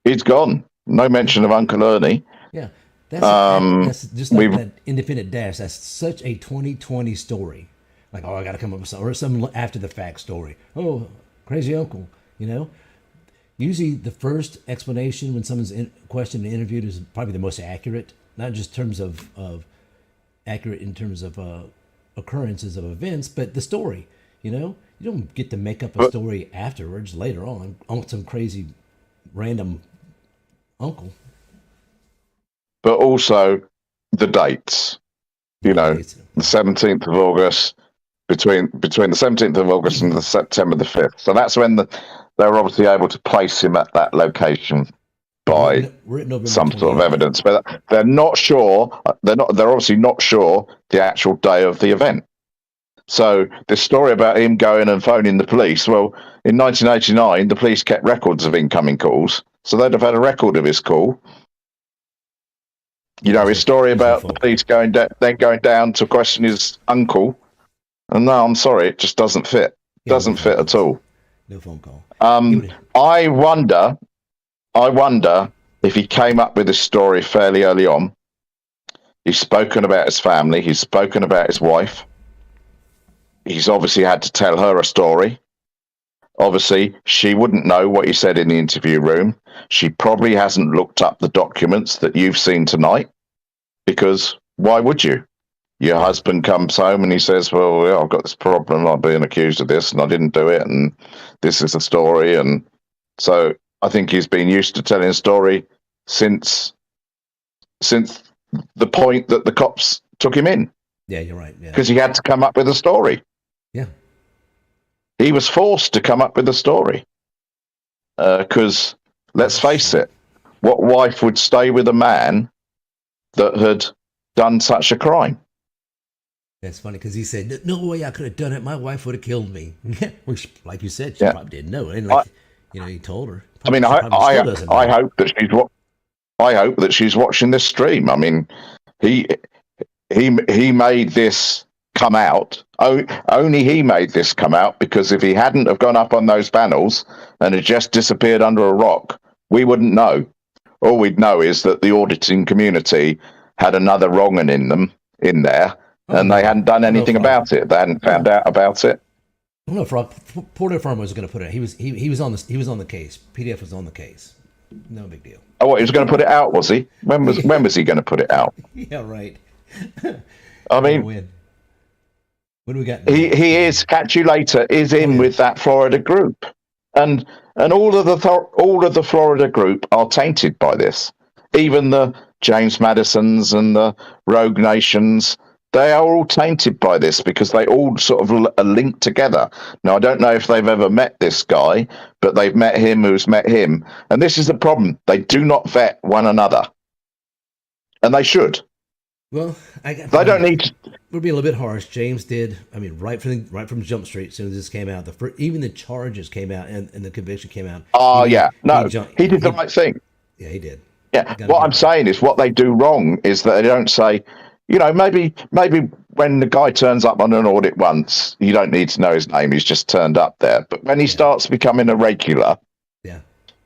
He's gone. No mention of Uncle Ernie. Yeah. That's just like that Independent Dash. That's such a 2020 story. Like, I got to come up with something, or some after the fact story. Oh, crazy uncle, Usually the first explanation when someone's questioned and interviewed is probably the most accurate, not just in terms of accurate in terms of occurrences of events, but the story. You don't get to make up a story afterwards later on some crazy random uncle. But also the dates. The 17th of August, between the 17th of August and the September the 5th. So that's when they were obviously able to place him at that location by some sort of evidence, but they're not sure. They're obviously not sure the actual day of the event. So this story about him going and phoning the police. Well, in 1989, the police kept records of incoming calls, so they'd have had a record of his call. His story about the police going down to question his uncle. And no, I'm sorry, it just doesn't fit. Doesn't fit at all. No phone call. I wonder if he came up with this story fairly early on. He's spoken about his family. He's spoken about his wife. He's obviously had to tell her a story. Obviously, she wouldn't know what he said in the interview room. She probably hasn't looked up the documents that you've seen tonight, because why would you? Your husband comes home and he says, well, yeah, I've got this problem. I'm being accused of this and I didn't do it. And this is the story. And so I think he's been used to telling a story since the point that the cops took him in. Yeah, you're right. Yeah. Because he had to come up with a story. Yeah. He was forced to come up with a story. Because, let's face it, what wife would stay with a man that had done such a crime? That's funny because he said, "No way I could have done it. My wife would have killed me." Which, like you said, she probably didn't know. And he told her. I mean, I hope that she's watching this stream. I mean, he made this come out. Only he made this come out because if he hadn't have gone up on those panels and had just disappeared under a rock, we wouldn't know. All we'd know is that the auditing community had another wrong in there. And they hadn't done anything about it. They hadn't found out about it. No, Porter Farmer was going to put it. He was on the case. PDF was on the case. No big deal. Oh, what, he was going to put it out, was he? When was he going to put it out? Yeah, right. I mean, what do we got? He is Catch You Later is in with that Florida group, and all of the Florida group are tainted by this. Even the James Madisons and the Rogue Nations. They are all tainted by this because they all sort of are linked together. Now, I don't know if they've ever met this guy, but they've met him who's met him. And this is the problem. They do not vet one another. And they should. Well, they don't need to. We'll be a little bit harsh. James did. I mean, right from Jump Street, as soon as this came out, even the charges came out and the conviction came out. He did the right thing. Yeah, he did. Yeah. What I'm saying is what they do wrong is that they don't say, you know, maybe when the guy turns up on an audit once, you don't need to know his name. He's just turned up there. But when he starts becoming a regular,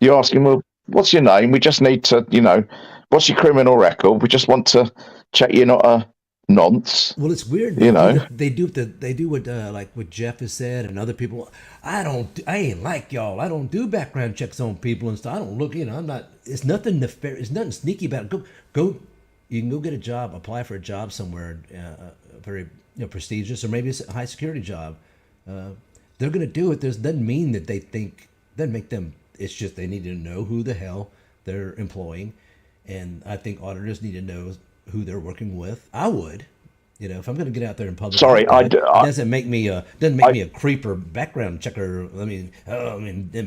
you ask him, well, what's your name? We just need to, you know, what's your criminal record? We just want to check you're not a nonce. Well, it's weird. You know, they do what like what Jeff has said and other people. I ain't like y'all. I don't do background checks on people and stuff. I don't look. You know, I'm not. It's nothing nefarious. It's nothing sneaky about it. Go. You can go get a job, apply for a job somewhere, very prestigious, or maybe it's a high security job. They're going to do it. Doesn't mean that they think, doesn't make them, it's just they need to know who the hell they're employing. And I think auditors need to know who they're working with. I would, if I'm going to get out there in public. Sorry, it doesn't make me a creeper background checker. I mean,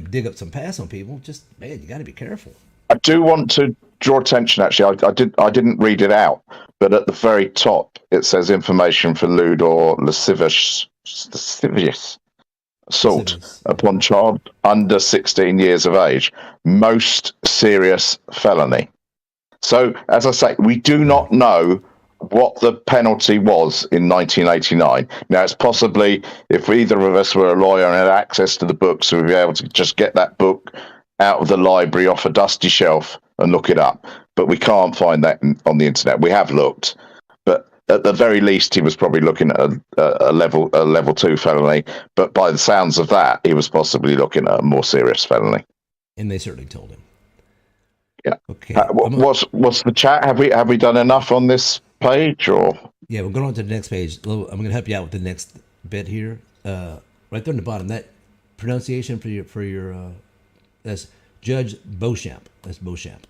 dig up some past on people. Just, man, you got to be careful. I do want to draw attention. Actually, I didn't read it out, but at the very top it says information for lewd or lascivious assault upon child under 16 years of age, most serious felony. So, as I say, we do not know what the penalty was in 1989. Now, it's possibly if either of us were a lawyer and had access to the books, we'd be able to just get that book out of the library off a dusty shelf and look it up, but we can't find that on the internet. We have looked, but at the very least, he was probably looking at a level 2 felony. But by the sounds of that, he was possibly looking at a more serious felony. And they certainly told him. Yeah. Okay. What's the chat? Have we done enough on this page, or? Yeah, we're going on to the next page. I'm going to help you out with the next bit here. Right there in the bottom, that pronunciation for your that's Judge Beauchamp. That's Beauchamp.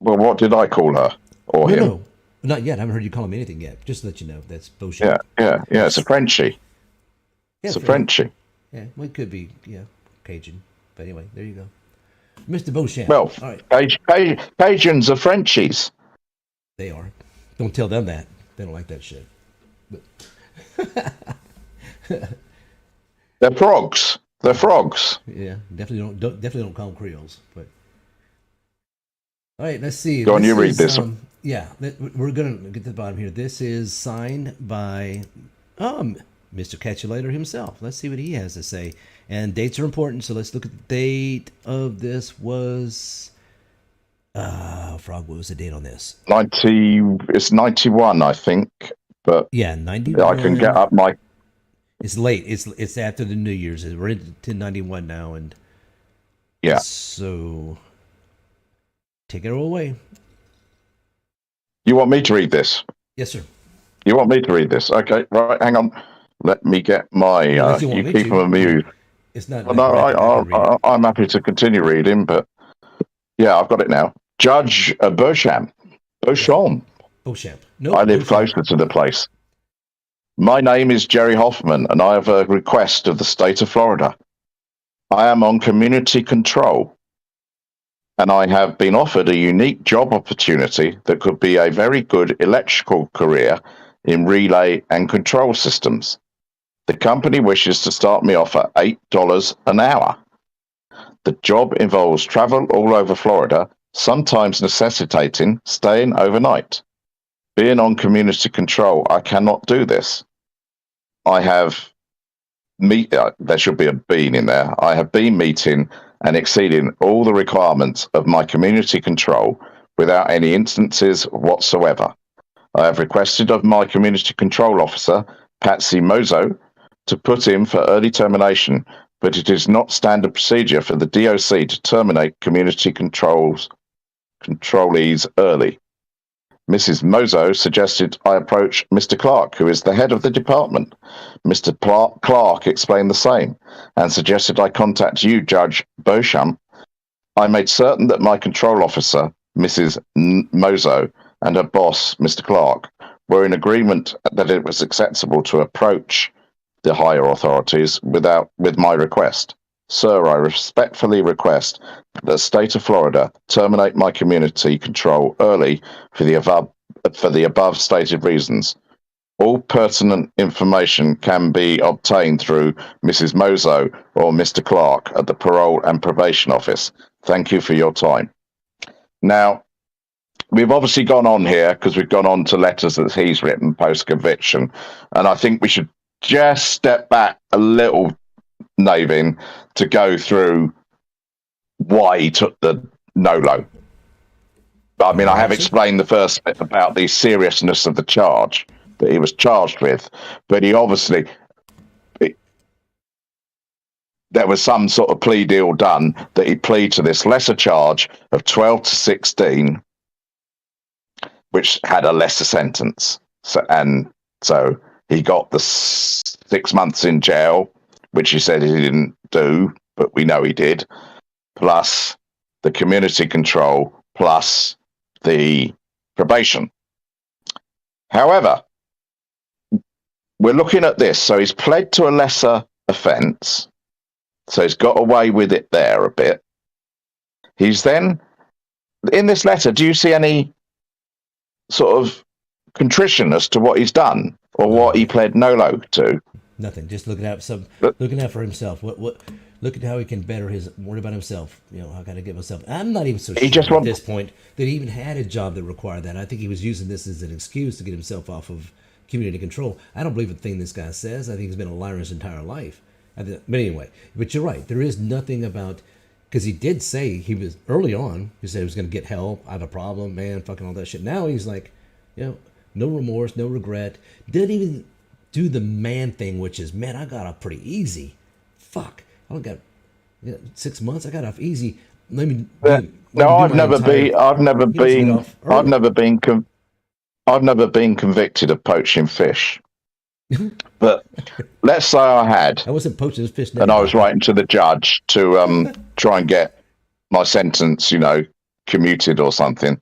Well, what did I call her or him? No, not yet. I haven't heard you call him anything yet. Just to let you know, that's Beauchamp. Yeah. It's a Frenchie. Yeah, it's a Frenchie. Yeah, well, it could be, Cajun. But anyway, there you go. Mr. Beauchamp. Well, all right. Cajuns are Frenchies. They are. Don't tell them that. They don't like that shit. But They're frogs. They're frogs. Yeah, definitely don't call them Creoles. But all right, let's see. Go on, you read this one. Yeah, we're gonna get to the bottom here. This is signed by Mr. Catch You Later himself. Let's see what he has to say. And dates are important, so let's look at the date of this. Was Frog? What was the date on this? 90. It's 91, I think. But yeah, 91. I can get up my. It's late. It's after the New Year's. We're into 1091 now, and yeah. So take it away. You want me to read this? Yes, sir. You want me to read this? Okay, right. Hang on. Let me get my. Unless you You want me keep to. them amused. It's not. Well, no, I can read it. I'm happy to continue reading, but yeah, I've got it now. Judge Beauchamp. Beauchamp. No, I live Beauchamp. closer to the place. My name is Jerry Hoffman, and I have a request of the state of Florida. I am on community control, and I have been offered a unique job opportunity that could be a very good electrical career in relay and control systems. The company wishes to start me off at $8 an hour. The job involves travel all over Florida, sometimes necessitating staying overnight. Being on community control, I cannot do this. I have there should be a bean in there. I have been meeting and exceeding all the requirements of my community control without any instances whatsoever. I have requested of my community control officer, Patsy Mozo, to put in for early termination, but it is not standard procedure for the DOC to terminate community controlees early. Mrs. Mozo suggested I approach Mr. Clark, who is the head of the department. Mr. Clark explained the same and suggested I contact you, Judge Beauchamp. I made certain that my control officer, Mrs. Mozo, and her boss, Mr. Clark, were in agreement that it was acceptable to approach the higher authorities with my request. Sir, I respectfully request that the state of Florida terminate my community control early for the above stated reasons. All pertinent information can be obtained through Mrs. Mozo or Mr. Clark at the Parole and Probation Office. Thank you for your time. Now, we've obviously gone on here because we've gone on to letters that he's written post-conviction, and I think we should just step back a little, Navin, to go through why he took the no-low. I mean, I have explained the first bit about the seriousness of the charge that he was charged with, but he obviously, there was some sort of plea deal done that he pleaded to this lesser charge of 12 to 16, which had a lesser sentence. So he got the 6 months in jail, which he said he didn't do, but we know he did, plus the community control, plus the probation. However, we're looking at this. So he's pled to a lesser offence. So he's got away with it there a bit. He's then, in this letter, do you see any sort of contrition as to what he's done or what he pled no-lo to? Nothing. Just looking out for himself. Look at how he can better worry about himself. You know, how can I get myself? I'm not even so sure at this point that he even had a job that required that. I think he was using this as an excuse to get himself off of community control. I don't believe a thing this guy says. I think he's been a liar his entire life. But anyway, but you're right. There is nothing about, because he did say he was early on. He said he was going to get help. I have a problem, man. Fucking all that shit. Now he's like, you know, no remorse, no regret. Didn't even do the man thing, which is, man, I got off pretty easy. Fuck, I don't got 6 months. I got off easy. I've never been convicted of poaching fish. But let's say I had. I wasn't poaching this fish. And I was writing to the judge to try and get my sentence, you know, commuted or something.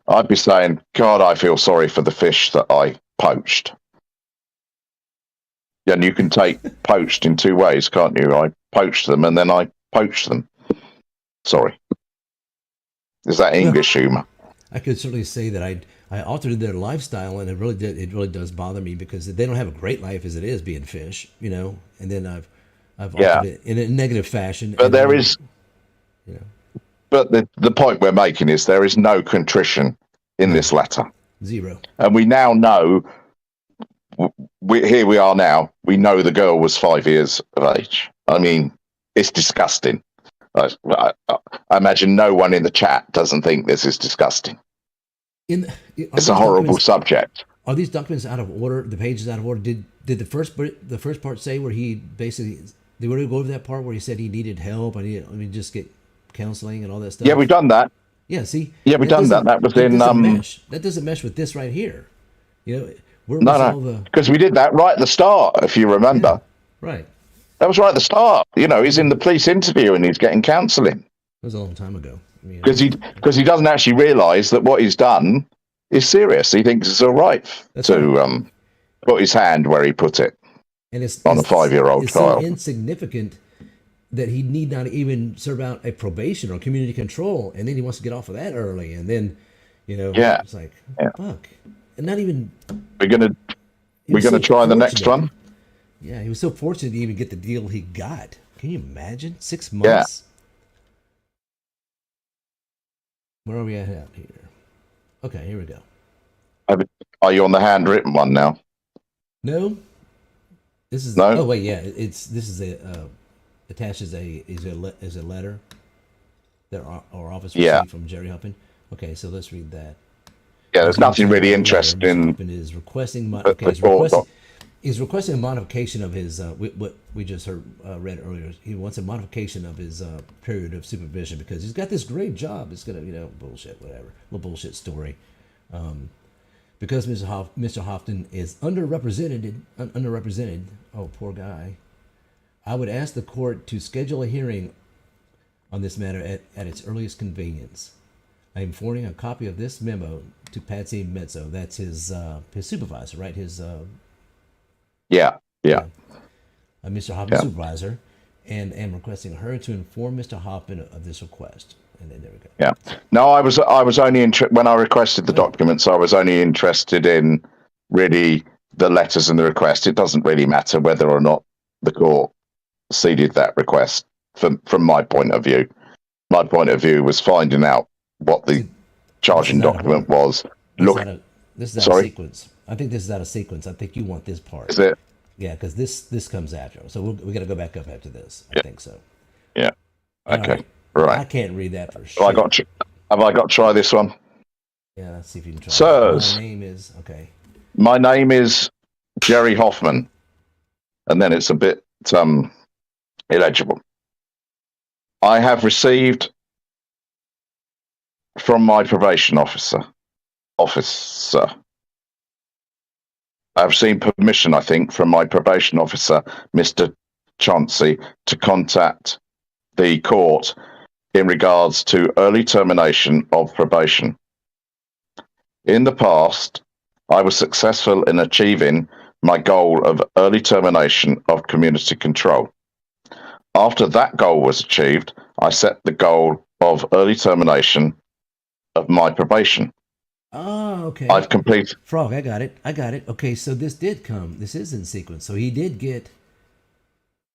I'd be saying, God, I feel sorry for the fish that I poached. And you can take poached in two ways, can't you? I poached them and then I poached them. Sorry. Is that English humour? I could certainly say that I altered their lifestyle, and it really does bother me because they don't have a great life as it is being fish, you know. And then I've altered it in a negative fashion. But there is, you know. But the point we're making is there is no contrition in this letter. Zero. And we now know. Here we are now. We know the girl was 5 years of age. I mean, it's disgusting. I imagine no one in the chat doesn't think this is disgusting. It's a horrible subject. Are these documents out of order? The pages out of order? Did the first part say where he basically, did we go over that part where he said he needed help? I mean, just get counseling and all that stuff. Yeah, we've done that. Yeah, see. Yeah, we've done that. That was in that doesn't mesh with this right here. You know, Where was all the... because we did that right at the start, if you remember. Yeah, right. That was right at the start. You know, he's in the police interview and he's getting counselling. That was a long time ago. Because he doesn't actually realise that what he's done is serious. He thinks it's all right to put his hand where he put it and it's on a 5-year-old child. So insignificant that he need not even serve out a probation or community control, and then he wants to get off of that early, and then, you know, it's like, fuck, and not even. We're gonna try the next one. Yeah, he was so fortunate to even get the deal he got. Can you imagine 6 months? Yeah. Where are we at here? Okay, here we go. Are you on the handwritten one now? No. This is no. Oh wait, yeah. This is attached as a letter that our office received from Jerry Huffin. Okay, so let's read that. Yeah, there's nothing really interesting. Huffin is requesting he's requesting a modification of his what we just read earlier. He wants a modification of his period of supervision because he's got this great job. It's gonna, bullshit, whatever, little bullshit story. Because Mr. Hoffman is underrepresented. Oh, poor guy. I would ask the court to schedule a hearing on this matter at its earliest convenience. I am forwarding a copy of this memo to Patsy Mezzo. That's his supervisor, right? His Mr. Hoffman's supervisor, and am requesting her to inform Mr. Hoffman of this request. And then there we go. Yeah. No, I was only when I requested the documents, I was only interested in really the letters and the request. It doesn't really matter whether or not the court ceded that request from my point of view. My point of view was finding out what the charging document was. This is out of sequence. I think this is out of sequence. I think you want this part. Is it? Yeah, because this comes after. So we got to go back up after this. I think so. Yeah. Okay. Right. I can't read that for sure. Have I got to try this one? Yeah, let's see if you can try. Sirs, my name is My name is Jerry Hoffman, and then it's a bit illegible. I have received from my probation officer. I've seen permission, I think, from my probation officer, Mr. Chauncey, to contact the court in regards to early termination of probation. In the past, I was successful in achieving my goal of early termination of community control. After that goal was achieved, I set the goal of early termination of my probation. Oh, okay. I've completed. Frog, I got it. Okay, so this is in sequence. So he did get.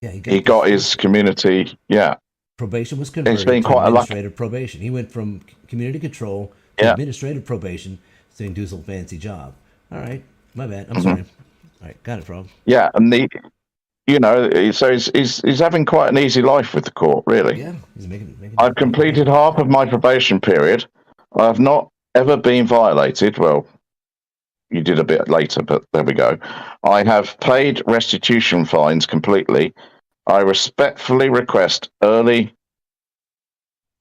Yeah, he got his community. Yeah. Probation was converted to administrative probation. He went from community control to administrative probation, saying do some fancy job. All right, my bad. I'm sorry. All right, got it, Frog. Yeah, and so he's having quite an easy life with the court, really. Yeah, he's making I've completed half of my probation period. I have not ever been violated. Well, you did a bit later, but there we go. I have paid restitution fines completely. I respectfully request early,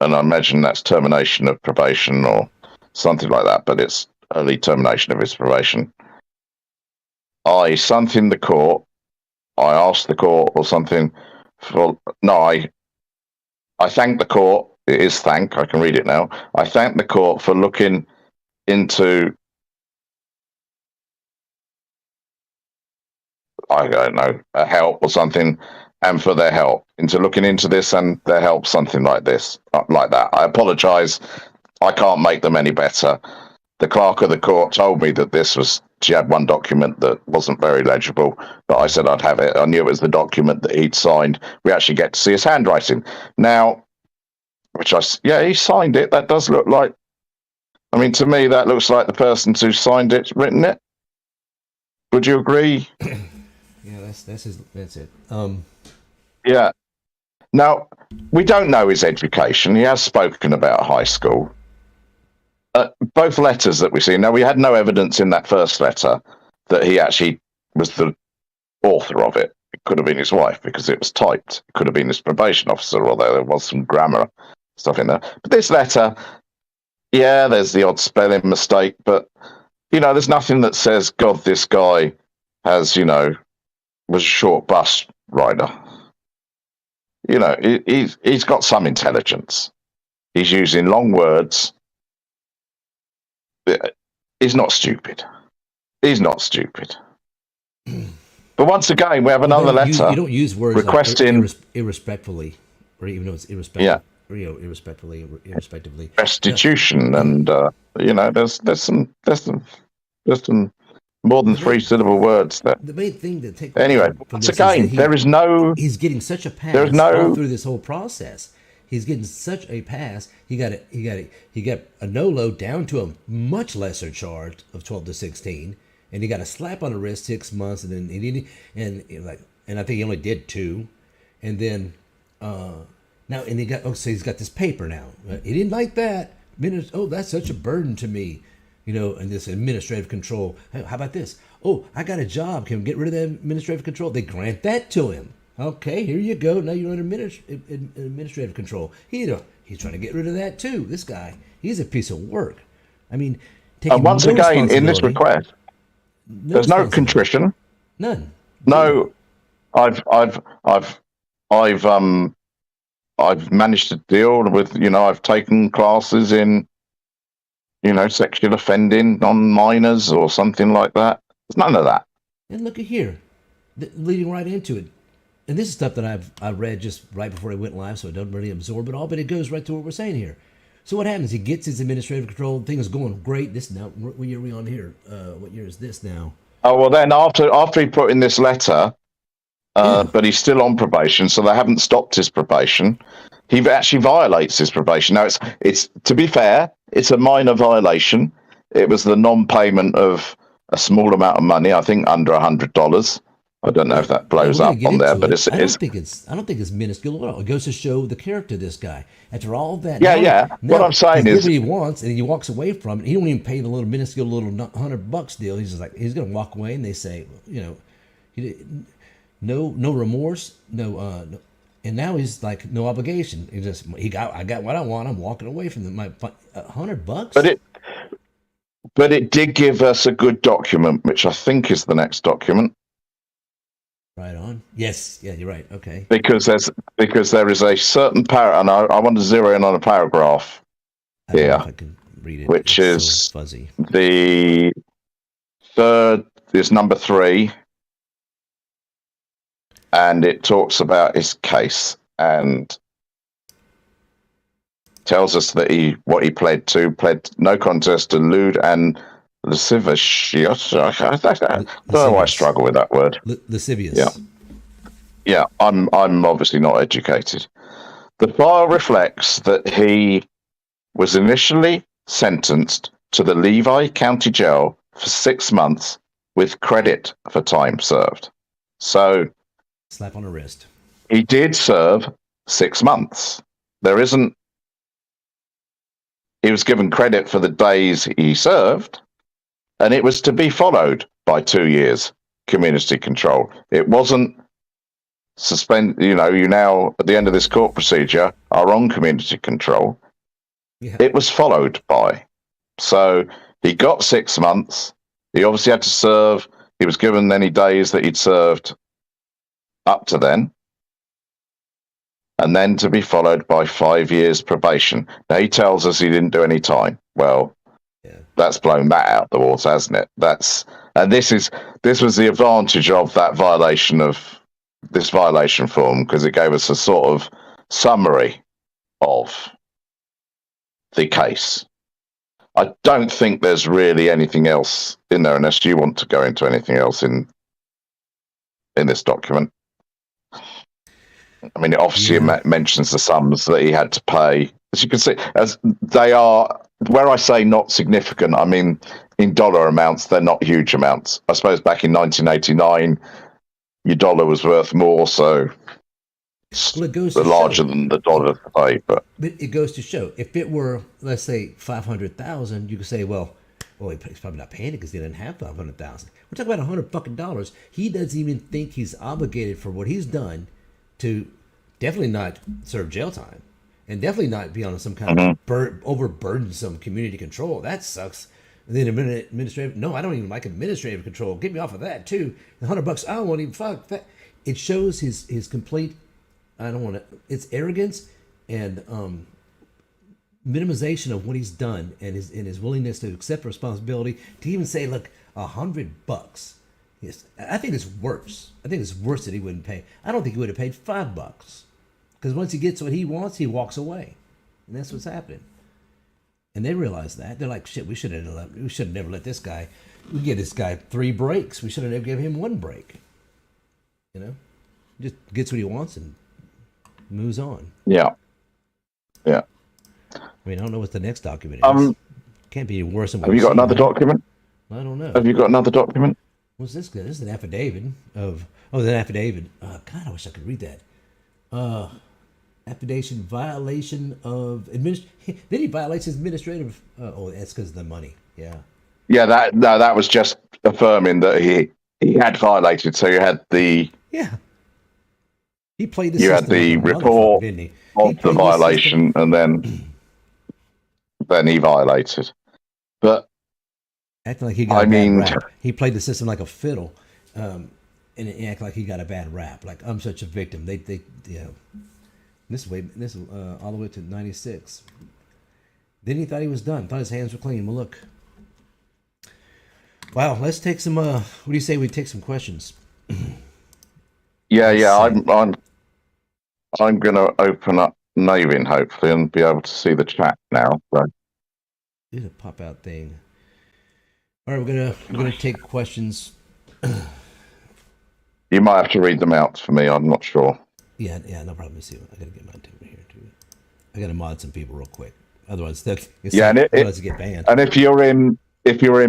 and I imagine that's termination of probation or something like that, but it's early termination of his probation. I something the court. I asked the court or something I thank the court. It is thank. I can read it now. I thank the court for looking into, I don't know, a help or something, and for their help into looking into this and their help, something like this, like that. I apologize. I can't make them any better. The clerk of the court told me that she had one document that wasn't very legible, but I said I'd have it. I knew it was the document that he'd signed. We actually get to see his handwriting now, he signed it. That does look like, to me, that looks like the person who signed it, written it. Would you agree? Yeah, that's it. Yeah. Now, we don't know his education. He has spoken about high school. Both letters that we see. Now, we had no evidence in that first letter that he actually was the author of it. It could have been his wife because it was typed. It could have been his probation officer, although there was some grammar stuff in there. But this letter, there's the odd spelling mistake, but there's nothing that says, God, this guy has, was a short bus rider. He's got some intelligence. He's using long words. He's not stupid. He's not stupid. But once again, we have another letter. You don't use words requesting like irrespectfully, or even though it's irrespective. Yeah. Irrespectively. Restitution, and there's some more than 3-syllable words there. The main thing to take anyway. from Once this again, is that there is no. He's getting such a pass all through this whole process. He's getting such a pass. He got a no-load down to a much lesser charge of 12 to 16, and he got a slap on the wrist 6 months, and then I think he only did 2, and then now so he's got this paper now. He didn't like that. That's such a burden to me, and this administrative control. Hey, how about this? Oh, I got a job. Can we get rid of that administrative control? They grant that to him. Okay, here you go. Now you're under administrative control. He's trying to get rid of that too. This guy, he's a piece of work. I mean, once again, in this request, there's no contrition. None. No, I've managed to deal with. I've taken classes in, sexual offending on minors or something like that. There's none of that. And look at here, leading right into it. And this is stuff that I read just right before I went live, so I don't really absorb it all, but it goes right to what we're saying here. So what happens? He gets his administrative control. Things going great. This now, what year are we on here? What year is this now? Oh, well, then after he put in this letter, but he's still on probation, so they haven't stopped his probation. He actually violates his probation. Now, it's to be fair, it's a minor violation. It was the non-payment of a small amount of money, I think under $100. I don't know if that blows up on there, but I don't think it's minuscule at all. It goes to show the character of this guy. After all that, what I'm saying is, what he wants, and he walks away from it. He don't even pay the little minuscule little $100 deal. He's just like he's going to walk away, and they say, no remorse, no, and now he's like no obligation. I got what I want. I'm walking away from my $100. But it did give us a good document, which I think is the next document. Right on. Yes. Yeah, you're right. Okay. Because there is a certain paragraph, and I want to zero in on a paragraph here, I can read it. Which it's is so fuzzy. The third is number 3, and it talks about his case and tells us that what he pled no contest to lewd and lascivious. I don't know why I struggle with that word. Lascivious. Yeah. I'm obviously not educated. The file reflects that he was initially sentenced to the Levi County Jail for 6 months with credit for time served. So, slap on the wrist. He did serve 6 months. He was given credit for the days he served, and it was to be followed by 2 years community control. It wasn't suspend. You now at the end of this court procedure are on community control. Yeah. It was followed by. So he got 6 months. He obviously had to serve. He was given any days that he'd served up to then, and then to be followed by 5 years probation. Now he tells us he didn't do any time. Well, that's blown that out the water, hasn't it? This was the advantage of that violation form, because it gave us a sort of summary of the case. I don't think there's really anything else in there, unless you want to go into anything else in this document. I mean, it obviously mentions the sums that he had to pay. As you can see, as they are, where I say not significant, I mean, in dollar amounts, they're not huge amounts. I suppose back in 1989, your dollar was worth more, so it goes larger than the dollar today. But it goes to show, if it were, let's say, 500,000, you could say, well, he's probably not paying it because he didn't have 500,000. We're talking about $100. He doesn't even think he's obligated for what he's done to definitely not serve jail time, and definitely not be on some kind of overburdensome community control. That sucks. And then administrative, no, I don't even like administrative control. Get me off of that too. $100, I won't even fuck that. It shows his complete, I don't want to, it's arrogance and minimization of what he's done and his willingness to accept responsibility to even say, look, $100. Yes, I think it's worse. I think it's worse that he wouldn't pay. I don't think he would have paid $5 because once he gets what he wants, he walks away, and that's what's happening. And they realize that they're like, shit. We should have never let this guy. We give this guy 3 breaks. We should have never given him 1 break. You know, just gets what he wants and moves on. Yeah. Yeah. I mean, I don't know what the next document is. Can't be worse than. Have you got another document? I don't know. Have you got another document? What's this? This is an affidavit of. Oh, an affidavit. God, I wish I could read that. Affidavit violation of Then he violates his administrative. Oh, that's because of the money. Yeah. Yeah. That was just affirming that he had violated. So you had the. Yeah. He played the. You had the report didn't he? of the violation, and then he violated. But acting like he got a bad rap. He played the system like a fiddle, and act like he got a bad rap. Like, I'm such a victim. They you know. This all the way to 96. Then he thought he was done. Thought his hands were clean. Well, look. Wow, let's take some. What do you say we take some questions? Yeah. I'm gonna open up Navin hopefully and be able to see the chat now. So. There's a pop out thing. All right, we're gonna take questions. You might have to read them out for me. I'm not sure. Yeah, no problem. Let's see. I gotta get mine over here too. I gotta mod some people real quick. Otherwise, otherwise you get banned. And if you're in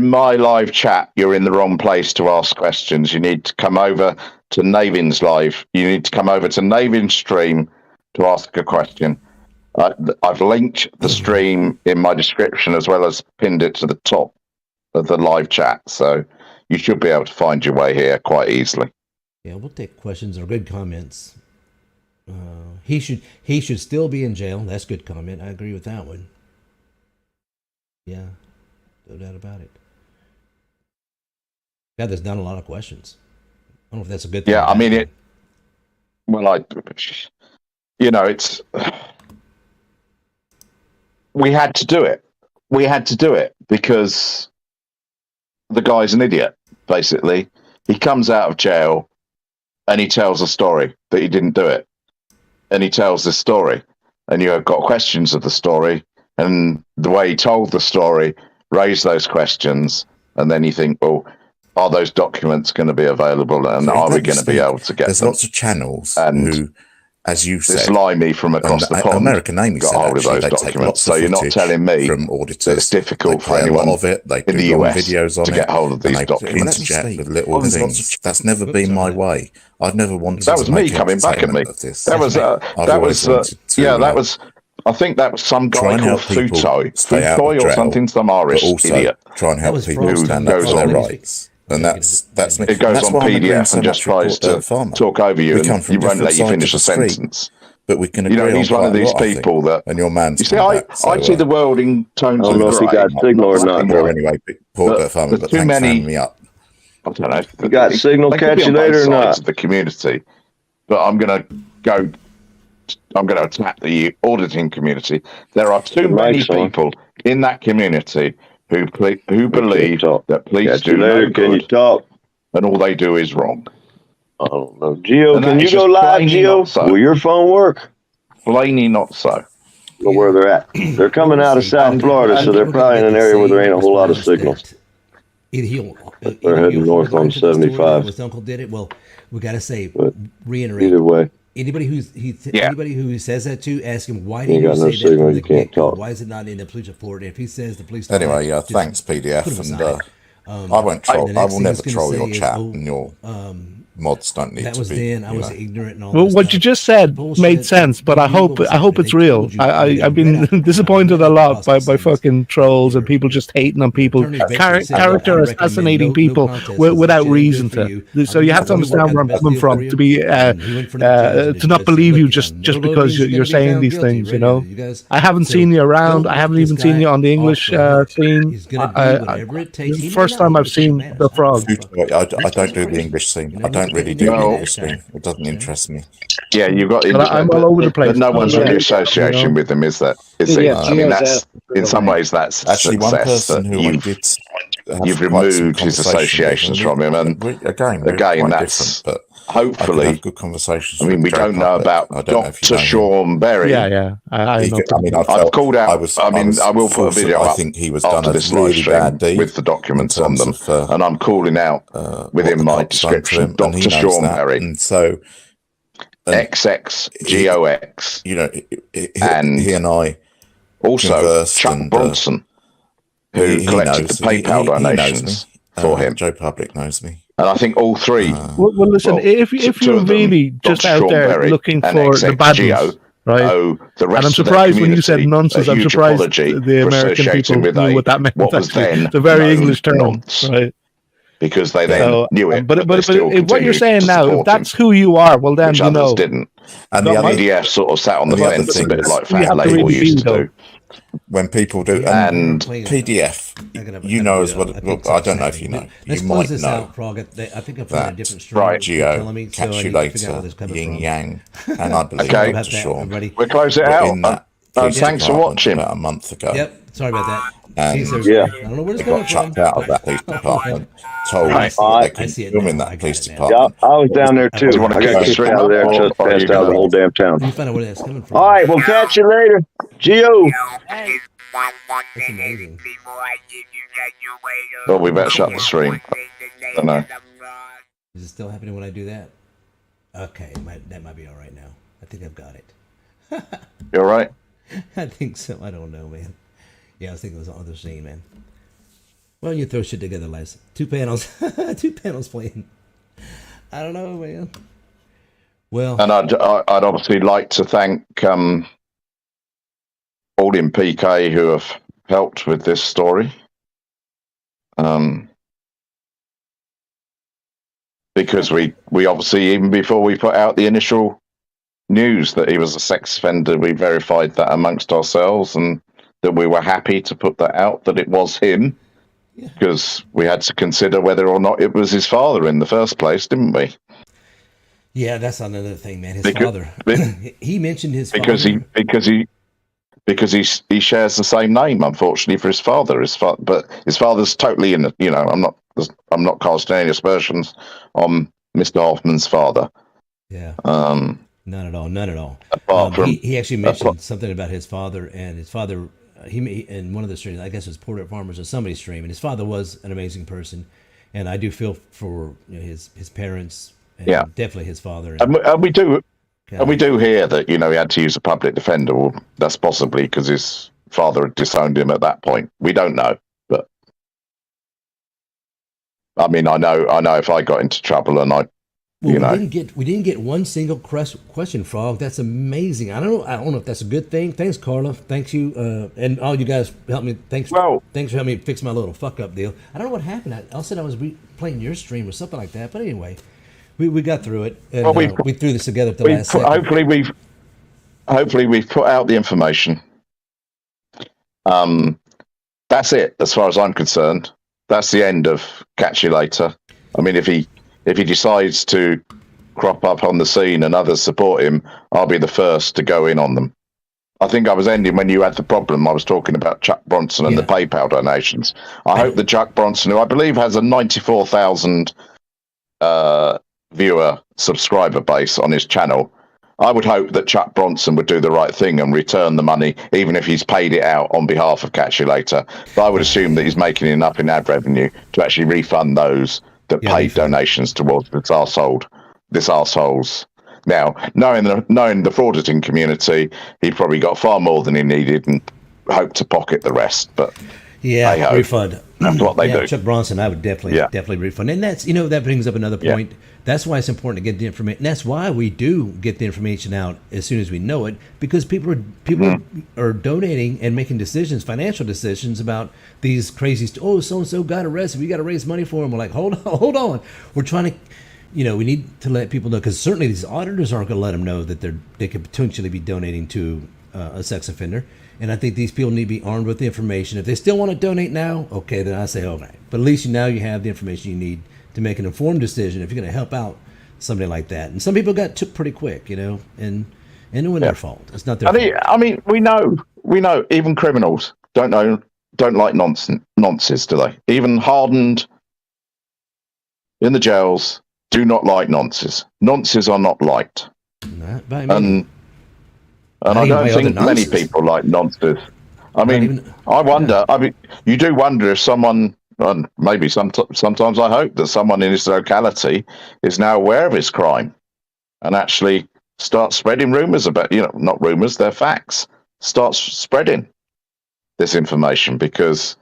my live chat, you're in the wrong place to ask questions. You need to come over to Navin's live. You need to come over to Navin's stream to ask a question. I've linked the stream in my description as well as pinned it to the top of the live chat, so you should be able to find your way here quite easily. Yeah, we'll take questions or good comments. He should still be in jail. That's a good comment. I agree with that one. Yeah, no doubt about it. Yeah, there's not a lot of questions. I don't know if that's a good thing. Yeah, I mean it. Well, it's. We had to do it. We had to do it because the guy's an idiot. Basically, he comes out of jail and he tells a story that he didn't do it. And he tells this story, and you have got questions of the story, and the way he told the story raised those questions, and then you think, well, are those documents going to be available, and so are we going to be able to get there's them? Lots of channels who, as you said, this limey from across the pond American Amy got said hold of actually, those they take documents. lots So of you're not telling me from auditors. that it's difficult for anyone of it. They in the do US videos on to get hold of these documents. Interject with little things. That's never been my way. I've never wanted. That was me coming back at me. That was I think that was some guy called Futoy or something, some Irish idiot. Try and help people stand up for their rights. And that's me. It goes on PDF and just tries to talk over you, and you won't let you finish a sentence. But we can agree he's one of these people that. And your man's. You see, I see the world in tones of grey. I don't know if he got signal or not. Anyway, but too many. Me up. I don't know. You got signal, catch you later or not? The community, but I'm going to attack the auditing community. There are too many people in that community who believe that police do no good. Can you talk? And all they do is wrong. I don't know. Gio, can you go live, Gio? Will your phone work? Plainly not so. Know where they're at. They're coming out of South Florida, so they're probably in an area where there ain't a whole lot of signal. They're heading north on 75. His uncle did it. Well, we got to say, reiterate. Either way. Anybody who says that to, ask him why did you say signal, that? You can't talk. Why is it not in the police report? If he says the police. Anyway, thanks PDF, and I won't troll. I will never troll your chat and your mods don't need That to was be. then. I was ignorant and all Well, that what stuff. you just said Bullshit. made sense, but I hope it's real. I've been disappointed a lot by fucking trolls and people just hating on people, character assassinating people without reason to. So you have to understand where I'm coming from to be to not believe you just because you're saying these things. You know, I haven't seen you around. I haven't even seen you on the English scene. The first time I've seen the frog. I don't do the English scene. I don't really do the English scene. It doesn't interest me. Yeah, you've got. I'm all over the place. No one's Yeah. really association with them, is that? Is it? I mean, that's in some ways that's Actually one success person that who I did you've removed his associations from him, and again, that's but hopefully I can have good conversations. I mean, we with Joe don't know Public. about I don't know if you Dr. know him. Sean Berry. Yeah. I've called out. I will put a video I up think he was after done a this live really stream bad deed with the documents on them, of, and I'm calling out within my description, Dr. Sean Berry. And so, XXGOX. You know, and he and I also Chuck Bronson, who collected the PayPal donations for him. Joe Public knows me. And I think all three. Well, listen, if you're really just out there looking for the bad news, right? And I'm surprised when you said nonsense. I'm surprised the American people knew what that meant. What was then the very English term, right? Because they then knew it. But if what you're saying now, if that's who you are, well then which you know. Others didn't. And the other PDF sort of sat on the fence a bit like Fat Label Label used to do. When people do, and PDF, you know as well. I don't know if you know. You might know that Calculator, Yin Yang, and I believe Dr. Sean. We'll close it out. Thanks for watching. About a month ago. Yep. Sorry about that. And I don't know where it's got chucked out of that police department. Told they couldn't film in that police department. Yeah, I was down there too. I got kicked out of there, just passed out of the whole damn town. You find out where that's coming from. All right, we'll catch you later. Geo. That's amazing. Well, we better shut the stream. I don't know. Is it still happening when I do that? Okay, that might be all right now. I think I've got it. You all right? I think so. I don't know, man. Yeah, I was thinking it was on the other scene, man. Well, you throw shit together, Les. Two panels playing. I don't know, man. Well, and I'd obviously like to thank all in PK who have helped with this story. Because we obviously, even before we put out the initial news that he was a sex offender, we verified that amongst ourselves, and that we were happy to put that out, that it was him, because we had to consider whether or not it was his father in the first place, didn't we? Yeah, that's another thing, man. His father. He mentioned his father. Because he shares the same name, unfortunately, for his father. But his father's totally in. You know, I'm not casting any aspersions on Mr. Hoffman's father. Yeah. None at all. Apart from he actually mentioned something about his father, and his father. He in one of the streams, I guess it was Portrait Farmers or somebody's stream, and his father was an amazing person, and I do feel for his parents, and definitely his father. And we do hear that he had to use a public defender. Well, that's possibly because his father had disowned him at that point. We don't know, but I mean, I know if I got into trouble and we didn't get one single question, Frog. That's amazing. I don't know if that's a good thing. Thanks, Carla. Thanks you, and all you guys helped me. Thanks for helping me fix my little fuck up deal. I don't know what happened. I said I was playing your stream or something like that. But anyway, we got through it, and we threw this together at the last second. Hopefully we've put out the information. That's it, as far as I'm concerned. That's the end of Catch You Later. I mean, if he decides to crop up on the scene and others support him, I'll be the first to go in on them. I think I was ending when you had the problem. I was talking about Chuck Bronson and the PayPal donations. I hope that Chuck Bronson, who I believe has a 94,000 viewer subscriber base on his channel, I would hope that Chuck Bronson would do the right thing and return the money, even if he's paid it out on behalf of Catch You Later. But I would assume that he's making enough in ad revenue to actually refund those that paid donations towards this arsehole's. Now, knowing the frauditing community, he probably got far more than he needed and hoped to pocket the rest. But Yeah, Hey-ho. refund. That's what they do. Chuck Bronson, I would definitely refund. And that's, that brings up another point. That's why it's important to get the information. That's why we do get the information out as soon as we know it, because people are donating and making decisions, financial decisions about these crazy. So-and-so got arrested. We got to raise money for him. We're like, hold on. We're trying to, we need to let people know, because certainly these auditors aren't going to let them know that they could potentially be donating to a sex offender. And I think these people need to be armed with the information. If they still want to donate now, okay, then I say, all right. But at least now you have the information you need to make an informed decision if you're going to help out somebody like that. And some people took pretty quick, and it wasn't their fault. It's not their fault. I mean, we know even criminals don't like nonsense, do they? Even hardened in the jails do not like nonsense. Nonsense are not liked. Not by me. And I don't think many people like nonsense. I mean, I wonder. I mean, you do wonder if someone, and maybe sometimes I hope that someone in his locality is now aware of his crime, and actually starts spreading rumors about, not rumors, they're facts. Starts spreading this information, because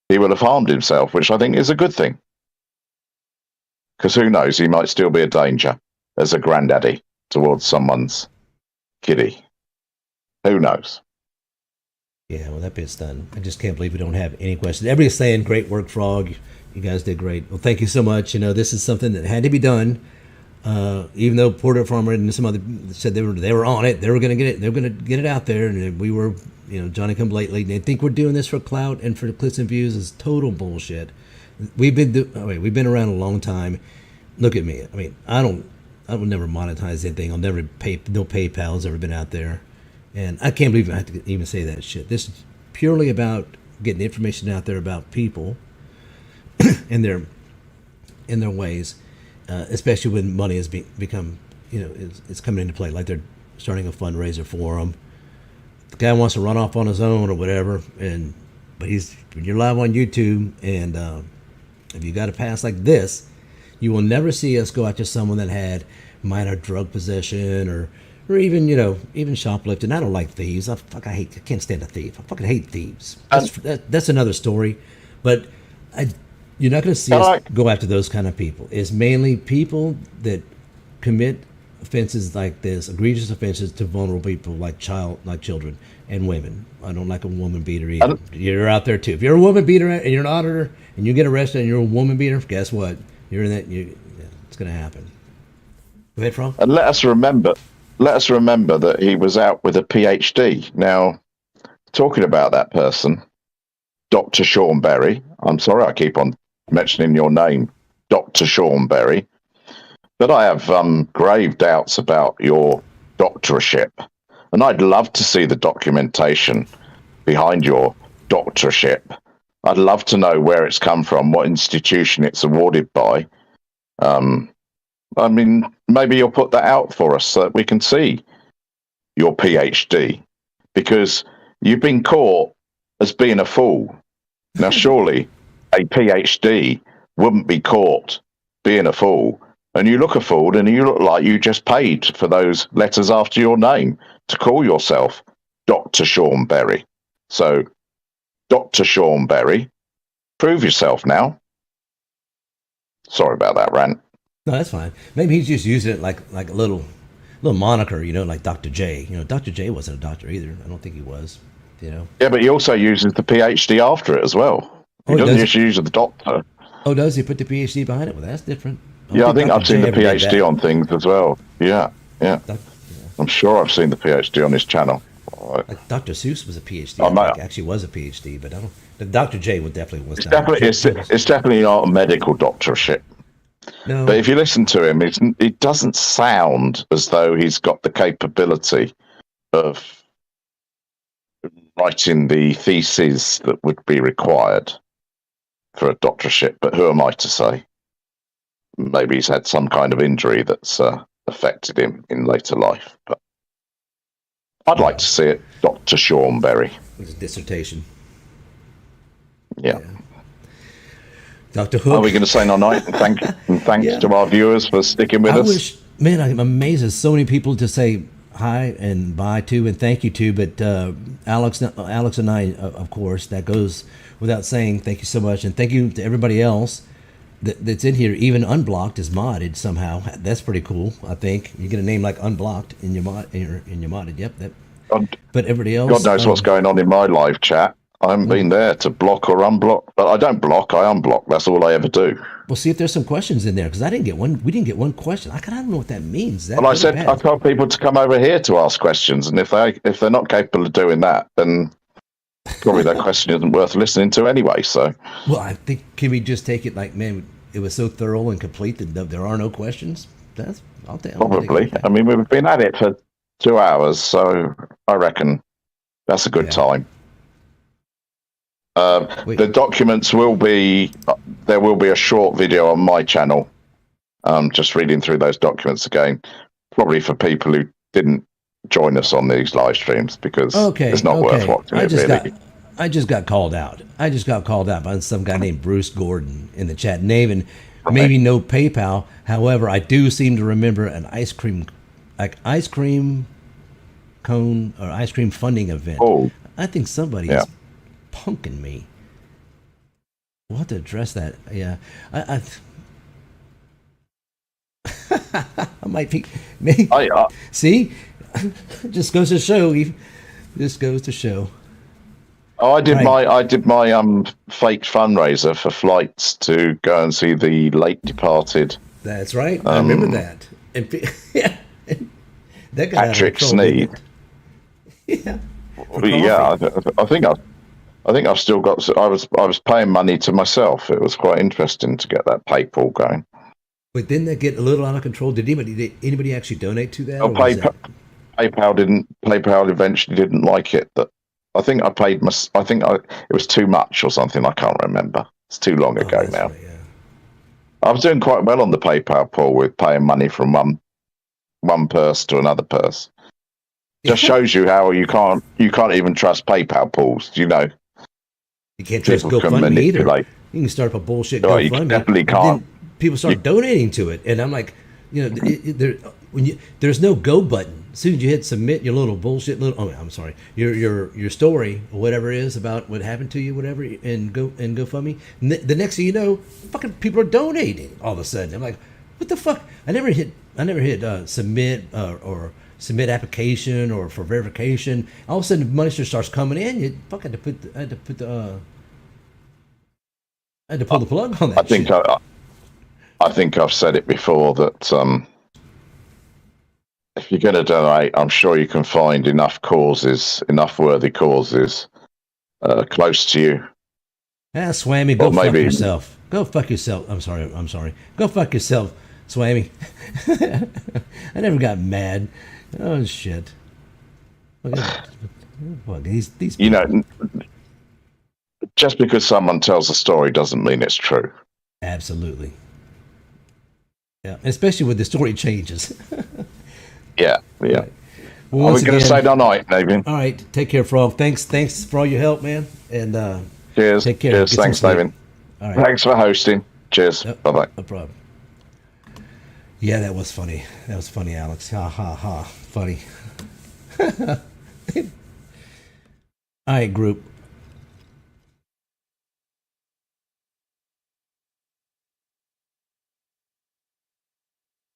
he will have harmed himself, which I think is a good thing. Because who knows, he might still be a danger as a granddaddy towards someone's kiddie. Who knows? Yeah, well, that bit's done. I just can't believe we don't have any questions. Everybody's saying, great work, Frog. You guys did great. Well, thank you so much. This is something that had to be done. Even though Porter Farmer and some other said they were on it, they were going to get it. They were going to get it out there, and we were, Johnny come lately. And they think we're doing this for clout and for clicks and views is total bullshit. We've been around a long time. Look at me. I mean, I will never monetize anything. I'll never pay. No PayPal's ever been out there. And I can't believe I have to even say that shit. This is purely about getting information out there about people and their ways, especially when money has become, it's coming into play. Like they're starting a fundraiser for them. The guy wants to run off on his own or whatever, but when you're live on YouTube, and if you got a pass like this, you will never see us go after someone that had minor drug possession or even, even shoplifting. I don't like thieves. I can't stand a thief. I fucking hate thieves. That's another story. But you're not going to see us go after those kind of people. It's mainly people that commit offenses like this, egregious offenses to vulnerable people like children and women. I don't like a woman beater either. You're out there too. If you're a woman beater and you're an auditor and you get arrested and you're a woman beater, guess what? You're in that. It's going to happen. Go ahead, Frank. And let us remember that he was out with a PhD. Now, talking about that person, Dr. Sean Berry. I'm sorry I keep on mentioning your name, Dr. Sean Berry, but I have grave doubts about your doctorship, and I'd love to see the documentation behind your doctorship. I'd love to know where it's come from, what institution it's awarded by. I mean, maybe you'll put that out for us so that we can see your PhD, because you've been caught as being a fool. Now, surely a PhD wouldn't be caught being a fool. And you look a fool, and you look like you just paid for those letters after your name to call yourself Dr. Sean Berry. So, Dr. Sean Berry, prove yourself now. Sorry about that rant. No, that's fine. Maybe he's just using it like a little moniker, like Dr. J. Dr. J wasn't a doctor either. I don't think he was, Yeah, but he also uses the PhD after it as well. He doesn't just use the doctor. Oh, does he put the PhD behind it? Well, that's different. I think I've seen the PhD on things as well. Yeah. I'm sure I've seen the PhD on his channel. Right. Like Dr. Seuss was a PhD. Actually was a PhD, but I don't. The Dr. J would definitely was. It's definitely not a medical doctorship. No. But if you listen to him, it doesn't sound as though he's got the capability of writing the theses that would be required for a doctorship. But who am I to say? Maybe he's had some kind of injury that's affected him in later life. But I'd like to see it, Dr. Sean Berry. His dissertation. Yeah. Dr. Hook. Are we going to say no night? And thanks to our viewers for sticking with us. Man, I'm amazed at so many people to say, hi and bye too, and thank you too. But Alex and I, of course, that goes without saying. Thank you so much, and thank you to everybody else that's in here. Even Unblocked is modded somehow. That's pretty cool. I think you get a name like Unblocked in your modded. Yep. But everybody else, God knows what's going on in my live chat. I haven't been there to block or unblock, but I don't block. I unblock. That's all I ever do. We'll see if there's some questions in there because I didn't get one. We didn't get one question. I don't know what that means. Is that Well, I good or said bad? I told people to come over here to ask questions, and if they're not capable of doing that, then probably that question isn't worth listening to anyway. So, Well, I think can we just take it like, man, it was so thorough and complete that there are no questions. I'll take probably. it. I mean, we've been at it for 2 hours, so I reckon that's a good time. The documents will be. There will be a short video on my channel. Just reading through those documents again, probably for people who didn't join us on these live streams because it's not worth watching it really. I just got called out. I just got called out by some guy named Bruce Gordon in the chat. Navin, maybe no PayPal. However, I do seem to remember an ice cream cone or ice cream funding event. Oh, I think somebody is punking me. We'll have to address that. Yeah, I might be. Maybe, see, just goes to show. Just goes to show. Oh, I did my fake fundraiser for flights to go and see the late departed. That's right. I remember that. And, yeah, that got Patrick out of control, Sneed. Yeah. Yeah, I think I've still got. I was paying money to myself. It was quite interesting to get that PayPal going. But didn't that get a little out of control? Did anybody actually donate to that? Oh, PayPal eventually didn't like it. That I think I paid my. It was too much or something. I can't remember. It's too long ago now. Right, yeah. I was doing quite well on the PayPal pool with paying money from one purse to another purse. Just shows you how you can't even trust PayPal pools. You know, you can't trust GoFundMe either. You can start up a bullshit GoFundMe. You definitely can't. Then people start donating to it, and I'm like, there's no go button. As soon as you hit submit your little bullshit I'm sorry, your story or whatever it is about what happened to you, whatever, and GoFundMe. The next thing you know, fucking people are donating all of a sudden. I'm like, what the fuck? I never hit submit or submit application or for verification. All of a sudden, money just starts coming in. You fucking had to pull the plug on that. I think I've said it before that if you're going to donate, I'm sure you can find enough worthy causes close to you. Swammy, go fuck yourself. Go fuck yourself. I'm sorry. Go fuck yourself, Swammy. I never got mad. Oh shit. These you know, just because someone tells a story doesn't mean it's true. Absolutely. Yeah, especially when the story changes. Yeah. Right. Well, we're going to say night, Navin. All right, take care, Frog. Thanks for all your help, man. And cheers. Take care. Cheers. Thanks, Navin. All right. Thanks for hosting. Cheers. Bye bye. No problem. Yeah, that was funny. That was funny, Alex. Ha ha ha. Funny. All right, group.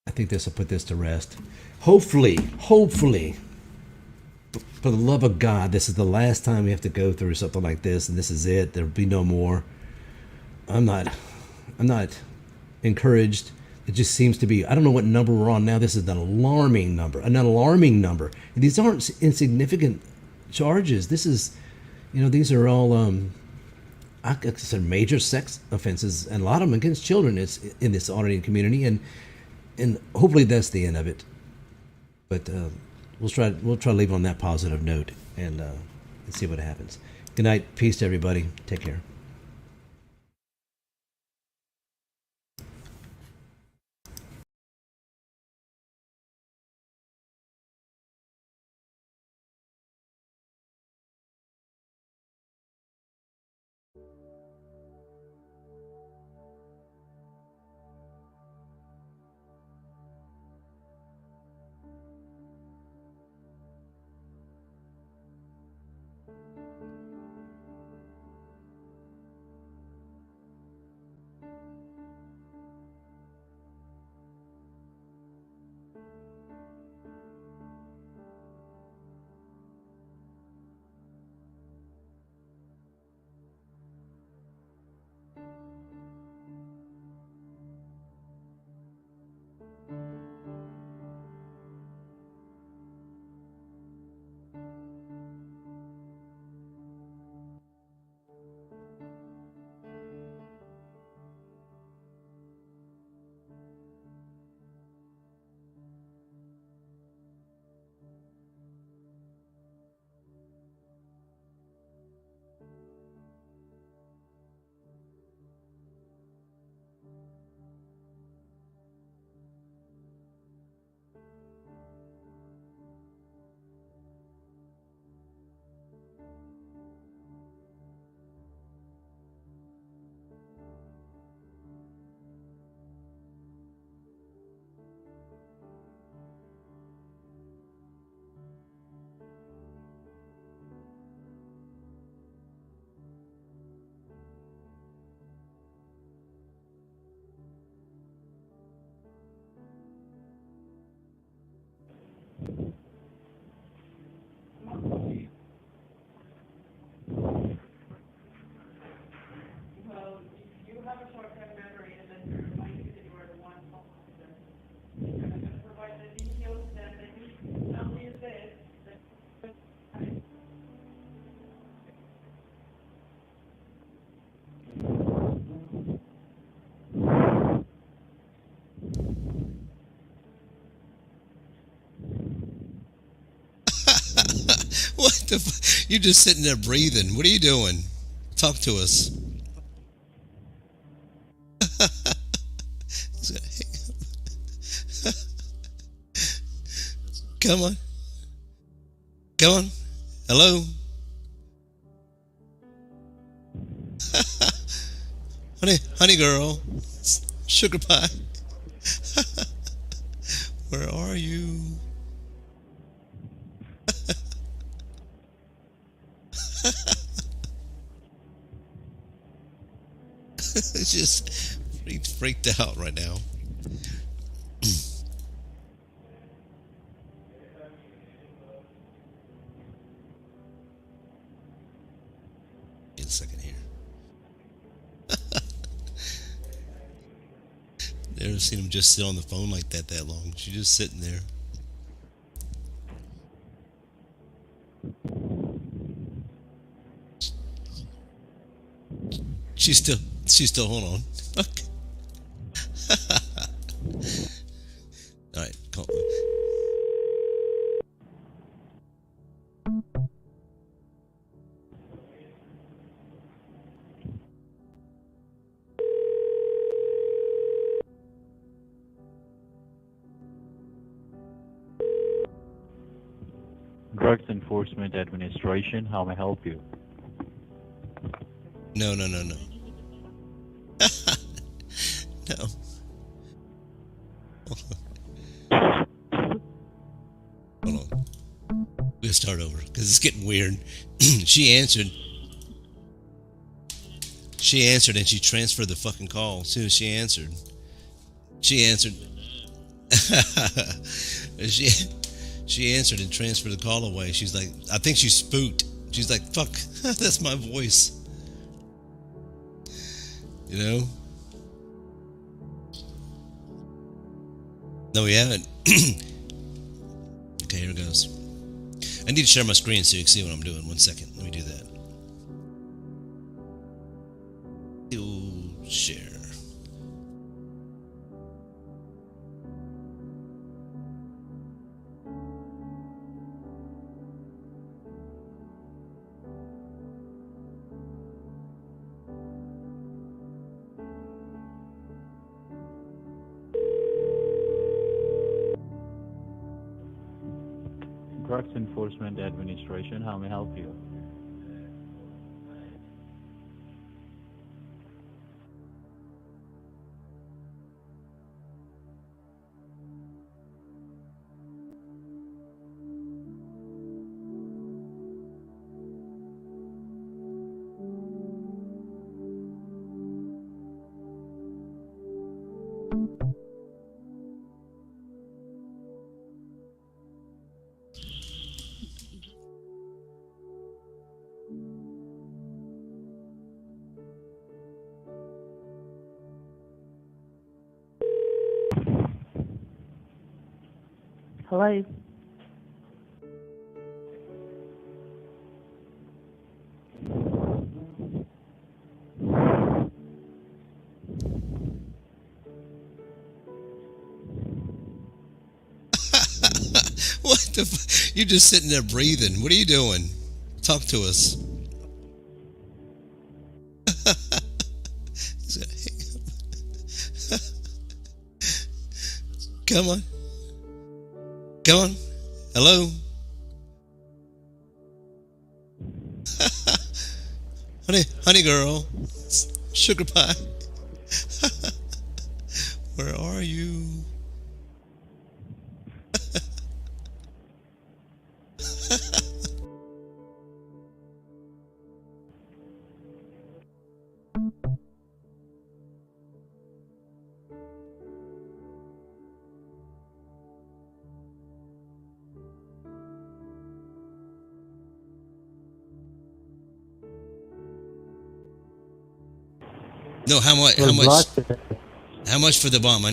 I think this will put this to rest. Hopefully, for the love of God, this is the last time we have to go through something like this, and this is it. There'll be no more. I'm not encouraged. It just seems to be. I don't know what number we're on now. This is an alarming number. And these aren't insignificant charges. This is, these are all I consider major sex offenses, and a lot of them against children. It's in this auditing community, and hopefully that's the end of it. But we'll try to leave on that positive note and see what happens. Good night. Peace to everybody. Take care. What the? You're just sitting there breathing. What are you doing? Talk to us. Come on. Come on. Hello? Honey girl. Sugar pie. Where are you? It's just freaked out right now. Wait a second here. Never seen him just sit on the phone like that long. She's just sitting there. She's still, hold on. All right, call. Drugs Enforcement Administration, how may I help you? No. No. Hold on. We'll start over because it's getting weird. She answered and she transferred the fucking call as soon as she answered. She answered. She answered and transferred the call away. She's like, I think she's spooked. She's like, fuck, that's my voice. You know? No, we haven't. Okay, here it goes. I need to share my screen so you can see what I'm doing. 1 second. Let me do that. Share. Drugs Enforcement Administration, how may I help you? Hello. What the? You're just sitting there breathing. What are you doing? Talk to us. Come on. Come on. Hello. Honey girl. Sugar pie. Where are you? No, how much? How much? How much for the bomb?